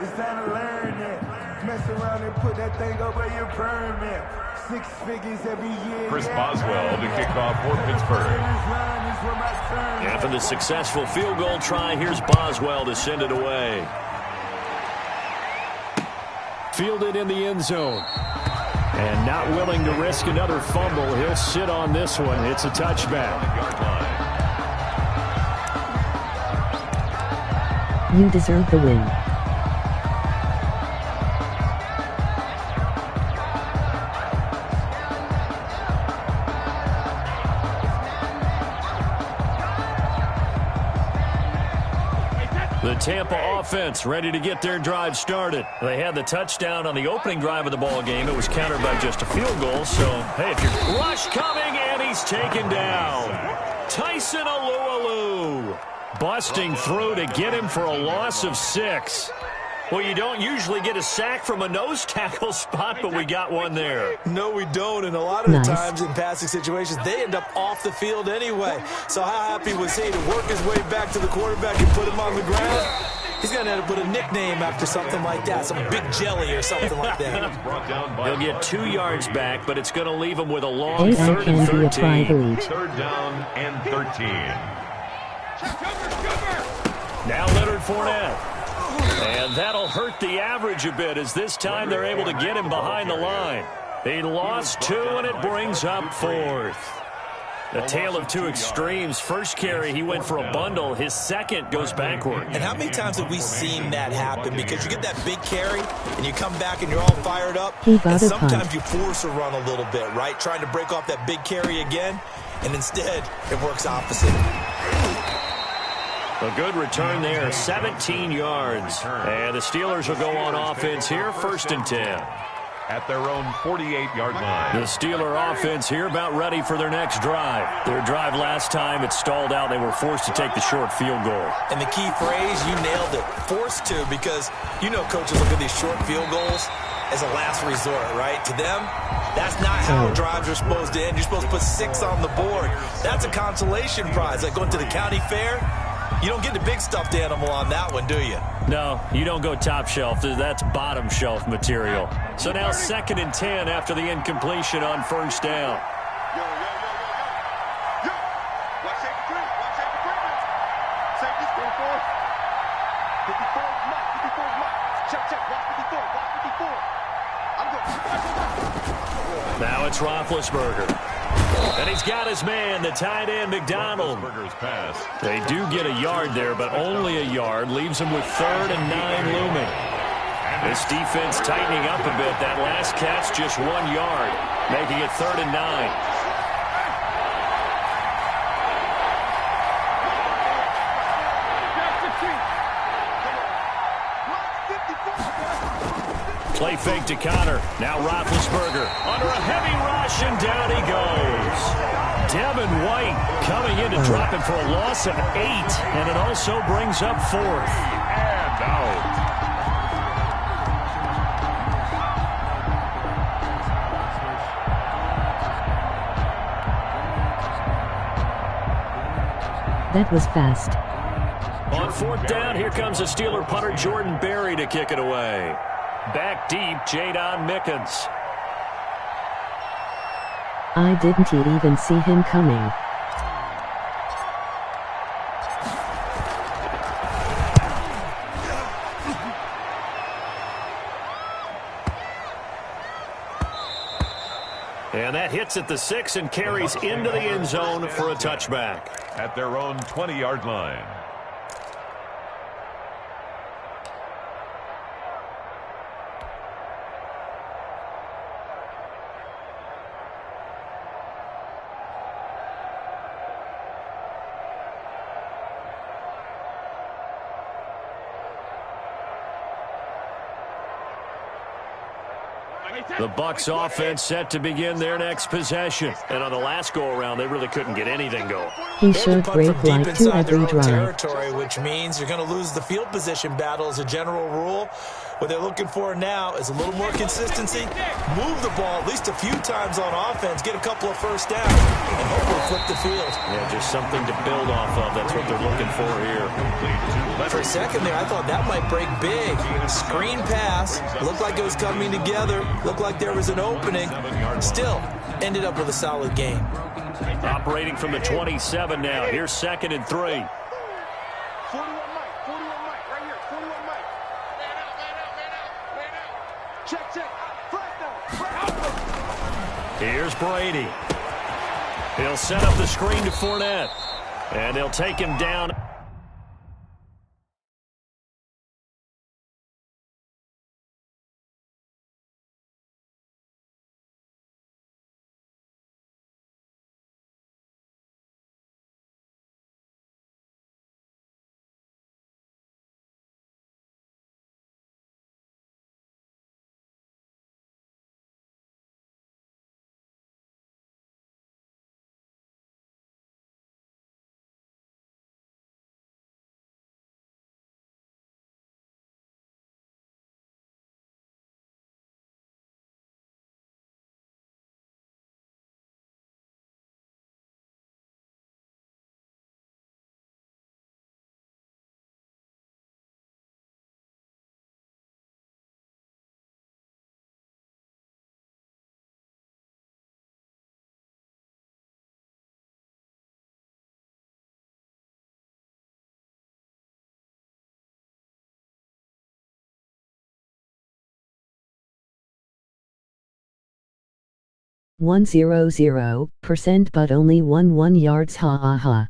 It's time to learn that. Mess around and put that thing up where your permit. 6 figures every year. Chris Boswell to kick off for Pittsburgh. After the successful field goal try, here's Boswell to send it away. Fielded in the end zone. And not willing to risk another fumble. He'll sit on this one. It's a touchback. You deserve the win. The Tampa offense ready to get their drive started. They had the touchdown on the opening drive of the ball game. It was countered by just a field goal. So, hey, if you're rush coming, and he's taken down. Tyson Alualu busting through to get him for a loss of 6. Well, you don't usually get a sack from a nose tackle spot, but we got one there. No, we don't, and a lot of the times in passing situations, they end up off the field anyway. So how happy was he to work his way back to the quarterback and put him on the ground? He's going to have to put a nickname after something like that, some big jelly or something like that. He'll get 2 yards back, but it's going to leave him with a long 3rd and 13. Third down and 13. Now Leonard Fournette. And that'll hurt the average a bit as this time they're able to get him behind the line. He lost 2, and it brings up 4th. A tale of 2 extremes. First carry, he went for a bundle. His second goes backward. And how many times have we seen that happen? Because you get that big carry, and you come back, and you're all fired up. And sometimes you force a run a little bit, right? Trying to break off that big carry again, and instead it works opposite. A good return there, 17 yards. And the Steelers will go on offense here, 1st and 10. At their own 48-yard line. The Steeler offense here about ready for their next drive. Their drive last time, it stalled out. They were forced to take the short field goal. And the key phrase, you nailed it, forced to, because you know coaches look at these short field goals as a last resort, right? To them, that's not how drives are supposed to end. You're supposed to put 6 on the board. That's a consolation prize, like going to the county fair. You don't get the big stuffed animal on that one, do you? No, you don't go top shelf. That's bottom shelf material. So now 2nd and 10 after the incompletion on 1st down. Yo. Watch safety three. Safety 54. 54 is Mike. 54 is Mike. Check. Watch 54. I'm good. Now it's Roethlisberger. And he's got his man, the tight end, McDonald. They do get a yard there, but only a yard. Leaves them with 3rd and 9 looming. This defense tightening up a bit. That last catch, just 1 yard, making it 3rd and 9. Play fake to Connor. Now Roethlisberger under a heavy rush, and down he goes. Devin White coming in to drop him for a loss of 8, and it also brings up 4th. And out. That was fast. On 4th down, here comes a Steeler punter, Jordan Berry, to kick it away. Back deep, Jadon Mickens. I didn't even see him coming. And that hits at the 6 and carries into the end zone for a touchback. At their own 20-yard line. The Bucs offense set to begin their next possession. And on the last go-around, they really couldn't get anything going. He should break like 2 every drive. Territory, which means you're going to lose the field position battle as a general rule. What they're looking for now is a little more consistency. Move the ball at least a few times on offense. Get a couple of first downs and hopefully flip the field. Yeah, just something to build off of. That's what they're looking for here. For a second there, I thought that might break big. Screen pass. Looked like it was coming together. Looked like there was an opening. Still, ended up with a solid game. Operating from the 27 now. Here's 2nd and 3. 41 Mike, right here, 41 Mike. Man out. Check. Flag down. Here's Brady. He'll set up the screen to Fournette. And they'll take him down. 100% but only 1 yards ha ha ha.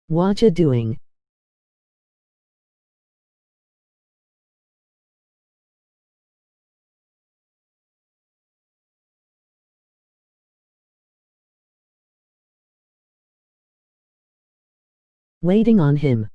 Whatcha doing? Waiting on him.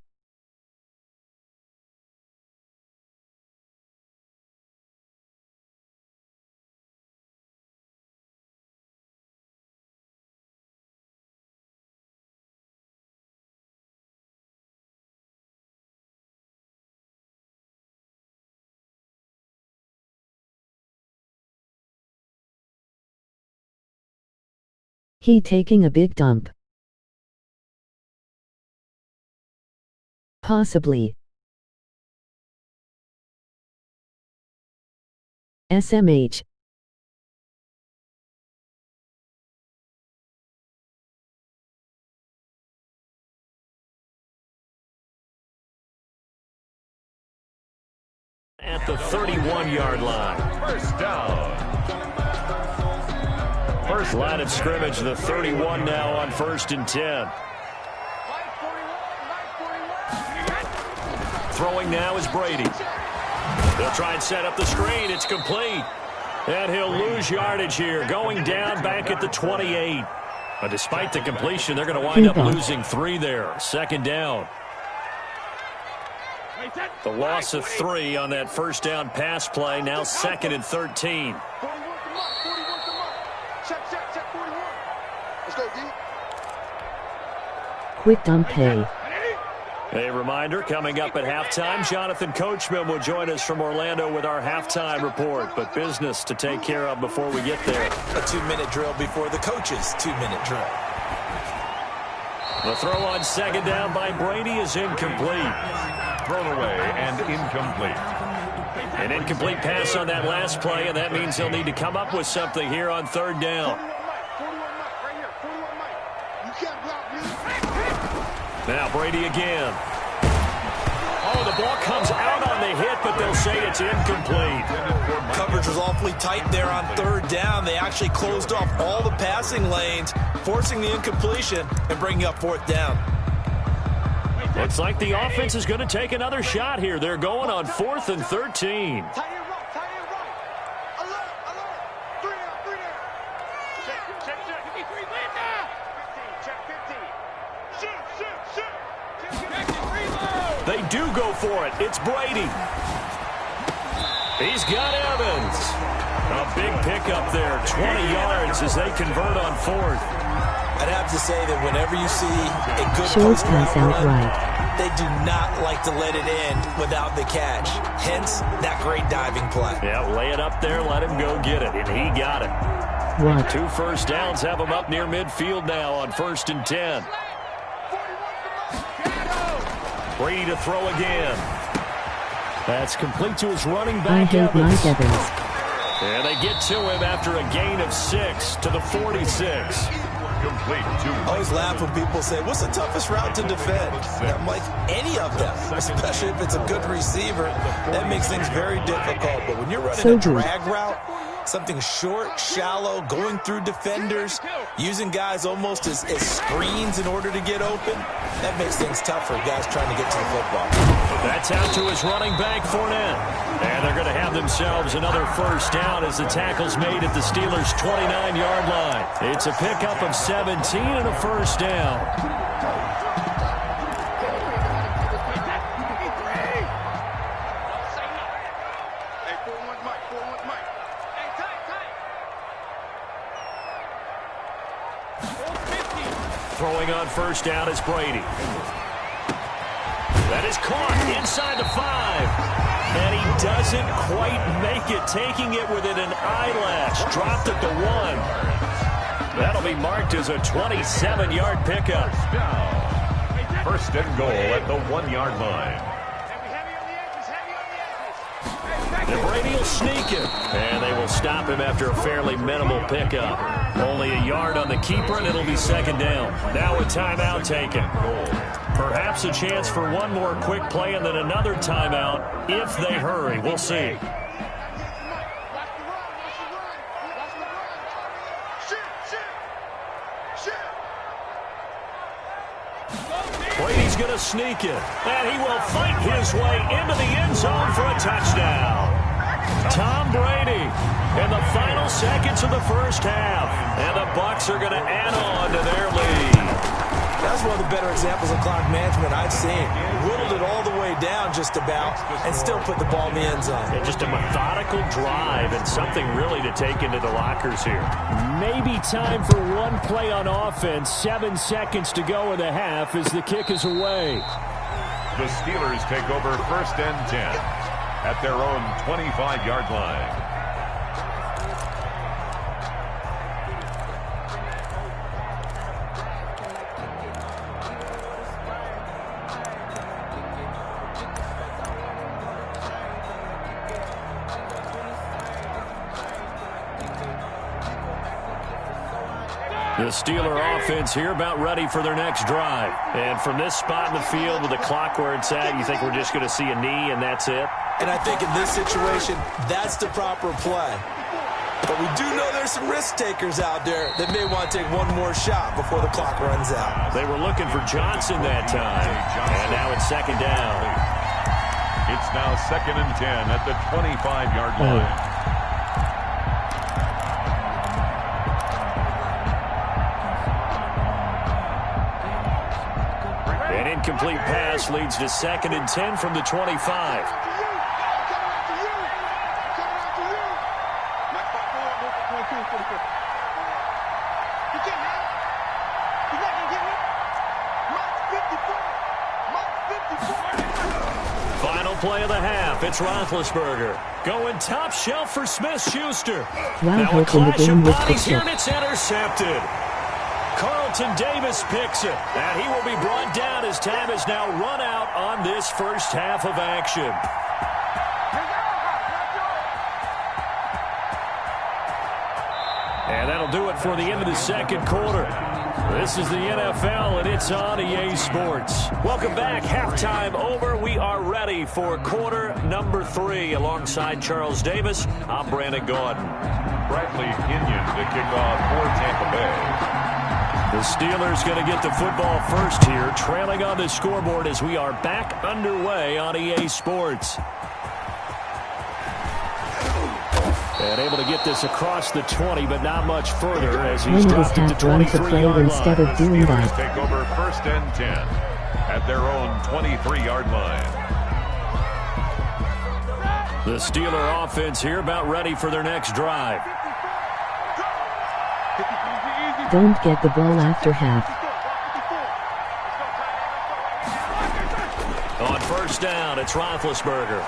He taking a big dump. Possibly. SMH. At the 31-yard line. First down. First line of scrimmage, the 31 now on 1st and 10. Throwing now is Brady. They'll try and set up the screen. It's complete. And he'll lose yardage here, going down back at the 28. But despite the completion, they're going to wind up losing 3 there. 2nd down. The loss of 3 on that first down pass play. Now 2nd and 13. Quick dump pay. A reminder, coming up at halftime, Jonathan Coachman will join us from Orlando with our halftime report. But business to take care of before we get there. A 2-minute drill before the coach's 2-minute drill. The throw on 2nd down by Brady is incomplete. Thrown away and incomplete. An incomplete pass on that last play, and that means they'll need to come up with something here on 3rd down. Now Brady again. Oh, the ball comes out on the hit, but they'll say it's incomplete. Coverage was awfully tight there on 3rd down. They actually closed off all the passing lanes, forcing the incompletion and bringing up 4th down. Looks like the offense is going to take another shot here. They're going on 4th and 13. They do go for it. It's Brady. He's got Evans. A big pickup there. 20 yards as they convert on 4th. I'd have to say that whenever you see a good Short post pass route out run, right. they do not like to let it end without the catch. Hence, that great diving play. Yeah, lay it up there, let him go get it, and he got it. What? 2 first downs have him up near midfield now on 1st and 10. Brady to throw again. That's complete to his running back, I hate Mike Evans. And they get to him after a gain of 6 to the 46. Complete to I always laugh when people say, what's the toughest route to defend? And I'm like, any of them, especially if it's a good receiver. That makes things very difficult. But when you're running a drag route, something short, shallow, going through defenders, using guys almost as screens in order to get open, that makes things tough for guys trying to get to the football. That's out to his running back, Fournette. And they're going to have themselves another first down as the tackle's made at the Steelers' 29-yard line. It's a pickup of 17 and a first down. Throwing on first down is Brady. That is caught inside the 5. And he doesn't quite make it, taking it within an eyelash. Dropped at the 1. That'll be marked as a 27-yard pickup. First and goal at the 1-yard line. And Brady will sneak it. And they will stop him after a fairly minimal pickup. Only a yard on the keeper, and it'll be second down. Now a timeout taken. Perhaps a chance for one more quick play and then another timeout if they hurry. We'll see. Brady's going to sneak it, and he will fight his way into the end zone for a touchdown. Tom Brady in the final seconds of the first half, and the Bucs are going to add on to their lead. That's one of the better examples of clock management I've seen. Whittled it all the way down just about and still put the ball in the end zone. Yeah, just a methodical drive and something really to take into the lockers here. Maybe time for one play on offense. 7 seconds to go in the half as the kick is away. The Steelers take over first and 10 at their own 25-yard line. The Steeler offense here about ready for their next drive. And from this spot in the field with the clock where it's at, you think we're just going to see a knee and that's it? And I think in this situation, that's the proper play. But we do know there's some risk takers out there that may want to take one more shot before the clock runs out. They were looking for Johnson that time. And now it's second down. It's now second and 10 at the 25-yard line. An incomplete pass leads to second and 10 from the 25. Final play of the half. It's Roethlisberger going top shelf for Smith-Schuster. Now a clash of bodies here, and it's intercepted. Carlton Davis picks it, and he will be brought down as time has now run out on this first half of action. And that'll do it for the end of the second quarter. This is the NFL, and it's on EA Sports. Welcome back. Halftime over. We are ready for quarter number 3. Alongside Charles Davis, I'm Brandon Gaudin. Bradley Pinion to kick off for Tampa Bay. The Steelers going to get the football first here, trailing on the scoreboard as we are back underway on EA Sports. And able to get this across the 20, but not much further as he's dropped it to 23-yard instead line. of doing Steelers that. take over first and 10 at their own 23-yard line. The Steeler offense here about ready for their next drive. Don't get the ball after half. On first down, it's Roethlisberger.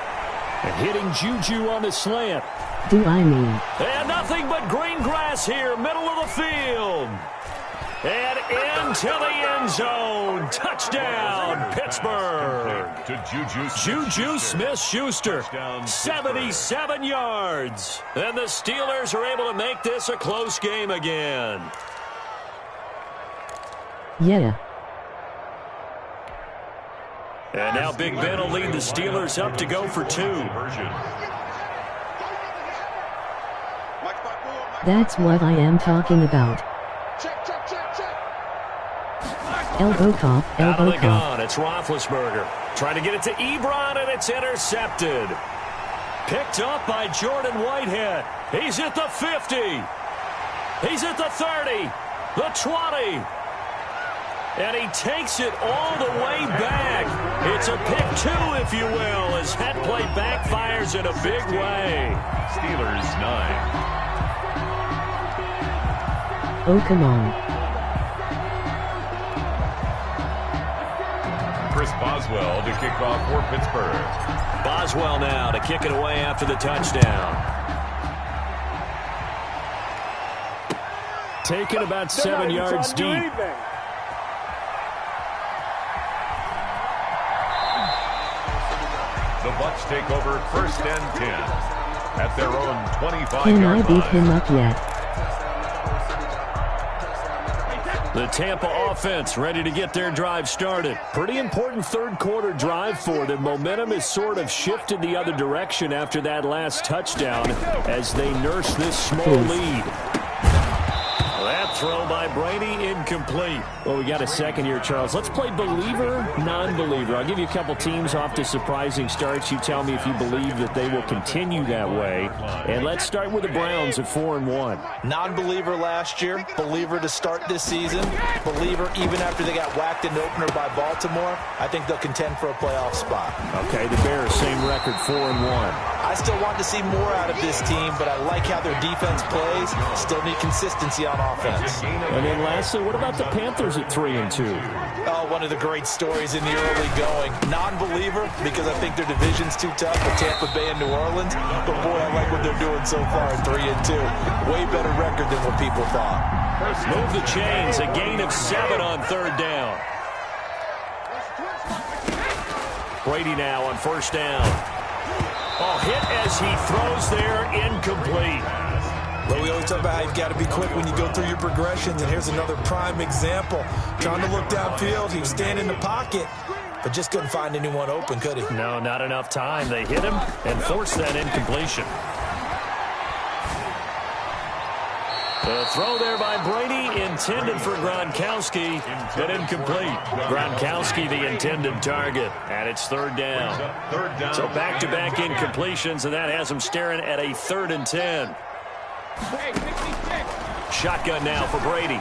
And hitting Juju on the slant. Do I mean? And nothing but green grass here, middle of the field. And into the end zone. Touchdown, Pittsburgh. To Juju Smith-Schuster, 77 yards. And the Steelers are able to make this a close game again. Yeah. And now Big Ben will lead the Steelers up to go for 2. That's what I am talking about. Elbow cop, Out of elbow the cop. gun, it's Roethlisberger. Trying to get it to Ebron, and it's intercepted. Picked up by Jordan Whitehead. He's at the 50. He's at the 30. The 20. And he takes it all the way back. It's a pick 2, if you will, as that play backfires in a big way. Steelers 9. Oh, come on. Chris Boswell to kick off for Pittsburgh. Boswell now to kick it away after the touchdown. Taken about 7 yards deep. The Bucs take over 1st and 10 at their own 25-yard Can line. I beat him up yet? The Tampa offense ready to get their drive started. Pretty important third quarter drive for them. Momentum has sort of shifted the other direction after that last touchdown as they nurse this small lead. That throw by Brady incomplete. Well, we got a second here, Charles. Let's play believer, non-believer. I'll give you a couple teams off to surprising starts. You tell me if you believe that they will continue that way. And let's start with the Browns at 4-1. Non-believer last year, believer to start this season, believer even after they got whacked in the opener by Baltimore. I think they'll contend for a playoff spot. Okay, the Bears, same record, 4-1. I still want to see more out of this team, but I like how their defense plays. Still need consistency on offense. And then lastly, what about the Panthers at 3-2? Oh, one of the great stories in the early going. Non-believer because I think their division's too tough with Tampa Bay and New Orleans. But boy, I like what they're doing so far at 3-2. Way better record than what people thought. Move the chains, a gain of 7 on 3rd down. Brady now on 1st down. Oh, hit as he throws there, incomplete. Well, we always talk about how you've got to be quick when you go through your progressions, and here's another prime example. Trying to look downfield, he was standing in the pocket, but just couldn't find anyone open, could he? No, not enough time. They hit him and forced that incompletion. The throw there by Brady, intended for Gronkowski, but incomplete. Gronkowski, the intended target, and it's 3rd down. So back-to-back incompletions, and that has him staring at a 3rd and 10. Shotgun now for Brady.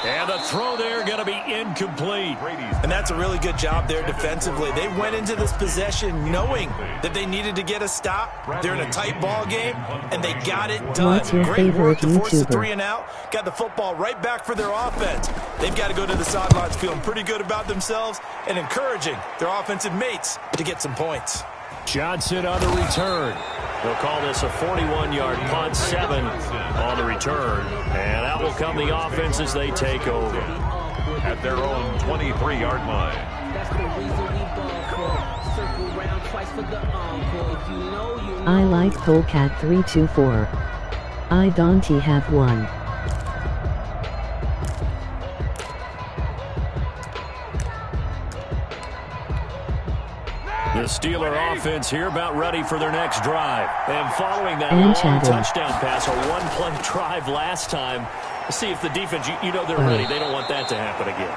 And the throw there going to be incomplete. And that's a really good job there defensively. They went into this possession knowing that they needed to get a stop. They're in a tight ball game, and they got it done. What's your Great work to force the YouTuber? 3 and out. Got the football right back for their offense. They've got to go to the sidelines feeling pretty good about themselves and encouraging their offensive mates to get some points. Johnson on the return. They'll call this a 41-yard punt, 7 on the return. And out will come the offense as they take over. At their own 23-yard line. I like Polecat 324. I don't have one. The Steeler offense here about ready for their next drive. And following that And long Chadden. touchdown pass, a one-play drive last time. See if the defense, you know they're ready. They don't want that to happen again.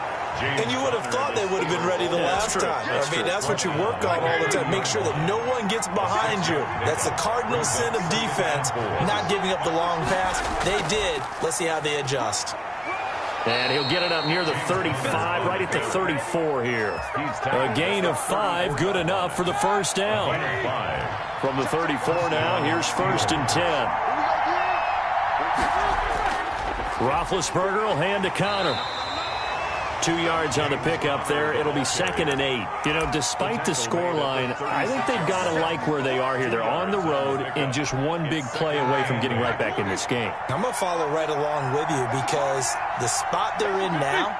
And you would have thought they would have been ready the last time. That's what you work on all the time. Make sure that no one gets behind you. That's the cardinal sin of defense, not giving up the long pass. They did. Let's see how they adjust. And he'll get it up near the 35, right at the 34 here. A gain of 5, good enough for the 1st down. From the 34 now, here's 1st and 10. Roethlisberger will hand to Connor. 2 yards on the pickup there. It'll be 2nd and 8. You know, despite the scoreline, I think they've got to like where they are here. They're on the road and just one big play away from getting right back in this game. I'm going to follow right along with you because the spot they're in now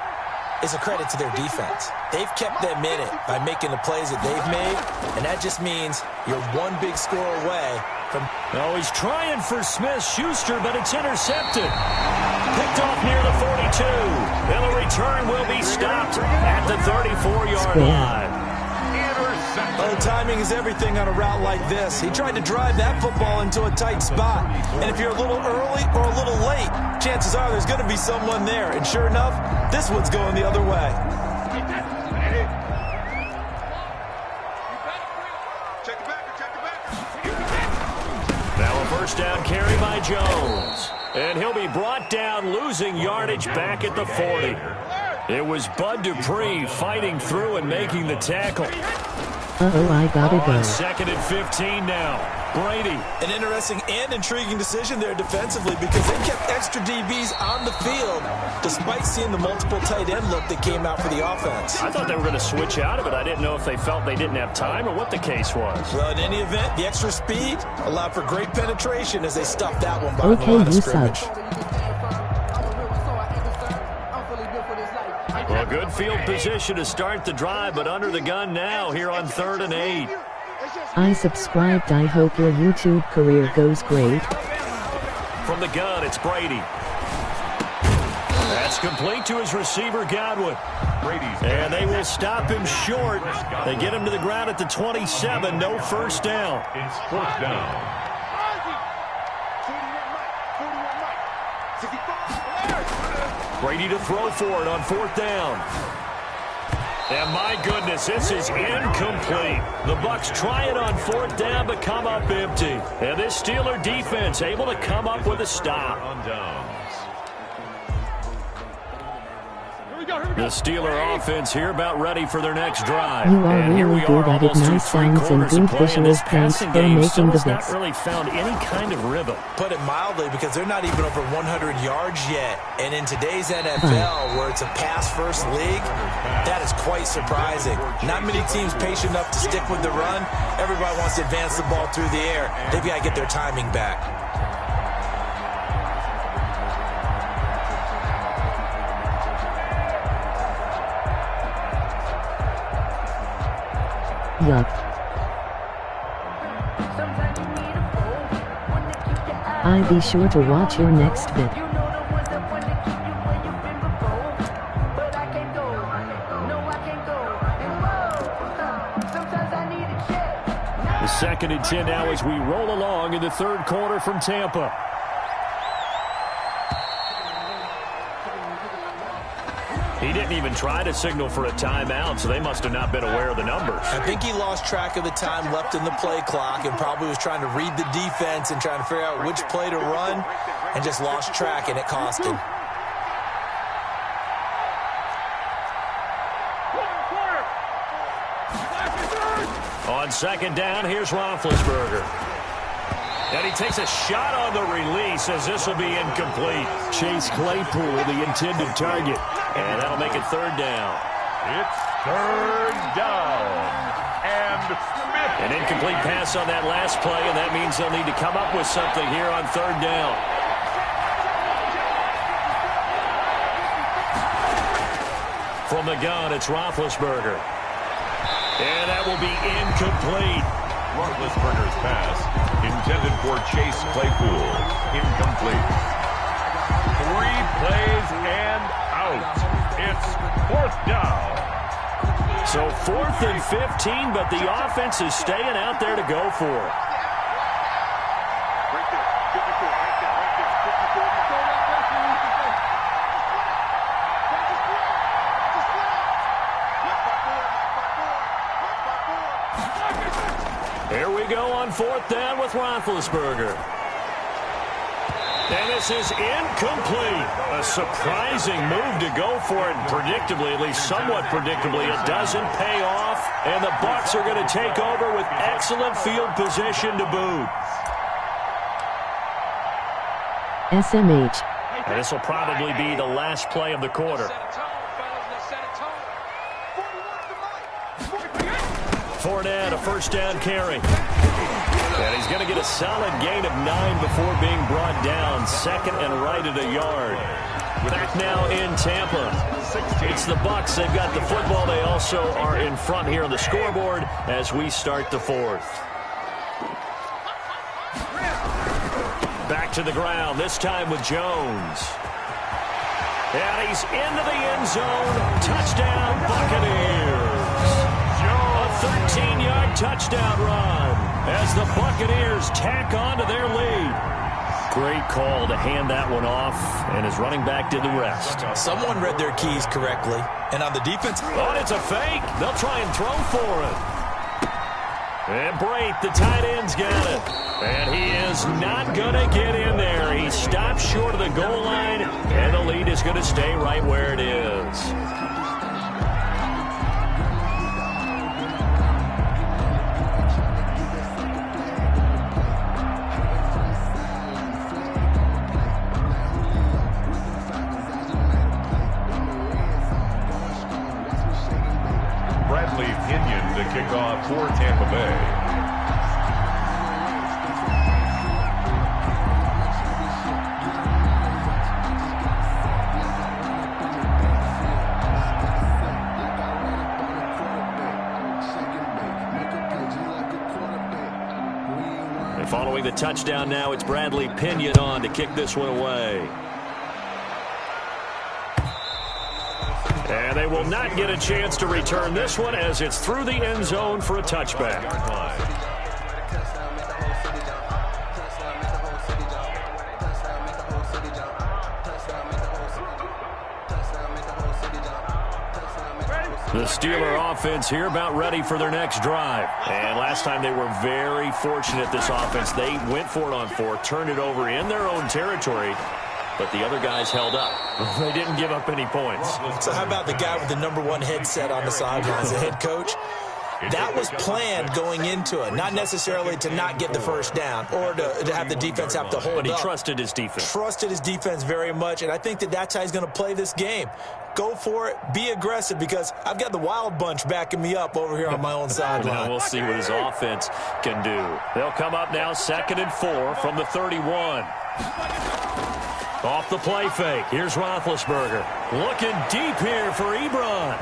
is a credit to their defense. They've kept them in it by making the plays that they've made, and that just means you're one big score away from... Oh, he's trying for Smith-Schuster, but it's intercepted. Picked off near the 42. And the return will be stopped at the 34-yard line. Oh, timing is everything on a route like this. He tried to drive that football into a tight spot. And if you're a little early or a little late, chances are there's going to be someone there. And sure enough, this one's going the other way. Now a 1st down carry by Jones. And he'll be brought down, losing yardage back at the 40. It was Bud Dupree fighting through and making the tackle. Uh-oh, I gotta go. On 2nd and 15 now. Brady. An interesting and intriguing decision there defensively because they kept extra DBs on the field despite seeing the multiple tight end look that came out for the offense. I thought they were going to switch out of it. I didn't know if they felt they didn't have time or what the case was. Well, in any event, the extra speed allowed for great penetration as they stuffed that one behind the Okay, line of you scrimmage. suck. Well, good field position to start the drive, but under the gun now here on 3rd and 8. I subscribed. I hope your YouTube career goes great. From the gun, it's Brady. That's complete to his receiver, Godwin. And they will stop him short. They get him to the ground at the 27. No first down. It's 4th down. Brady to throw for it on 4th down. And my goodness, this is incomplete. The Bucs try it on 4th down, but come up empty. And this Steeler defense able to come up with a stop. On downs. The Steeler offense here about ready for their next drive. You are and here really we good are, at it. almost Nice through 3 sounds and quarters of good play, and this visuals. Thanks passing for game making still the has not Bucs. really found any kind of rhythm. Put it mildly, because they're not even over 100 yards yet. And in today's NFL, where it's a pass-first league, that is quite surprising. Not many teams patient enough to stick with the run. Everybody wants to advance the ball through the air. They've got to get their timing back. Yuck. I be sure to watch your next bit. The 2nd and 10 now as we roll along in the 3rd quarter from Tampa. He didn't even try to signal for a timeout, so they must have not been aware of the numbers. I think he lost track of the time left in the play clock and probably was trying to read the defense and trying to figure out which play to run and just lost track, and it cost him. On 2nd down, here's Roethlisberger. And he takes a shot on the release as this will be incomplete. Chase Claypool, the intended target. And that'll make it 3rd down. It's 3rd down. And 50. An incomplete pass on that last play, and that means they'll need to come up with something here on 3rd down. From the gun, it's Roethlisberger. And that will be incomplete. Roethlisberger's pass intended for Chase Claypool. Incomplete. 3 plays and out. It's 4th down. So 4th and 15, but the offense is staying out there to go for it. Here we go on 4th down with Roethlisberger. And this is incomplete. A surprising move to go for it. Predictably, at least somewhat predictably, it doesn't pay off. And the Bucs are going to take over with excellent field position to boot. SMH. And this will probably be the last play of the quarter. Fournette, a 1st down carry. And he's going to get a solid gain of 9 before being brought down. 2nd and right at a yard. Back now in Tampa. It's the Bucs. They've got the football. They also are in front here on the scoreboard as we start the 4th. Back to the ground, this time with Jones. And he's into the end zone. Touchdown, Buccaneers. A 13-yard touchdown run as the Buccaneers tack on to their lead. Great call to hand that one off, and his running back did the rest. Someone read their keys correctly. And on the defense... Oh, it's a fake. They'll try and throw for it. And Brate, the tight end's got it. And he is not going to get in there. He stops short of the goal line, and the lead is going to stay right where it is. Bradley Pinion to kick off for Tampa Bay. Following the touchdown now, it's Bradley Pinion on to kick this one away. And they will not get a chance to return this one as it's through the end zone for a touchback. The Steeler offense here about ready for their next drive. And last time they were very fortunate, this offense. They went for it on fourth, turned it over in their own territory, but the other guys held up. They didn't give up any points. So how about the guy with the #1 headset on the sidelines, the head coach? That was planned going into it, not necessarily to not get the first down or to have the defense have to hold up. But he trusted his defense. Trusted his defense very much, and I think that's how he's going to play this game. Go for it. Be aggressive, because I've got the wild bunch backing me up over here on my own sideline. Now we'll see what his offense can do. They'll come up now 2nd and 4 from the 31. Off the play fake. Here's Roethlisberger. Looking deep here for Ebron.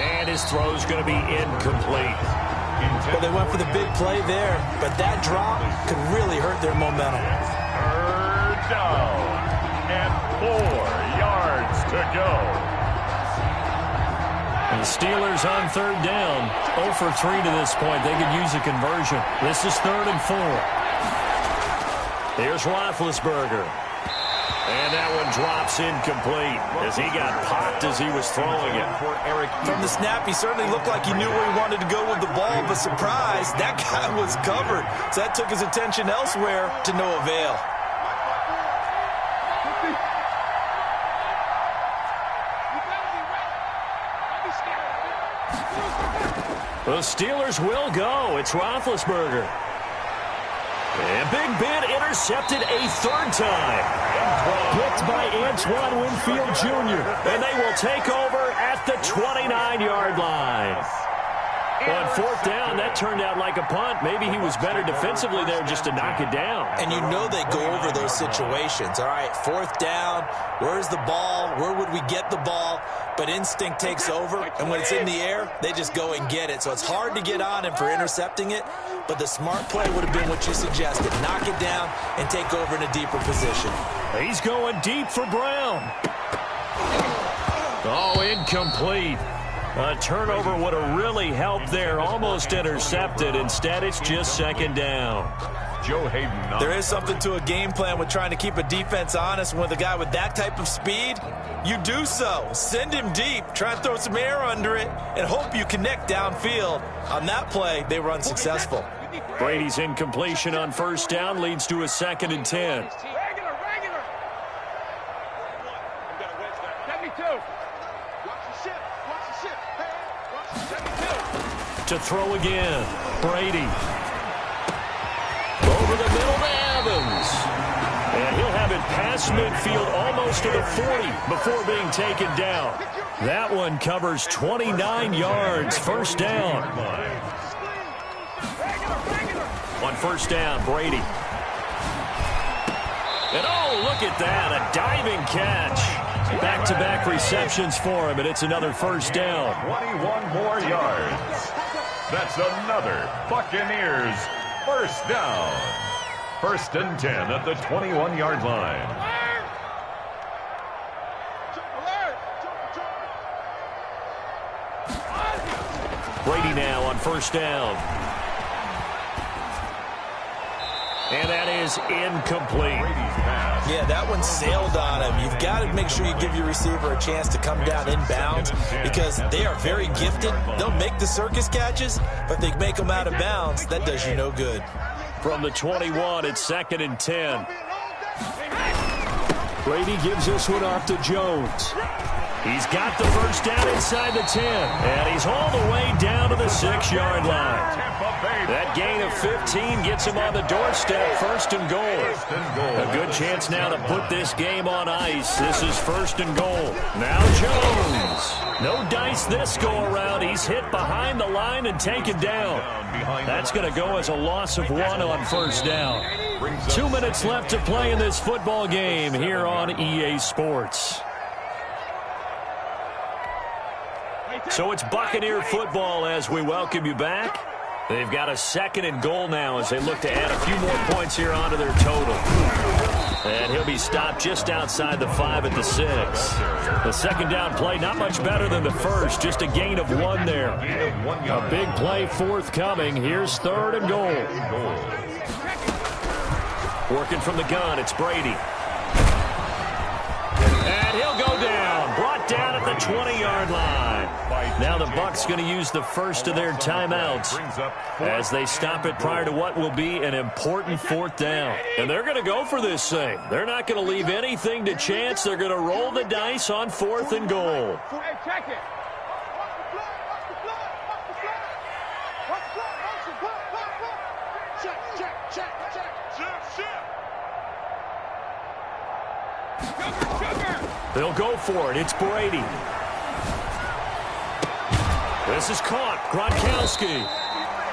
And his throw's going to be incomplete. Well, they went for the big play there, but that drop could really hurt their momentum. Third down and 4 yards to go. And the Steelers on 3rd down. 0 for 3 to this point. They could use a conversion. This is 3rd and 4. Here's Roethlisberger. And that one drops incomplete as he got popped as he was throwing it. From the snap, he certainly looked like he knew where he wanted to go with the ball, but surprise, that guy was covered. So that took his attention elsewhere to no avail. The Steelers will go. It's Roethlisberger. And Big Ben intercepted a 3rd time. Picked by Antoine Winfield Jr. And they will take over at the 29-yard line. On 4th down, that turned out like a punt. Maybe he was better defensively there just to knock it down. And you know they go over those situations. All right, 4th down, where's the ball? Where would we get the ball? But instinct takes over, and when it's in the air, they just go and get it. So it's hard to get on him for intercepting it, but the smart play would have been what you suggested. Knock it down and take over in a deeper position. He's going deep for Brown. Oh, incomplete. A turnover would have really helped there. Almost intercepted. Instead, it's just 2nd down. Joe Hayden. There is something to a game plan with trying to keep a defense honest. With a guy with that type of speed, you do so. Send him deep. Try and throw some air under it and hope you connect downfield. On that play, they were unsuccessful. Brady's incompletion on 1st down leads to a 2nd and 10. To throw again, Brady. Over the middle to Evans. And he'll have it past midfield almost to the 40 before being taken down. That one covers 29 yards, 1st down. On 1st down, Brady. And oh, look at that, a diving catch. Back-to-back receptions for him, and it's another 1st down. 21 more yards. That's another Buccaneers 1st down. 1st and 10 at the 21-yard line. Brady now on 1st down. And that is incomplete. Yeah, that one sailed on him. You've got to make sure you give your receiver a chance to come down inbounds because they are very gifted. They'll make the circus catches, but they make them out of bounds. That does you no good. From the 21, it's 2nd and 10. Brady gives this one off to Jones. He's got the first down inside the 10, and he's all the way down to the 6-yard line. That gain of 15 gets him on the doorstep, first and goal. A good chance now to put this game on ice. This is first and goal. Now Jones. No dice this go-around. He's hit behind the line and taken down. That's going to go as a loss of 1 on first down. 2 minutes left to play in this football game here on EA Sports. So it's Buccaneer football as we welcome you back. They've got a second and goal now as they look to add a few more points here onto their total. And he'll be stopped just outside the 5 at the 6. The second down play, not much better than the first, just a gain of 1 there. A big play forthcoming. Here's third and goal. Working from the gun, it's Brady. And he'll go down, brought down at the 20-yard line. Now the Bucs going to use the first of their timeouts as they stop it prior to what will be an important fourth down. And they're going to go for this thing. They're not going to leave anything to chance. They're going to roll the dice on fourth and goal. Hey, check it. They'll go for it. It's Brady. This is caught. Gronkowski.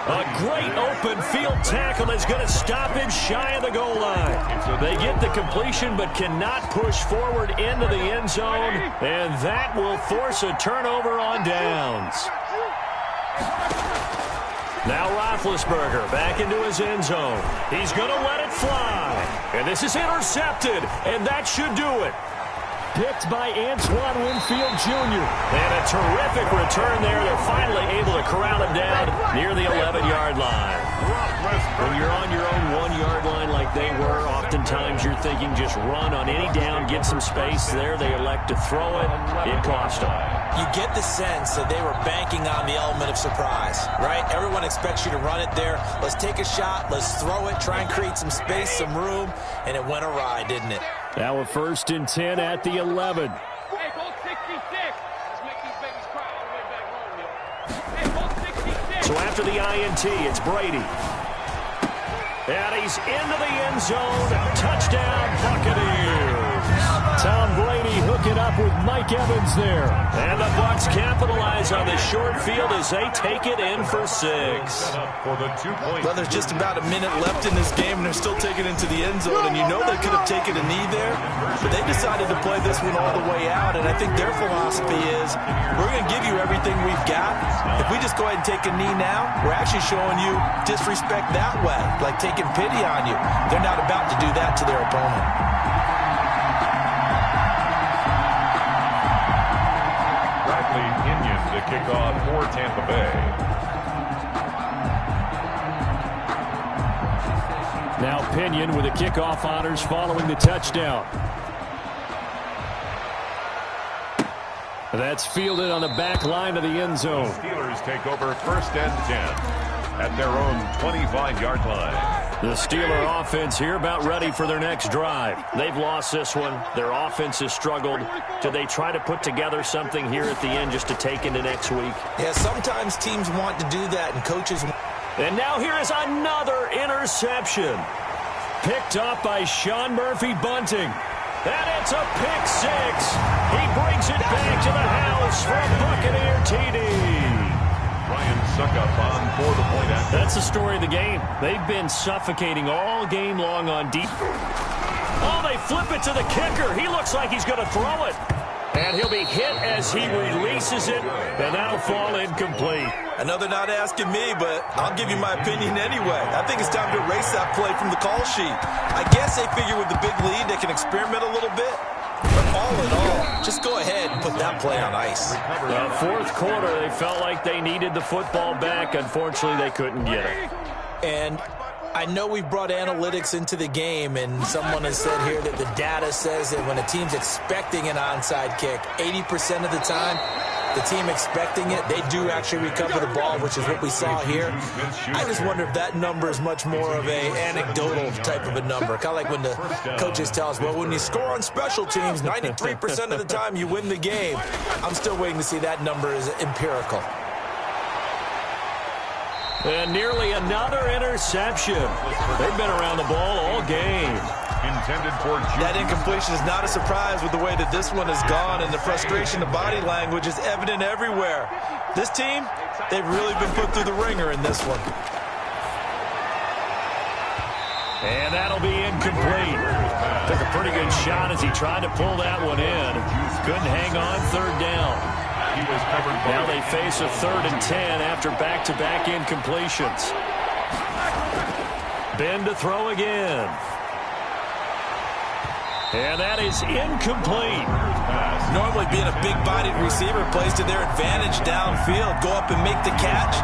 A great open field tackle is going to stop him shy of the goal line. They get the completion but cannot push forward into the end zone, and that will force a turnover on downs. Now Roethlisberger back into his end zone. He's going to let it fly. And this is intercepted, and that should do it. Picked by Antoine Winfield Jr. And a terrific return there. They're finally able to corral him down near the 11-yard line. When you're on your own 1-yard line like they were, oftentimes you're thinking just run on any down, get some space. There they elect to throw it. It cost them. You get the sense that they were banking on the element of surprise, right? Everyone expects you to run it there. Let's take a shot. Let's throw it. Try and create some space, some room. And it went awry, didn't it? Now a first and 10 at the 11. Hey, go 66. Let's make these babies cry all the way back home, yo. Hey, go 66. So after the INT, it's Brady. And he's into the end zone. Touchdown, Buccaneers. Tom Brady hooking up with Mike Evans there. And the Bucs capitalize on the short field as they take it in for 6. Well, there's just about a minute left in this game, and they're still taking it into the end zone. And you know they could have taken a knee there, but they decided to play this one all the way out. And I think their philosophy is, we're going to give you everything we've got. If we just go ahead and take a knee now, we're actually showing you disrespect that way, like taking pity on you. They're not about to do that to their opponent. To kick off for Tampa Bay. Now Pinion with the kickoff honors following the touchdown. That's fielded on the back line of the end zone. Steelers take over first and 10 at their own 25-yard line. The Steeler offense here about ready for their next drive. They've lost this one. Their offense has struggled. Do they try to put together something here at the end just to take into next week? Yeah, sometimes teams want to do that, and coaches... And now here is another interception. Picked up by Sean Murphy-Bunting. And it's a pick 6. He brings it back to the house for a Buccaneer TD. Ryan Suckup on for the point after. That's the story of the game. They've been suffocating all game long on deep. Oh, they flip it to the kicker. He looks like he's going to throw it. And he'll be hit as he releases it, and that'll fall incomplete. I know they're not asking me, but I'll give you my opinion anyway. I think it's time to erase that play from the call sheet. I guess they figure with the big lead, they can experiment a little bit. But all in all, just go ahead and put that play on ice. Fourth quarter, they felt like they needed the football back. Unfortunately, they couldn't get it. And I know we've brought analytics into the game, and someone has said here that the data says that when a team's expecting an onside kick, 80% of the time, the team expecting it, they do actually recover the ball, which is what we saw here. I just wonder if that number is much more of a anecdotal type of a number. Kind of like when the coaches tell us, well, when you score on special teams, 93% of the time you win the game. I'm still waiting to see that number is empirical. And nearly another interception. They've been around the ball all game. Intended for that incompletion is not a surprise with the way that this one has gone, and the frustration, the body language is evident everywhere. This team, they've really been put through the ringer in this one. And that'll be incomplete. Took a pretty good shot as he tried to pull that one in. Couldn't hang on, third down. Now they face a 3rd and 10 after back-to-back incompletions. Ben to throw again. And that is incomplete. Normally being a big-bodied receiver plays to their advantage downfield. Go up and make the catch,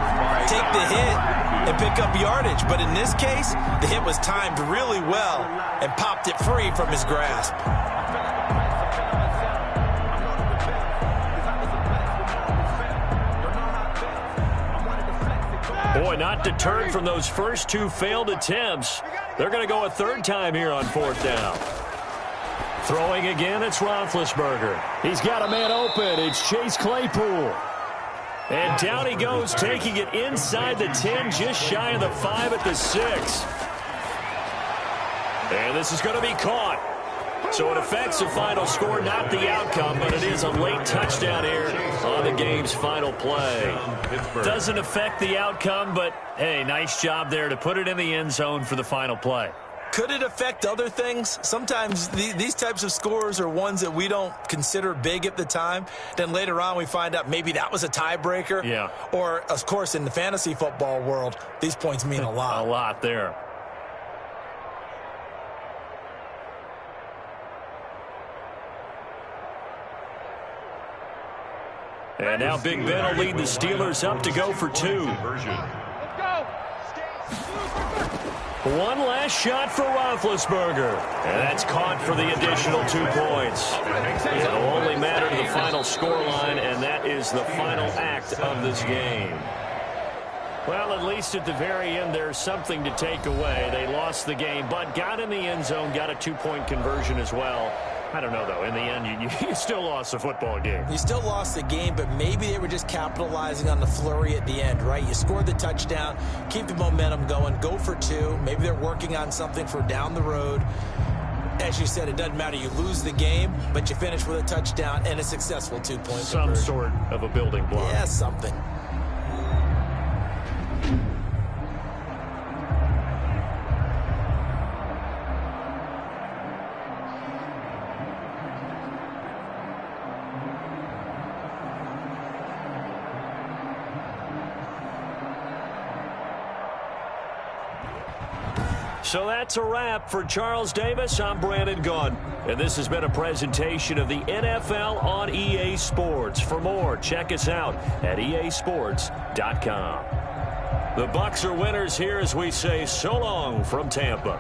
take the hit, and pick up yardage. But in this case, the hit was timed really well and popped it free from his grasp. Boy, not deterred from those first 2 failed attempts. They're going to go a 3rd time here on 4th down. Throwing again, it's Roethlisberger. He's got a man open. It's Chase Claypool. And down he goes, taking it inside the 10, just shy of the 5 at the 6. And this is going to be caught. So it affects the final score, not the outcome, but it is a late touchdown here on the game's final play. Doesn't affect the outcome, but, hey, nice job there to put it in the end zone for the final play. Could it affect other things? Sometimes these types of scores are ones that we don't consider big at the time. Then later on we find out maybe that was a tiebreaker. Yeah. Or, of course, in the fantasy football world, these points mean a lot. A lot there. And now Big Ben will lead the Steelers up to go for 2. One last shot for Roethlisberger. And that's caught for the additional 2 points. It'll only matter to the final scoreline, and that is the final act of this game. Well, at least at the very end, there's something to take away. They lost the game, but got in the end zone, got a 2-point conversion as well. I don't know, though. In the end, you still lost the football game. You still lost the game, but maybe they were just capitalizing on the flurry at the end, right? You scored the touchdown, keep the momentum going, go for 2. Maybe they're working on something for down the road. As you said, it doesn't matter. You lose the game, but you finish with a touchdown and a successful 2-point conversion. Some sort of a building block. Yeah, something. So that's a wrap for Charles Davis. I'm Brandon Gunn. And this has been a presentation of the NFL on EA Sports. For more, check us out at easports.com. The Bucs are winners here as we say so long from Tampa.